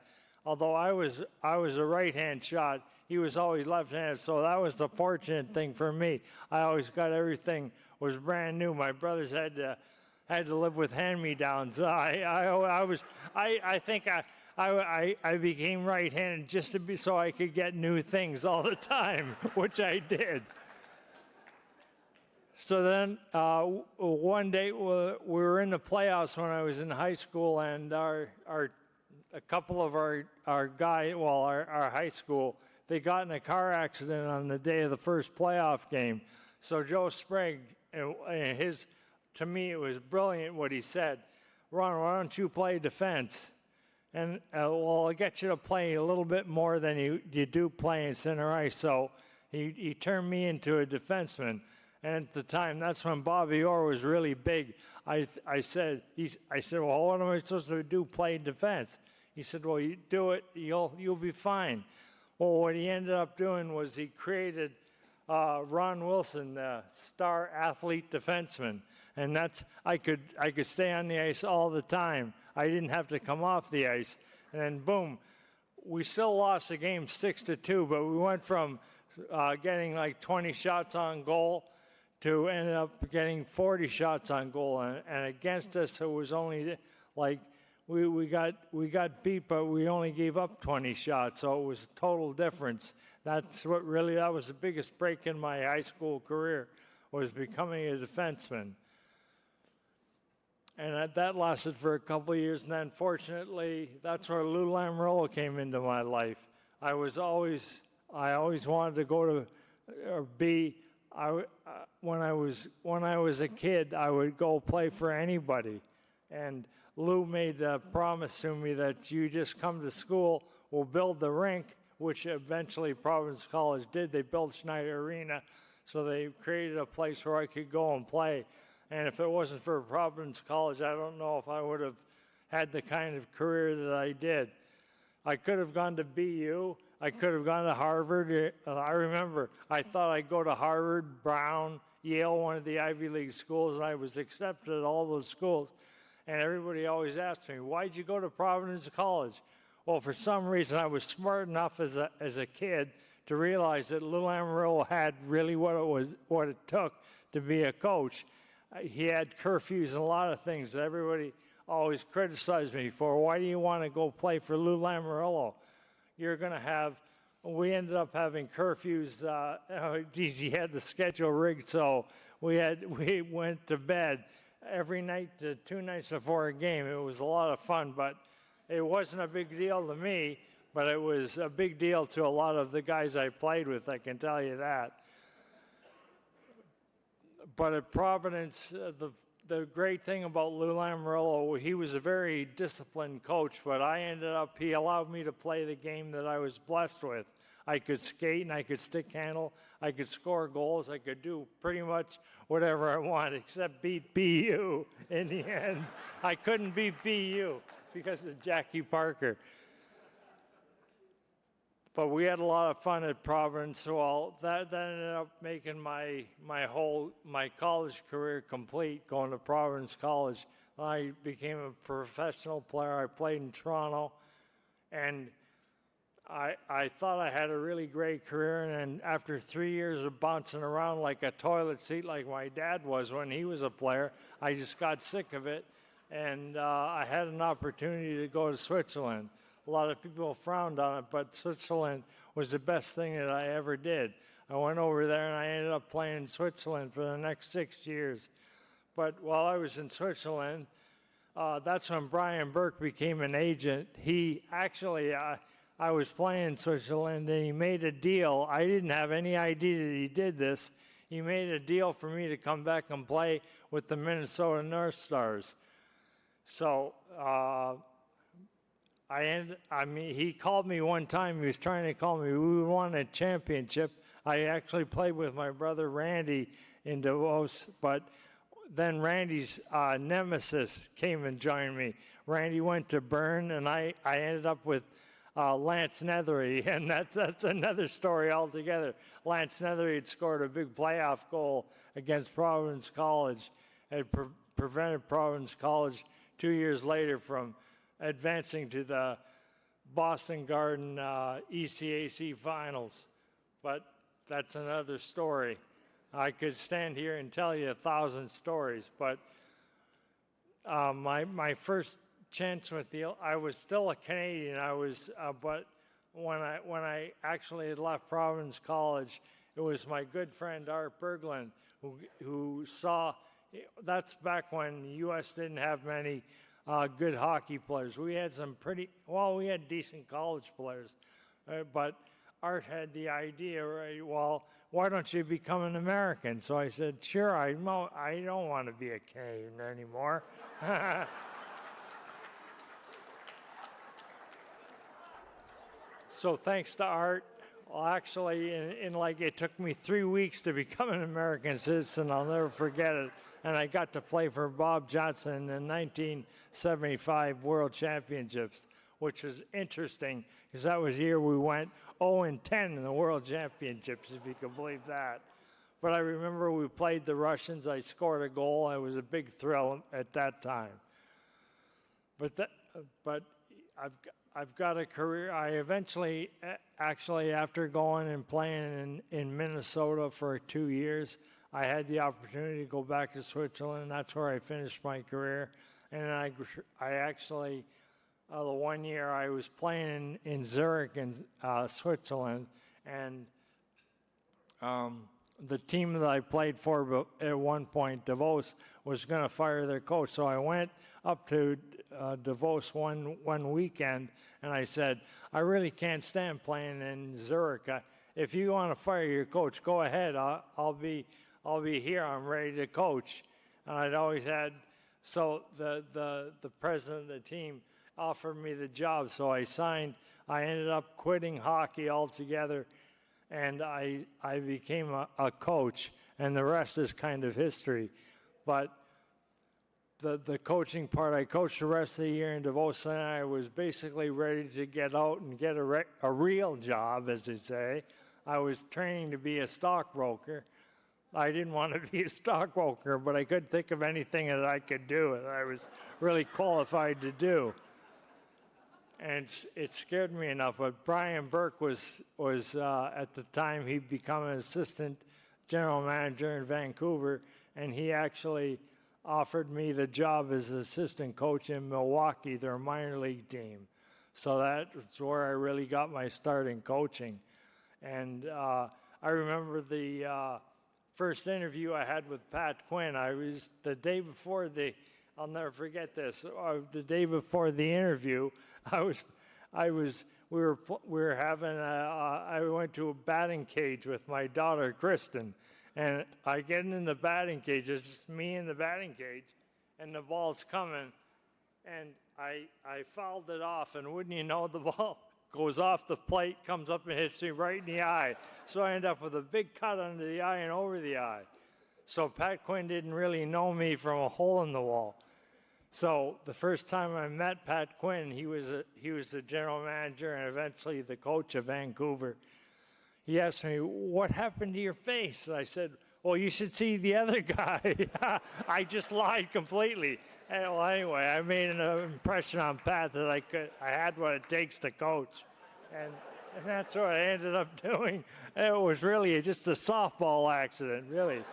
Although I was a right-hand shot, he was always left-handed, so that was the fortunate thing for me. I always got everything was brand new. My brothers had to live with hand-me-downs. I think I became right-handed just to be so I could get new things all the time, which I did. So then one day we were in the playoffs when I was in high school, and a couple of our high school, they got in a car accident on the day of the first playoff game. So Joe Sprague, and to me it was brilliant what he said. Ron, why don't you play defense? And I'll get you to play a little bit more than you do playing center ice. So he turned me into a defenseman. And at the time, that's when Bobby Orr was really big. I said, well, what am I supposed to do? Play defense? He said, well, you do it, you'll be fine. Well, what he ended up doing was he created Ron Wilson, the star athlete defenseman, and I could stay on the ice all the time. I didn't have to come off the ice, and then boom, we still lost the game 6-2, but we went from getting like 20 shots on goal to ended up getting 40 shots on goal, and against us it was only like we got beat, but we only gave up 20 shots, so it was a total difference. That was the biggest break in my high school career, was becoming a defenseman. And that lasted for a couple of years, and then fortunately, that's where Lou Lamoriello came into my life. I always wanted to go to or be. When I was a kid, I would go play for anybody, and Lou made a promise to me that you just come to school, we'll build the rink, which eventually Providence College did. They built Schneider Arena, so they created a place where I could go and play. And if it wasn't for Providence College, I don't know if I would have had the kind of career that I did. I could have gone to BU. I could have gone to Harvard. I remember I thought I'd go to Harvard, Brown, Yale, one of the Ivy League schools, and I was accepted at all those schools. And everybody always asked me, why'd you go to Providence College? Well, for some reason, I was smart enough as a kid to realize that Lou Lamoriello had really what it took to be a coach. He had curfews and a lot of things that everybody always criticized me for. Why do you want to go play for Lou Lamoriello? You're going to have, we ended up having curfews. He had the schedule rigged, so we went to bed every night, 2 nights before a game. It was a lot of fun, but it wasn't a big deal to me, but it was a big deal to a lot of the guys I played with, I can tell you that. But at Providence, the great thing about Lou Lamoriello, he was a very disciplined coach, but he allowed me to play the game that I was blessed with. I could skate and I could stick handle, I could score goals, I could do pretty much whatever I wanted except beat BU in the end. I couldn't beat BU because of Jackie Parker. But we had a lot of fun at Providence, so that ended up making my college career complete, going to Providence College. I became a professional player. I played in Toronto, and I thought I had a really great career, and then after 3 years of bouncing around like a toilet seat like my dad was when he was a player, I just got sick of it, and I had an opportunity to go to Switzerland. A lot of people frowned on it, but Switzerland was the best thing that I ever did. I went over there and I ended up playing in Switzerland for the next 6 years. But while I was in Switzerland, that's when Brian Burke became an agent. He actually, I was playing in Switzerland and he made a deal. I didn't have any idea that he did this. He made a deal for me to come back and play with the Minnesota North Stars. So he called me one time. He was trying to call me. We won a championship. I actually played with my brother Randy in Davos, but then Randy's nemesis came and joined me. Randy went to Bern, and I ended up with Lance Nethery, and that's another story altogether. Lance Nethery had scored a big playoff goal against Providence College. It prevented Providence College 2 years later from advancing to the Boston Garden ECAC finals. But that's another story. I could stand here and tell you 1,000 stories, but my first chance with I was still a Canadian. But when I actually had left Providence College, it was my good friend Art Berglund who saw. That's back when the U.S. didn't have many good hockey players. We had we had decent college players, but Art had the idea, right, well, why don't you become an American? So I said, sure, I don't want to be a Canadian anymore. So thanks to Art, well, actually, it took me 3 weeks to become an American citizen. I'll never forget it. And I got to play for Bob Johnson in the 1975 World Championships, which was interesting because that was the year we went 0-10 in the World Championships, if you can believe that. But I remember we played the Russians. I scored a goal. It was a big thrill at that time. But I've got a career. I eventually, actually, after going and playing in Minnesota for 2 years, I had the opportunity to go back to Switzerland. That's where I finished my career. And I actually, the 1 year I was playing in Zurich in Switzerland, and the team that I played for at one point, Davos, was going to fire their coach. So I went up to Davos one weekend, and I said, I really can't stand playing in Zurich. If you want to fire your coach, go ahead. I'll be here. I'm ready to coach. And I'd always had, so the president of the team offered me the job. So I signed. I ended up quitting hockey altogether, and I became a coach, and the rest is kind of history. But the coaching part, I coached the rest of the year in Davos, and I was basically ready to get out and get a real job, as they say. I was training to be a stockbroker. I didn't want to be a stockbroker, but I couldn't think of anything that I could do, and I was really qualified to do. And it scared me enough. But Brian Burke was at the time, he'd become an assistant general manager in Vancouver, and he actually offered me the job as assistant coach in Milwaukee, their minor league team. So that's where I really got my start in coaching. And I remember the first interview I had with Pat Quinn. I was the day before I'll never forget this. The day before the interview, I went to a batting cage with my daughter, Kristen, and I get in the batting cage. It's just me in the batting cage, and the ball's coming, and I fouled it off, and wouldn't you know, the ball goes off the plate, comes up and hits me right in the eye. So I end up with a big cut under the eye and over the eye. So Pat Quinn didn't really know me from a hole in the wall. So the first time I met Pat Quinn, he was the general manager and eventually the coach of Vancouver. He asked me, what happened to your face? And I said, well, you should see the other guy. I just lied completely. And, well, anyway, I made an impression on Pat that I had what it takes to coach. And that's what I ended up doing. It was really just a softball accident, really.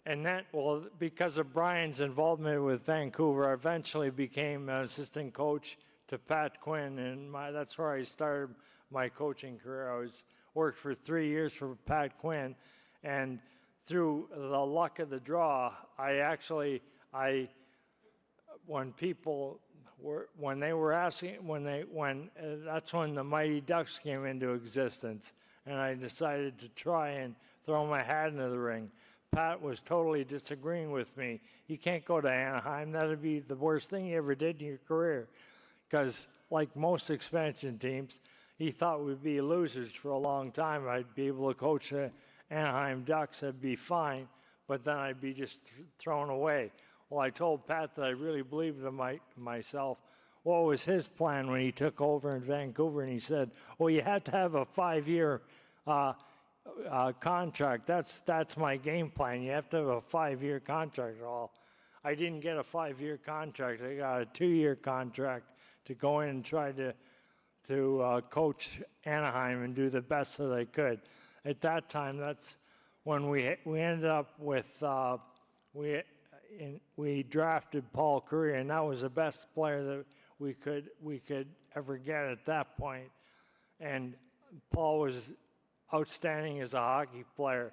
And that, well, because of Brian's involvement with Vancouver, I eventually became an assistant coach to Pat Quinn, and that's where I started my coaching career. I worked for 3 years for Pat Quinn, and through the luck of the draw, that's when the Mighty Ducks came into existence, and I decided to try and throw my hat into the ring. Pat was totally disagreeing with me. You can't go to Anaheim. That'd be the worst thing you ever did in your career. Because like most expansion teams, he thought we'd be losers for a long time. I'd be able to coach the Anaheim Ducks. I'd be fine, but then I'd be just thrown away. Well, I told Pat that I really believed in myself. What was his plan when he took over in Vancouver? And he said, well, you have to have a 5-year contract. That's my game plan. You have to have a 5-year contract. Well, I didn't get a 5-year contract. I got a 2-year contract to go in and try to coach Anaheim and do the best that I could. At that time, that's when we ended up with we drafted Paul Kariya, and that was the best player that we could ever get at that point. And Paul was outstanding as a hockey player.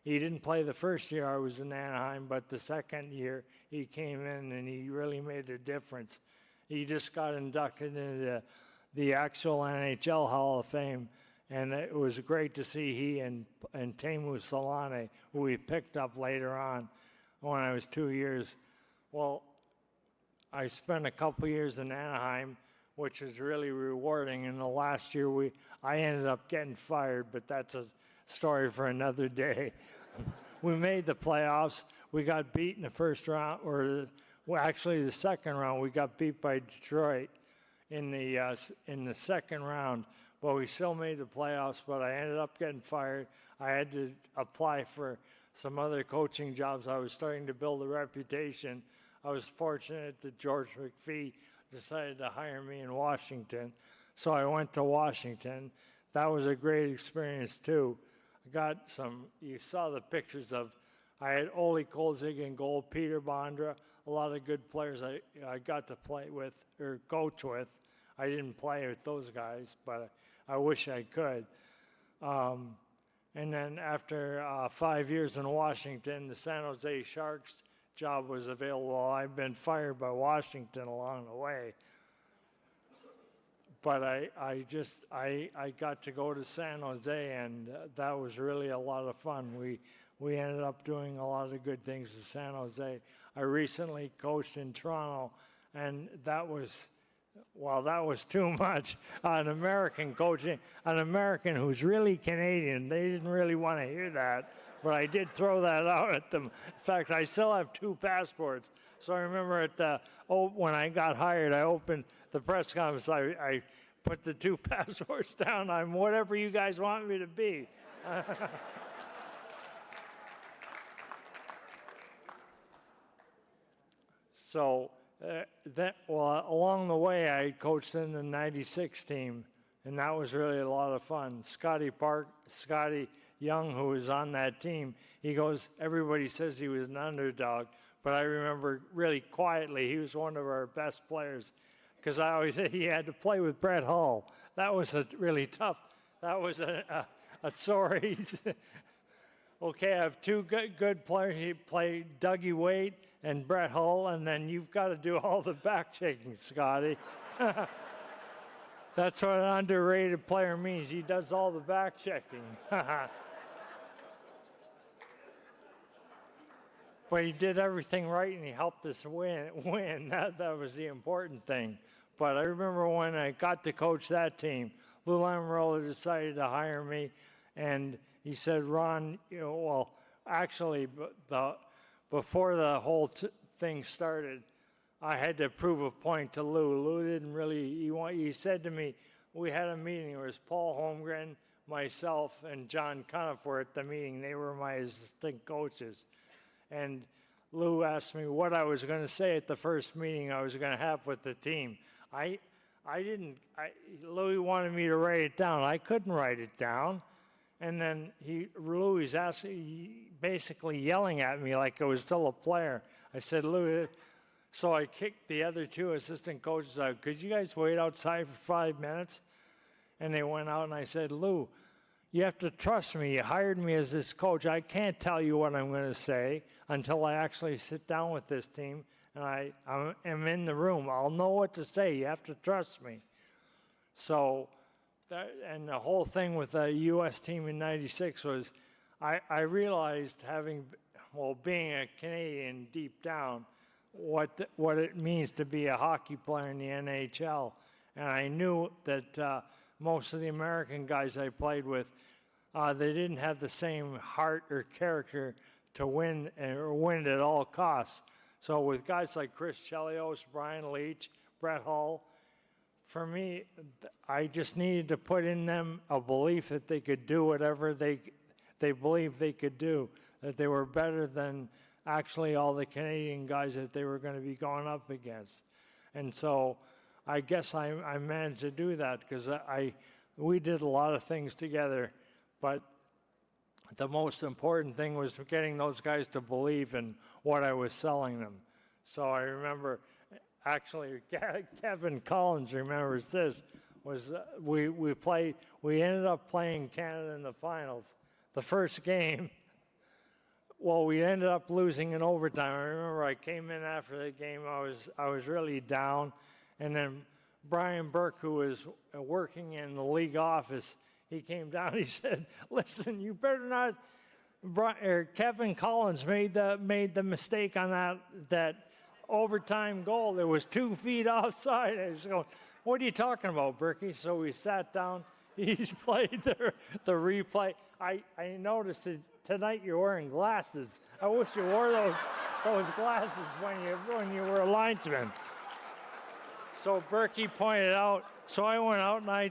He didn't play the first year I was in Anaheim, but the second year he came in and he really made a difference. He just got inducted into the actual NHL Hall of Fame, and it was great to see he and Teemu Selanne, who we picked up later on when I was 2 years. Well, I spent a couple years in Anaheim, which was really rewarding. And the last year I ended up getting fired, but that's a story for another day. We made the playoffs. We got beat in the first round, actually the second round. We got beat by Detroit in the second round, but we still made the playoffs. But I ended up getting fired. I had to apply for some other coaching jobs. I was starting to build a reputation. I was fortunate that George McPhee decided to hire me in Washington. So I went to Washington. That was a great experience too. You saw the pictures I had Ole Kolzig in goal, Peter Bondra, a lot of good players I got to play with or coach with. I didn't play with those guys, but I wish I could. And then after 5 years in Washington, the San Jose Sharks job was available. I've been fired by Washington along the way. But I got to go to San Jose, and that was really a lot of fun. We ended up doing a lot of good things in San Jose. I recently coached in Toronto, and that was too much. An American coaching, an American who's really Canadian, they didn't really want to hear that, but I did throw that out at them. In fact, I still have 2 passports. So I remember when I got hired, I opened the press conference, I put the 2 passports down. I'm whatever you guys want me to be. So along the way, I coached in the '96 team, and that was really a lot of fun. Scotty Young, who was on that team, he goes, everybody says he was an underdog, but I remember really quietly, he was one of our best players, because I always said he had to play with Brett Hull. That was really tough. That was a sorry. Okay, I have 2 good players. You play Dougie Wade and Brett Hull, and then you've got to do all the back checking, Scotty. That's what an underrated player means. He does all the back checking. But he did everything right, and he helped us win. That was the important thing. But I remember when I got to coach that team, Lou Lamoriello decided to hire me, and he said, Ron, actually, before the whole thing started, I had to prove a point to Lou. Lou didn't really, he said to me, we had a meeting. It was Paul Holmgren, myself, and John Cuniff were at the meeting. They were my assistant coaches. And Lou asked me what I was going to say at the first meeting I was going to have with the team. Louis wanted me to write it down. I couldn't write it down. And then Louis was basically yelling at me like I was still a player. I said, Louis, so I kicked the other 2 assistant coaches out. Could you guys wait outside for 5 minutes? And they went out, and I said, Lou, you have to trust me. You hired me as this coach. I can't tell you what I'm going to say until I actually sit down with this team and I am in the room. I'll know what to say. You have to trust me. So, and the whole thing with the U.S. team in '96 was I realized being a Canadian deep down, what it means to be a hockey player in the NHL. And I knew that most of the American guys I played with, they didn't have the same heart or character to win or win at all costs. So with guys like Chris Chelios, Brian Leach, Brett Hull, for me, I just needed to put in them a belief that they could do whatever they believed they could do, that they were better than actually all the Canadian guys that they were going to be going up against. And so I guess I managed to do that because we did a lot of things together, but the most important thing was getting those guys to believe in what I was selling them. So I remember, actually, Kevin Collins remembers this, was we ended up playing Canada in the finals. The first game, well, we ended up losing in overtime. I remember I came in after the game, I was really down, and then Brian Burke, who was working in the league office, he came down, he said, listen, you better not, Kevin Collins made the mistake on that overtime goal. There was 2 feet offside. I was going, what are you talking about, Berkey? So we sat down, he's played the replay. I noticed that tonight you're wearing glasses. I wish you wore those glasses when you were a linesman. So Berkey pointed out, so I went out and I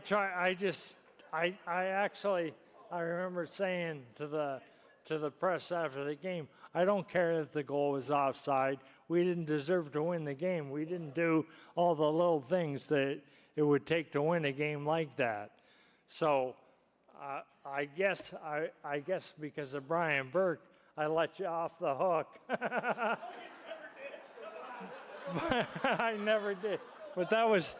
remember saying to the press after the game, I don't care that the goal was offside. We didn't deserve to win the game. We didn't do all the little things that it would take to win a game like that. So I guess because of Brian Burke, I let you off the hook. I never did. But that was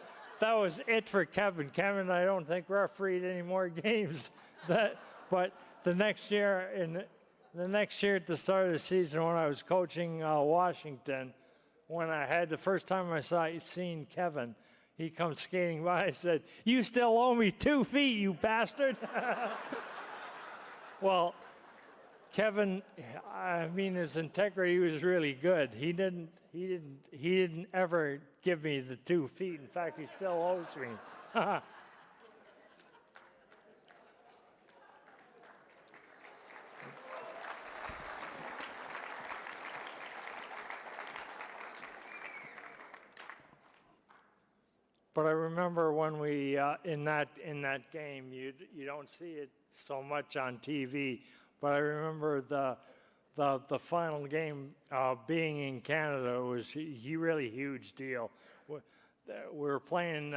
it for Kevin. Kevin, I don't think refereed any more games. But the next year at the start of the season when I was coaching Washington, when I had the first time I seen Kevin, he comes skating by. I said, "You still owe me 2 feet, you bastard." Well, Kevin, I mean, his integrity was really good. He didn't ever give me the 2 feet. In fact, he still owes me. But I remember when we in that game, you don't see it so much on TV. But I remember the final game being in Canada was a really huge deal. We were playing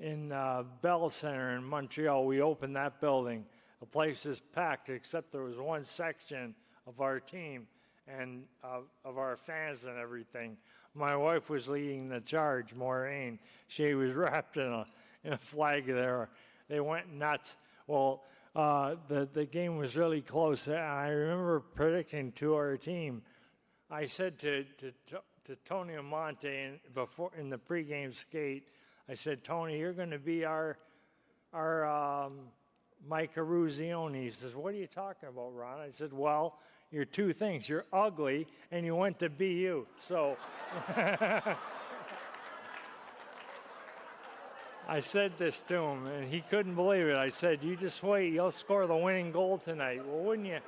in Bell Center in Montreal. We opened that building. The place is packed except there was one section of our team and of our fans and everything. My wife was leading the charge, Maureen. She was wrapped in a flag there. They went nuts. Well, the game was really close. I remember predicting to our team. I said to Tony Amonte in the pregame skate, I said, Tony, you're going to be our Mike Eruzione. He says, what are you talking about, Ron? I said, well, you're 2 things. You're ugly, and you went to BU. So I said this to him, and he couldn't believe it. I said, you just wait. You'll score the winning goal tonight. Well, wouldn't you?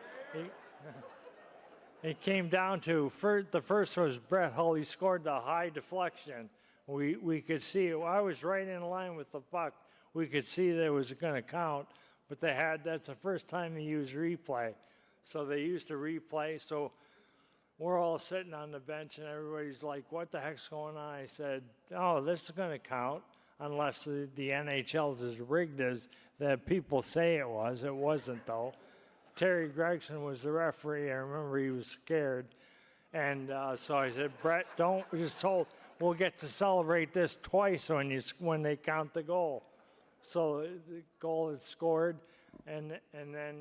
It came down to, the first was Brett Hull. He scored the high deflection. We could see it. I was right in line with the puck. We could see that it was going to count, but that's the first time they used replay. So they used to replay. So we're all sitting on the bench, and everybody's like, what the heck's going on? I said, oh, this is going to count unless the NHL's as rigged as the people say it was. It wasn't, though. Terry Gregson was the referee. I remember he was scared. And so I said, Brett, don't just hold. We'll get to celebrate this twice when they count the goal. So the goal is scored, and then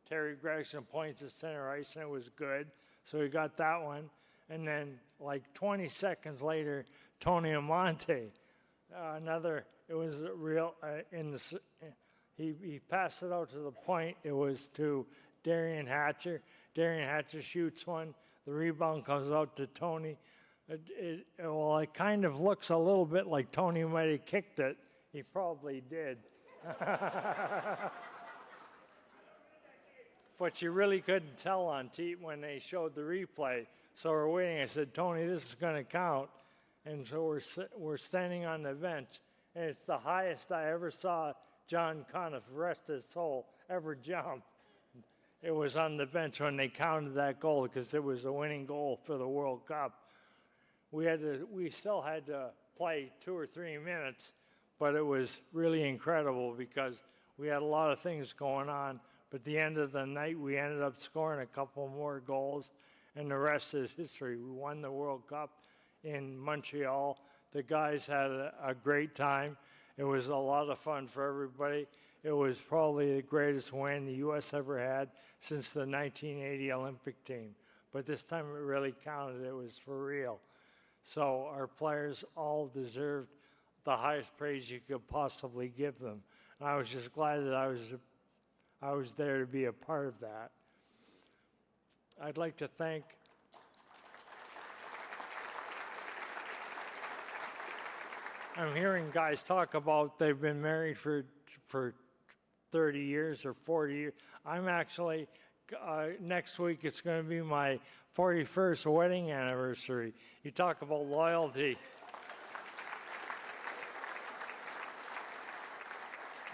Terry Gregson points to center ice, and it was good. So we got that one. And then, like 20 seconds later, Tony Amonte, it was a real, he passed it out to the point. It was to Darian Hatcher. Darian Hatcher shoots one. The rebound comes out to Tony. It kind of looks a little bit like Tony might have kicked it. He probably did. But you really couldn't tell on when they showed the replay. So we're waiting. I said, Tony, this is going to count. And so we're standing on the bench, and it's the highest I ever saw John Conniff, rest his soul, ever jump. It was on the bench when they counted that goal because it was a winning goal for the World Cup. We still had to play 2 or 3 minutes, but it was really incredible because we had a lot of things going on. But at the end of the night, we ended up scoring a couple more goals, and the rest is history. We won the World Cup in Montreal. The guys had a great time. It was a lot of fun for everybody. It was probably the greatest win the U.S. ever had since the 1980 Olympic team. But this time it really counted. It was for real. So our players all deserved the highest praise you could possibly give them. And I was just glad that I was there to be a part of that. I'd like to thank I'm hearing guys talk about they've been married for 30 years or 40 years. I'm actually, next week it's going to be my 41st wedding anniversary. You talk about loyalty.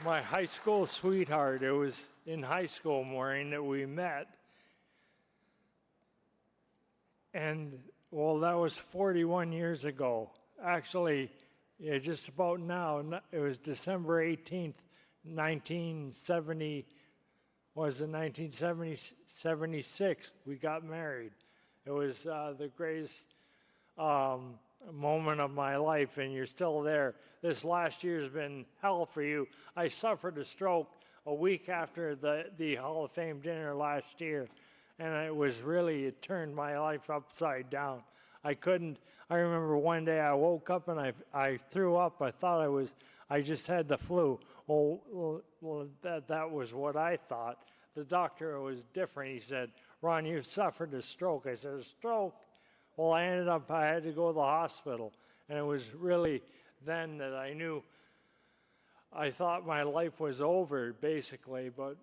My high school sweetheart, it was in high school, Maureen, that we met. And, well, that was 41 years ago. Actually, yeah, just about now. It was December 18th, 1976. We got married. It was the greatest moment of my life, and you're still there. This last year's been hell for you. I suffered a stroke a week after the Hall of Fame dinner last year, and it turned my life upside down. I remember one day I woke up and I threw up. I thought I just had the flu. Well, that was what I thought. The doctor was different. He said, Ron, you've suffered a stroke. I said, a stroke? Well, I had to go to the hospital. And it was really then that I knew, I thought my life was over, basically. But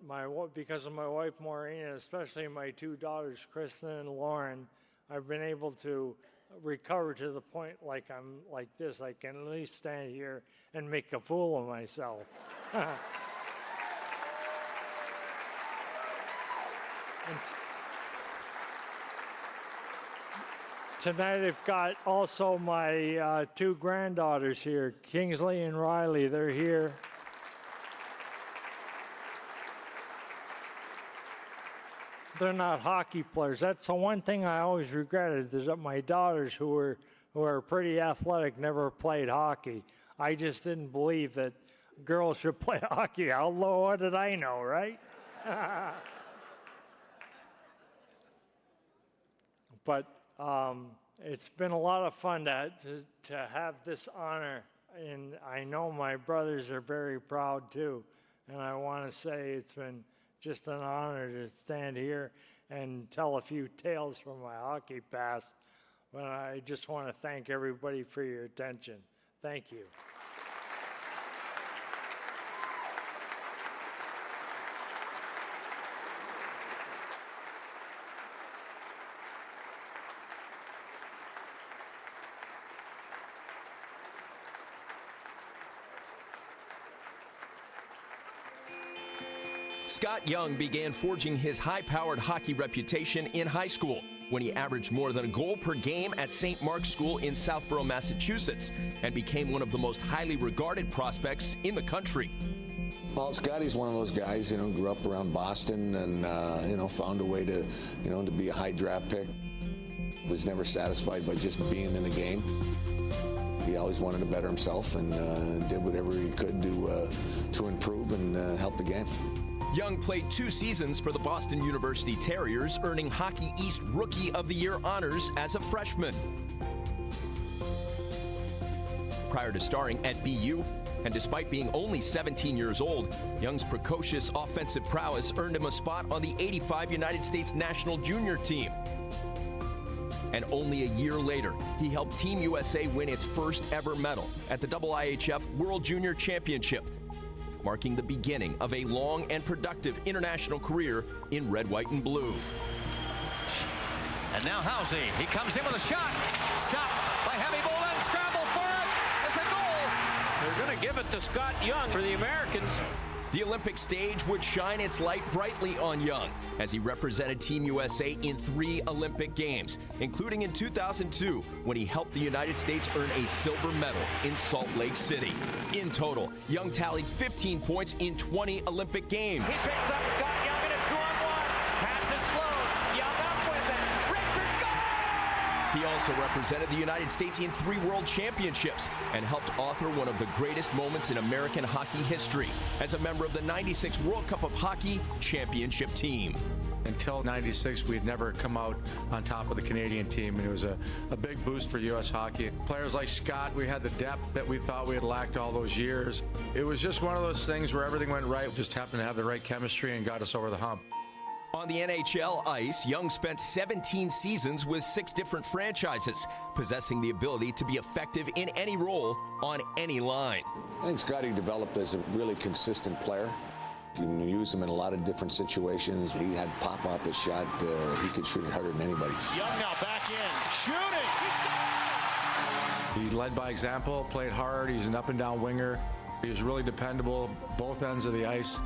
because of my wife, Maureen, and especially my 2 daughters, Kristen and Lauren, I've been able to recover to the point like I'm like this. I can at least stand here and make a fool of myself. Tonight I've got also my 2 granddaughters here, Kingsley and Riley. They're here. They're not hockey players. That's the one thing I always regretted, is that my daughters, who are pretty athletic, never played hockey. I just didn't believe that girls should play hockey. Although, what did I know, right? But it's been a lot of fun to have this honor, and I know my brothers are very proud too. And I want to say it's been just an honor to stand here and tell a few tales from my hockey past. But I just want to thank everybody for your attention. Thank you. Scott Young began forging his high-powered hockey reputation in high school when he averaged more than a goal per game at St. Mark's School in Southborough, Massachusetts, and became one of the most highly regarded prospects in the country. Well, Scotty's one of those guys, grew up around Boston and, found a way to, to be a high draft pick. Was never satisfied by just being in the game. He always wanted to better himself and did whatever he could to improve and help the game. Young played 2 seasons for the Boston University Terriers, earning Hockey East Rookie of the Year honors as a freshman. Prior to starring at BU, And despite being only 17 years old, Young's precocious offensive prowess earned him a spot on the '85 United States national junior team. And only a year later, he helped Team USA win its first ever medal at the IIHF World Junior Championship, marking the beginning of a long and productive international career in red, white, and blue. And now Housey, he comes in with a shot. Stopped by Heavy Bolin, scramble for it. It's a goal. They're going to give it to Scott Young for the Americans. The Olympic stage would shine its light brightly on Young as he represented Team USA in 3 Olympic Games, including in 2002 when he helped the United States earn a silver medal in Salt Lake City. In total, Young tallied 15 points in 20 Olympic Games. He picks up Scott Young in a 2-on-1. Pass is slow. Young up with it. Richter scores! He also represented the United States in 3 World Championships and helped author one of the greatest moments in American hockey history as a member of the '96 World Cup of Hockey championship team. Until '96, we had never come out on top of the Canadian team, and it was a big boost for U.S. hockey. Players like Scott, we had the depth that we thought we had lacked all those years. It was just one of those things where everything went right, we just happened to have the right chemistry and got us over the hump. On the NHL ice, Young spent 17 seasons with 6 different franchises, possessing the ability to be effective in any role on any line. I think Scotty developed as a really consistent player. You can use him in a lot of different situations. He had pop off his shot. He could shoot it harder than anybody. Young now back in, shooting. He led by example, played hard. He's an up and down winger. He was really dependable, both ends of the ice.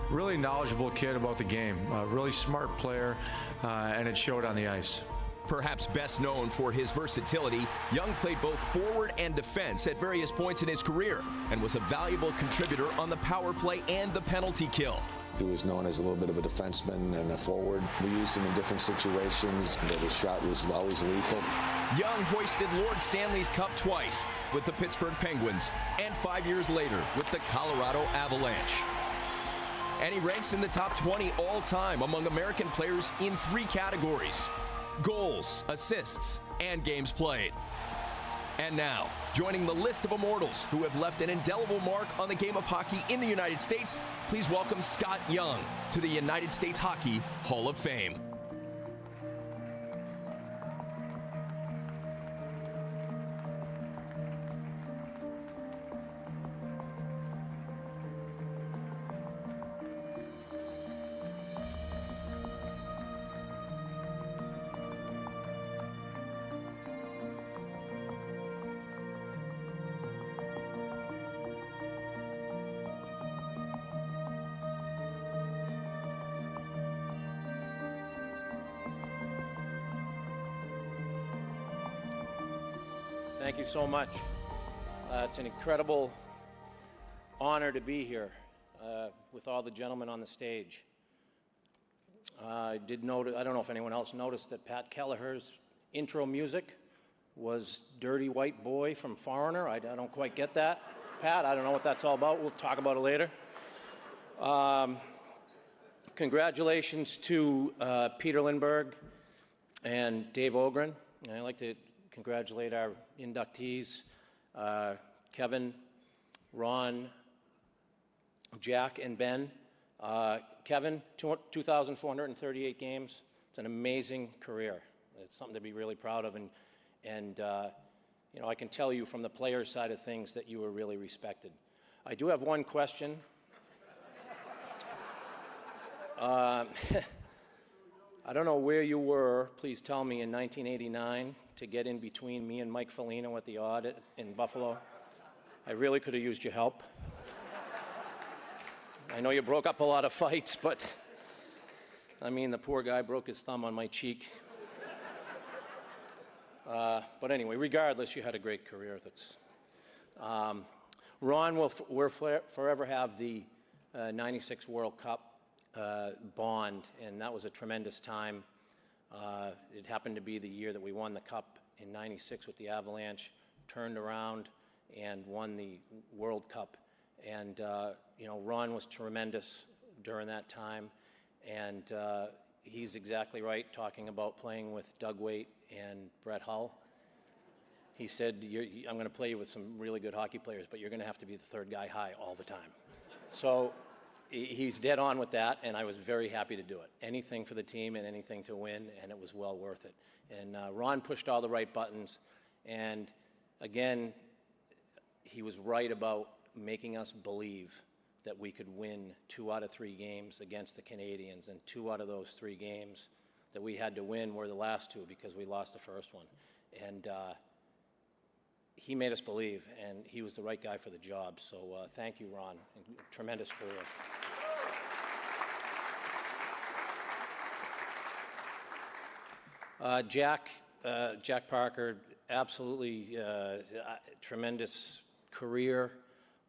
Really knowledgeable kid about the game, a really smart player, and it showed on the ice. Perhaps best known for his versatility, Young played both forward and defense at various points in his career and was a valuable contributor on the power play and the penalty kill. He was known as a little bit of a defenseman and a forward. We used him in different situations, but his shot was always lethal. Young hoisted Lord Stanley's Cup twice with the Pittsburgh Penguins and 5 years later with the Colorado Avalanche. And he ranks in the top 20 all-time among American players in 3 categories: goals, assists, and games played. And now, joining the list of immortals who have left an indelible mark on the game of hockey in the United States, please welcome Scott Young to the United States Hockey Hall of Fame. Thank you so much. It's an incredible honor to be here with all the gentlemen on the stage. I did notice, I don't know if anyone else noticed that Pat Kelleher's intro music was Dirty White Boy from Foreigner. I don't quite get that. Pat, I don't know what that's all about. We'll talk about it later. Congratulations to Peter Lindbergh and Dave Ogren. And I'd like to congratulate our inductees, Kevin, Ron, Jack, and Ben. Kevin, 2,438 games. It's an amazing career. It's something to be really proud of. And you know, I can tell you from the players' side of things that you were really respected. I do have one question. I don't know where you were, please tell me, in 1989 to get in between me and Mike Foligno at the audit in Buffalo. I really could have used your help. I know you broke up a lot of fights, but I mean, the poor guy broke his thumb on my cheek. But anyway, regardless, you had a great career. Ron will forever have the 96 World Cup bond, and that was a tremendous time. It happened to be the year that we won the Cup in 96 with the Avalanche, turned around and won the World Cup. And, you know, Ron was tremendous during that time. And he's exactly right, talking about playing with Doug Waite and Brett Hull. He said, I'm going to play you with some really good hockey players, but you're going to have to be the third guy high all the time. So he's dead on with that, and I was very happy to do it. Anything for the team and anything to win, and it was well worth it. And Ron pushed all the right buttons, and again, he was right about making us believe that we could win 2 out of 3 games against the Canadians, and 2 out of those 3 games that we had to win were the last 2 because we lost the first one. And he made us believe, and he was the right guy for the job. So thank you, Ron. Tremendous career. Jack Parker, absolutely tremendous career.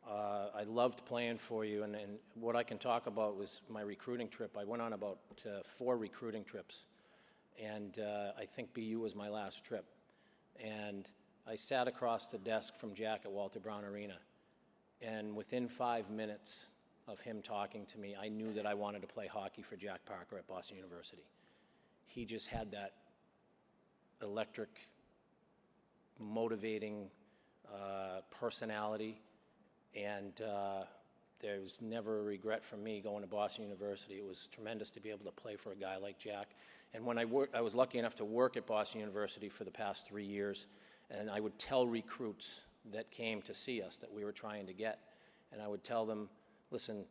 I loved playing for you, and what I can talk about was my recruiting trip. I went on about 4 recruiting trips, and I think BU was my last trip. And I sat across the desk from Jack at Walter Brown Arena, and within 5 minutes of him talking to me, I knew that I wanted to play hockey for Jack Parker at Boston University. He just had that electric, motivating personality, and there was never a regret for me going to Boston University. It was tremendous to be able to play for a guy like Jack. And when I was lucky enough to work at Boston University for the past 3 years, and I would tell recruits that came to see us that we were trying to get, and I would tell them, listen,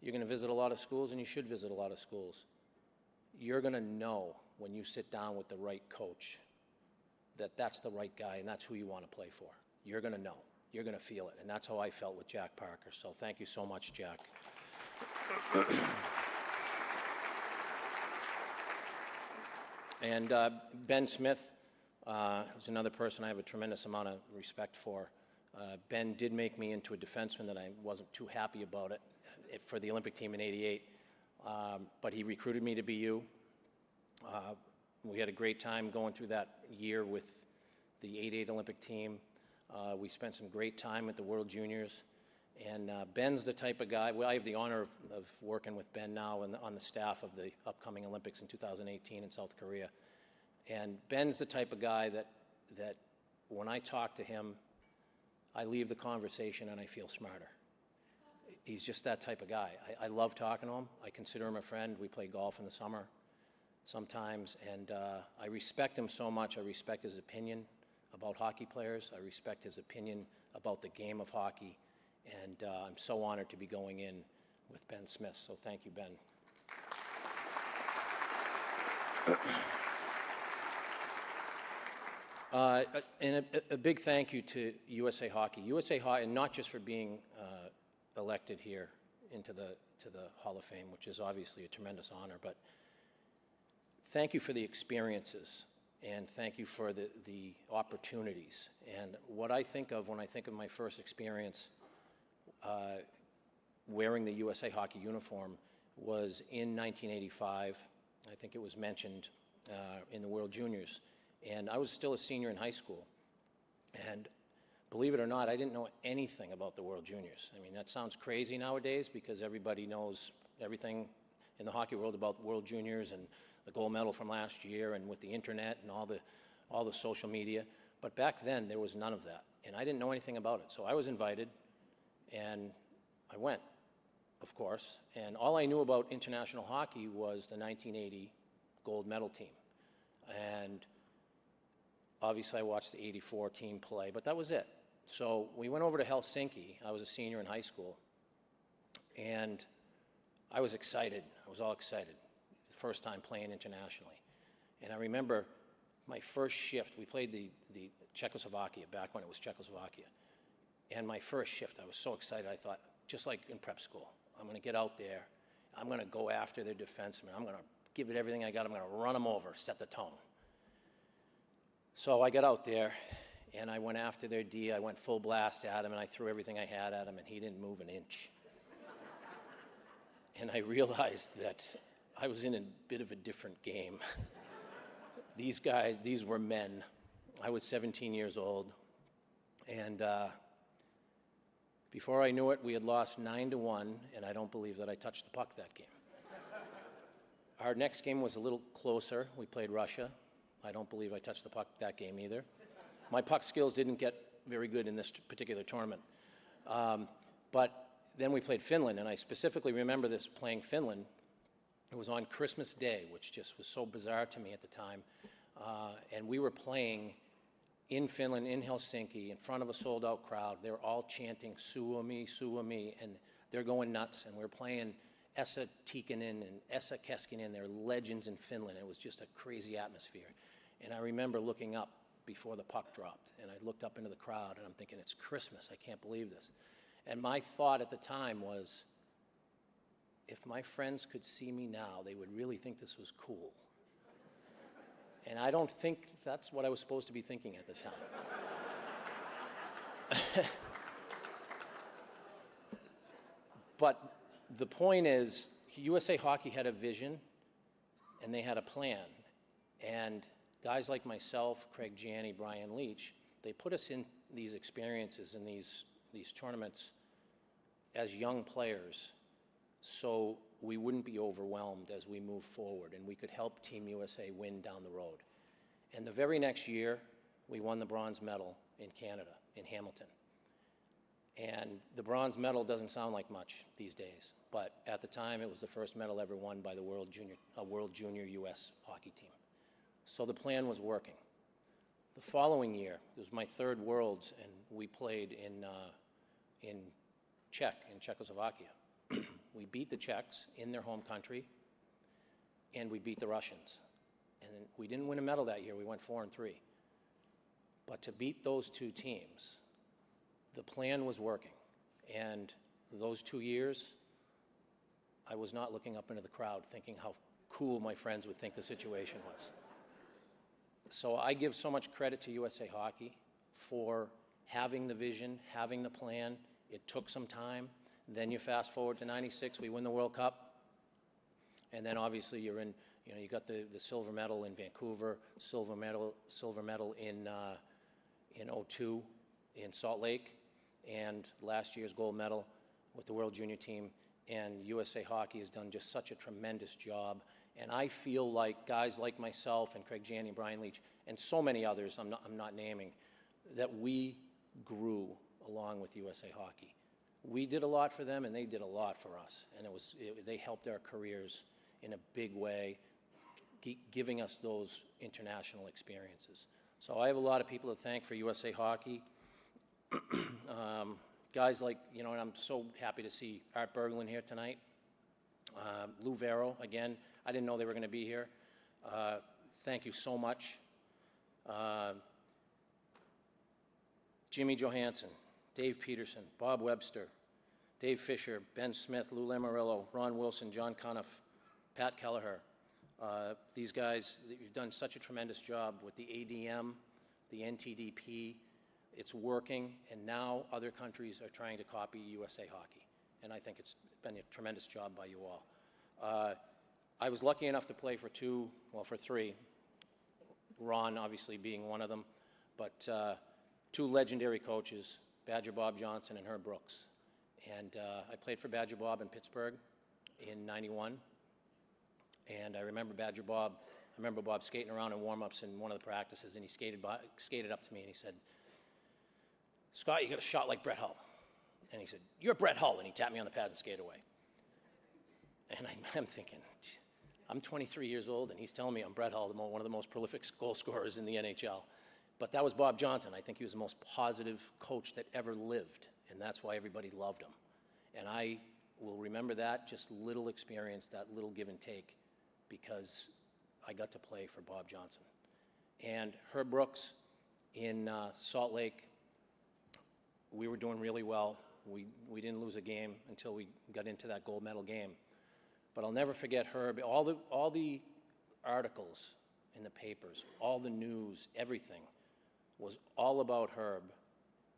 you're going to visit a lot of schools, and you should visit a lot of schools. You're going to know when you sit down with the right coach that that's the right guy and that's who you want to play for. You're going to know. You're going to feel it, and that's how I felt with Jack Parker. So thank you so much, Jack. And Ben Smith is another person I have a tremendous amount of respect for. Ben did make me into a defenseman that I wasn't too happy about it for the Olympic team in '88, but he recruited me to BU. We had a great time going through that year with the '88 Olympic team. We spent some great time at the World Juniors, and Ben's the type of guy. Well, I have the honor of working with Ben now on the staff of the upcoming Olympics in 2018 in South Korea. And Ben's the type of guy that when I talk to him, I leave the conversation and I feel smarter. He's just that type of guy. I love talking to him. I consider him a friend. We play golf in the summer sometimes, and I respect him so much. I respect his opinion about hockey players. I respect his opinion about the game of hockey, and I'm so honored to be going in with Ben Smith. So thank you, Ben. And a big thank you to USA Hockey. USA Hockey, and not just for being elected here to the Hall of Fame, which is obviously a tremendous honor, but thank you for the experiences, and thank you for the opportunities. And what I think of when I think of my first experience wearing the USA Hockey uniform was in 1985. I think it was mentioned in the World Juniors. And I was still a senior in high school. And believe it or not, I didn't know anything about the World Juniors. I mean, that sounds crazy nowadays because everybody knows everything in the hockey world about World Juniors and the gold medal from last year and with the internet and all the social media. But back then, there was none of that. And I didn't know anything about it. So I was invited, and I went, of course. And all I knew about international hockey was the 1980 gold medal team. And obviously, I watched the '84 team play, but that was it. So we went over to Helsinki. I was a senior in high school, and I was excited. I was all excited. The first time playing internationally. And I remember my first shift, we played the Czechoslovakia, back when it was Czechoslovakia. And my first shift, I was so excited. I thought, just like in prep school, I'm going to get out there. I'm going to go after their defenseman. I'm going to give it everything I got. I'm going to run them over, set the tone. So I got out there, and I went after their D. I went full blast at him, and I threw everything I had at him, and he didn't move an inch. And I realized that I was in a bit of a different game. These guys, these were men. I was 17 years old, and before I knew it, we had lost 9-1, and I don't believe that I touched the puck that game. Our next game was a little closer. We played Russia. I don't believe I touched the puck that game either. My puck skills didn't get very good in this particular tournament. But then we played Finland, and I specifically remember this playing Finland. It was on Christmas Day, which just was so bizarre to me at the time. And we were playing in Finland, in Helsinki, in front of a sold-out crowd. They were all chanting, Suomi, and they're going nuts. And we were playing Esa Tikkanen and Esa Keskinen. They're legends in Finland. It was just a crazy atmosphere. And I remember looking up before the puck dropped, and I looked up into the crowd, and I'm thinking, it's Christmas. I can't believe this. And my thought at the time was, if my friends could see me now, they would really think this was cool. And I don't think that's what I was supposed to be thinking at the time. But the point is, USA Hockey had a vision, and they had a plan. And guys like myself, Craig Janney, Brian Leach, they put us in these experiences and these tournaments as young players so we wouldn't be overwhelmed as we move forward, and we could help Team USA win down the road. And the very next year, we won the bronze medal in Canada, in Hamilton. And the bronze medal doesn't sound like much these days, but at the time, it was the first medal ever won by the World Junior U.S. hockey team. So the plan was working. The following year, it was my third Worlds, and we played in Czechoslovakia. We beat the Czechs in their home country, and we beat the Russians. And we didn't win a medal that year. We went 4-3. But to beat those two teams, the plan was working. And those 2 years, I was not looking up into the crowd thinking how cool my friends would think the situation was. So I give so much credit to USA Hockey for having the vision, having the plan. It took some time. Then you fast forward to '96, we win the World Cup. And then obviously you're in, you got the silver medal in Vancouver, silver medal in '02 in Salt Lake, and last year's gold medal with the World Junior team. And USA Hockey has done just such a tremendous job. And I feel like guys like myself and Craig Janney and Brian Leach and so many others I'm not naming, that we grew along with USA Hockey. We did a lot for them, and they did a lot for us. And they helped our careers in a big way, giving us those international experiences. So I have a lot of people to thank for USA Hockey. Guys like, and I'm so happy to see Art Berglund here tonight. Lou Vero, again, I didn't know they were going to be here. Thank you so much. Jimmy Johansson, Dave Peterson, Bob Webster, Dave Fisher, Ben Smith, Lou Lamarillo, Ron Wilson, John Cuniff, Pat Kelleher. These guys, you've done such a tremendous job with the ADM, the NTDP. It's working, and now other countries are trying to copy USA Hockey. And I think it's been a tremendous job by you all. I was lucky enough to play for three, Ron obviously being one of them, but two legendary coaches, Badger Bob Johnson and Herb Brooks. And I played for Badger Bob in Pittsburgh in '91. And I remember Bob skating around in warm-ups in one of the practices, and he skated up to me and he said, "Scott, you got a shot like Brett Hull." And he said, "You're Brett Hull," and he tapped me on the pad and skated away. And I'm thinking, I'm 23 years old, and he's telling me I'm Brett Hull, one of the most prolific goal scorers in the NHL. But that was Bob Johnson. I think he was the most positive coach that ever lived, and that's why everybody loved him. And I will remember that just little experience, that little give and take, because I got to play for Bob Johnson. And Herb Brooks in Salt Lake, we were doing really well. We didn't lose a game until we got into that gold medal game. But I'll never forget Herb. All the articles in the papers, all the news, everything was all about Herb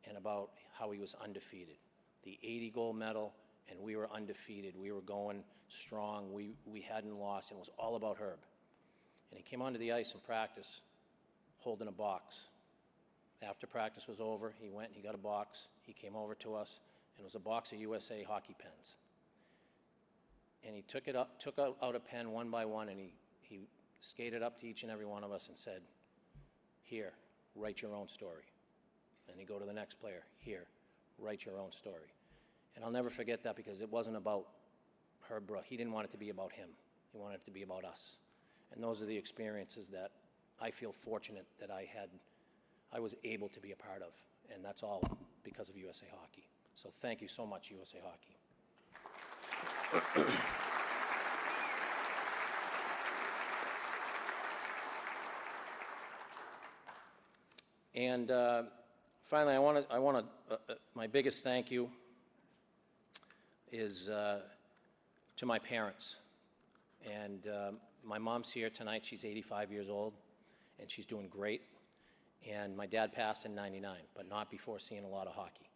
and about how he was undefeated. The 80 gold medal, and we were undefeated. We were going strong. We hadn't lost, and it was all about Herb. And he came onto the ice in practice holding a box. After practice was over, he went and he got a box. He came over to us, and it was a box of USA Hockey pens. And he took out a pen one by one, and he skated up to each and every one of us and said, "Here, write your own story. And you go to the next player, here, write your own story. And I'll never forget that because it wasn't about Herb Brook. He didn't want it to be about him. He wanted it to be about us. And those are the experiences that I feel fortunate that I was able to be a part of. And that's all because of USA Hockey. So thank you so much, USA Hockey. And finally, my biggest thank you is to my parents. And my mom's here tonight. She's 85 years old, and she's doing great. And my dad passed in '99, but not before seeing a lot of hockey.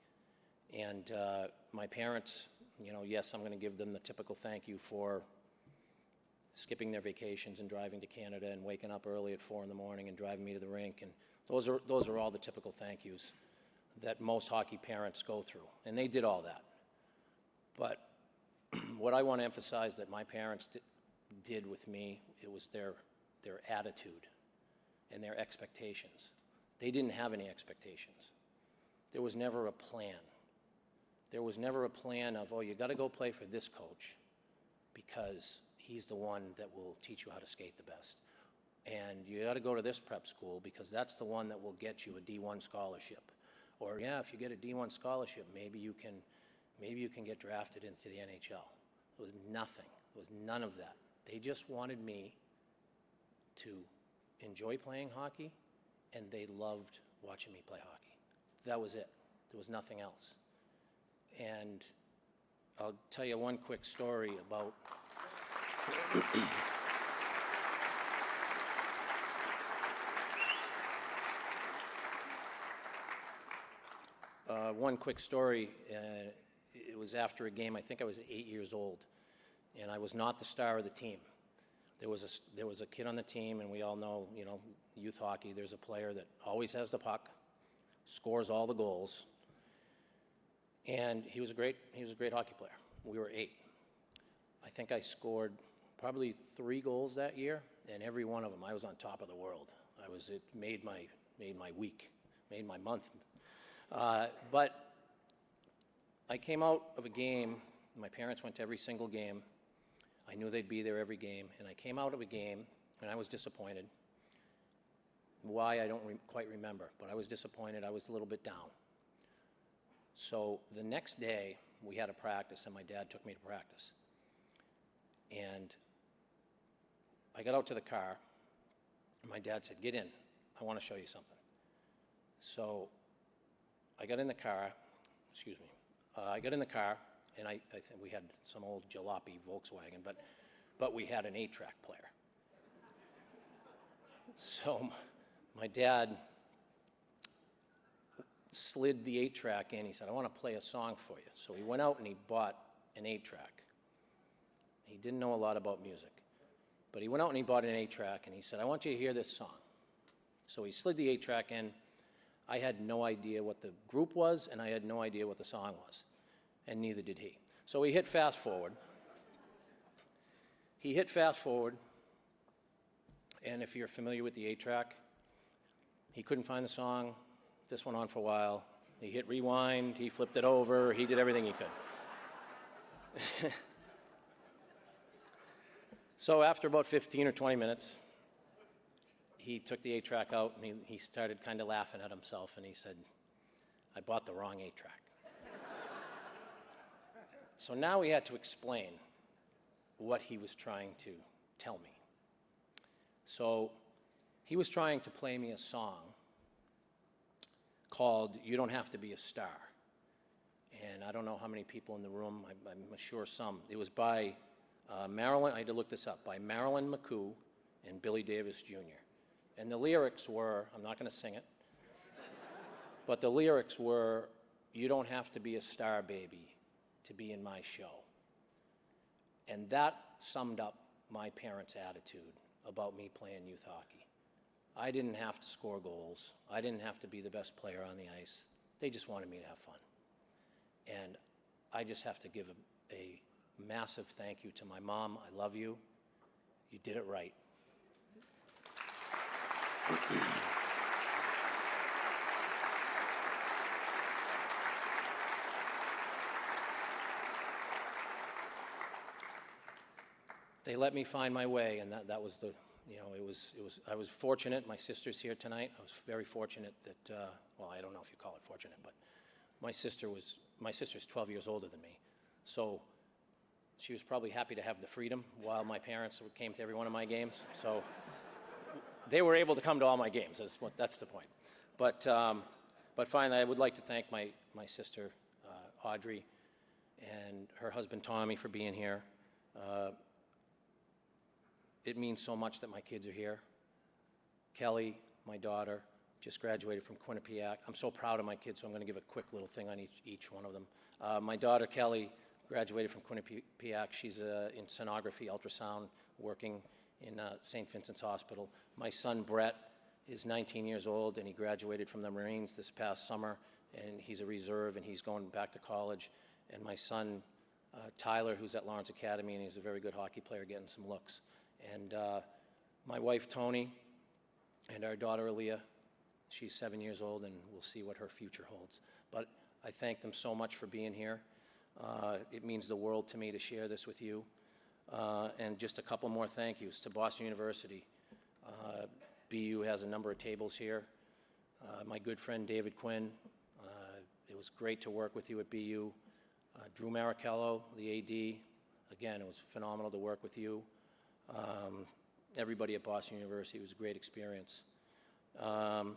And my parents, you know, yes, I'm going to give them the typical thank you for skipping their vacations and driving to Canada and waking up early at 4 in the morning and driving me to the rink. And those are all the typical thank yous that most hockey parents go through. And they did all that. But what I want to emphasize that my parents did with me, it was their attitude and their expectations. They didn't have any expectations. There was never a plan. There was never a plan of, oh, you got to go play for this coach because he's the one that will teach you how to skate the best. And you got to go to this prep school because that's the one that will get you a D1 scholarship. Or, yeah, if you get a D1 scholarship, maybe you can get drafted into the NHL. There was nothing. There was none of that. They just wanted me to enjoy playing hockey, and they loved watching me play hockey. That was it. There was nothing else. And I'll tell you one quick story about it was after a game. I think I was 8 years old, and I was not the star of the team. There was a kid on the team, and we all know, you know, youth hockey, there's a player that always has the puck, scores all the goals, and he was a great hockey player. We were 8. I think I scored probably 3 goals that year, and every one of them I was on top of the world. It made my week, made my month. But I came out of a game. My parents went to every single game. I knew they'd be there every game, and I came out of a game, and I was disappointed. Why, I don't quite remember, but I was disappointed. I was a little bit down. So the next day, we had a practice, and my dad took me to practice. And I got out to the car, and my dad said, "Get in. I want to show you something." So I got in the car, I got in the car, and I think we had some old jalopy Volkswagen, but we had an 8-track player. So my dad slid the 8-track in. He said, "I want to play a song for you." So he went out and he bought an 8-track. He didn't know a lot about music, but he went out and he bought an 8-track, and he said, "I want you to hear this song." So he slid the 8-track in. I had no idea what the group was, and I had no idea what the song was, and neither did he. So he hit fast forward. And if you're familiar with the 8-track, he couldn't find the song. This went on for a while. He hit rewind, he flipped it over, he did everything he could. So after about 15 or 20 minutes, he took the 8-track out, and he started kind of laughing at himself, and he said, "I bought the wrong 8-track." So now he had to explain what he was trying to tell me. So he was trying to play me a song called "You Don't Have to Be a Star." And I don't know how many people in the room, I'm sure some. It was by Marilyn, I had to look this up, by Marilyn McCoo and Billy Davis Jr. And the lyrics were, I'm not going to sing it, but the lyrics were, "You don't have to be a star, baby, to be in my show." And that summed up my parents' attitude about me playing youth hockey. I didn't have to score goals. I didn't have to be the best player on the ice. They just wanted me to have fun. And I just have to give a massive thank you to my mom. I love you. You did it right. they let me find my way, and that was the, you know, I was fortunate. My sister's here tonight. I was very fortunate that, well, I don't know if you call it fortunate, but my sister's 12 years older than me. So she was probably happy to have the freedom while my parents came to every one of my games. So they were able to come to all my games. That's the point. But finally, I would like to thank my sister, Audrey, and her husband, Tommy, for being here. It means so much that my kids are here. Kelly, my daughter, just graduated from Quinnipiac. I'm so proud of my kids, so I'm going to give a quick little thing on each one of them. My daughter, Kelly, graduated from Quinnipiac. She's in sonography, ultrasound, working in St. Vincent's Hospital. My son, Brett, is 19 years old, and he graduated from the Marines this past summer, and he's a reserve, and he's going back to college. And my son, Tyler, who's at Lawrence Academy, and he's a very good hockey player, getting some looks. And my wife, Tony, and our daughter, Aaliyah, she's 7 years old, and we'll see what her future holds. But I thank them so much for being here. It means the world to me to share this with you. And just a couple more thank yous to Boston University. BU has a number of tables here. My good friend David Quinn, it was great to work with you at BU. Drew Marichello, the AD, again, it was phenomenal to work with you. Everybody at Boston University, it was a great experience. The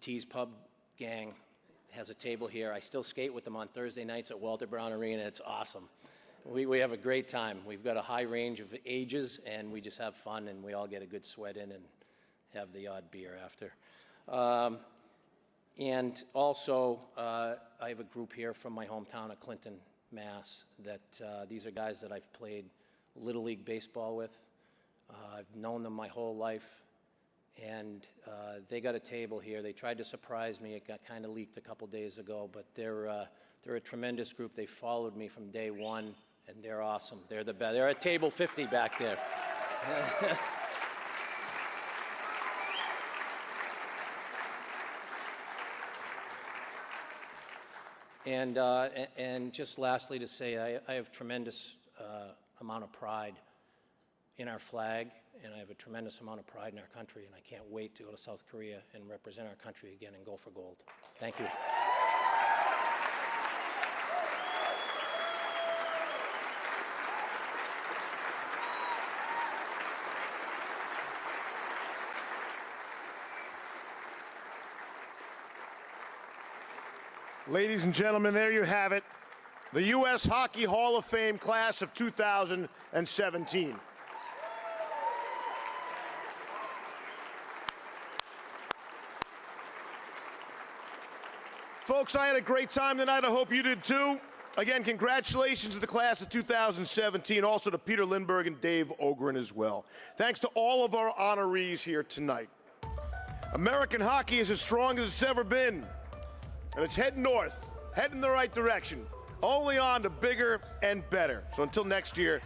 Tees Pub gang has a table here. I still skate with them on Thursday nights at Walter Brown Arena. It's awesome. We have a great time. We've got a high range of ages, and we just have fun, and we all get a good sweat in and have the odd beer after. And also, I have a group here from my hometown of Clinton, Mass, that these are guys that I've played Little League baseball with. I've known them my whole life, and they got a table here. They tried to surprise me. It got kind of leaked a couple days ago, but they're a tremendous group. They followed me from day one, and they're awesome. They're the best. They're at table 50 back there. And just lastly to say, I have tremendous amount of pride in our flag, and I have a tremendous amount of pride in our country, and I can't wait to go to South Korea and represent our country again and go for gold. Thank you. Ladies and gentlemen, there you have it. The U.S. Hockey Hall of Fame class of 2017. Folks, I had a great time tonight. I hope you did too. Again, congratulations to the class of 2017, also to Peter Lindbergh and Dave Ogren as well. Thanks to all of our honorees here tonight. American hockey is as strong as it's ever been, and it's heading north, heading in the right direction, only on to bigger and better. So until next year,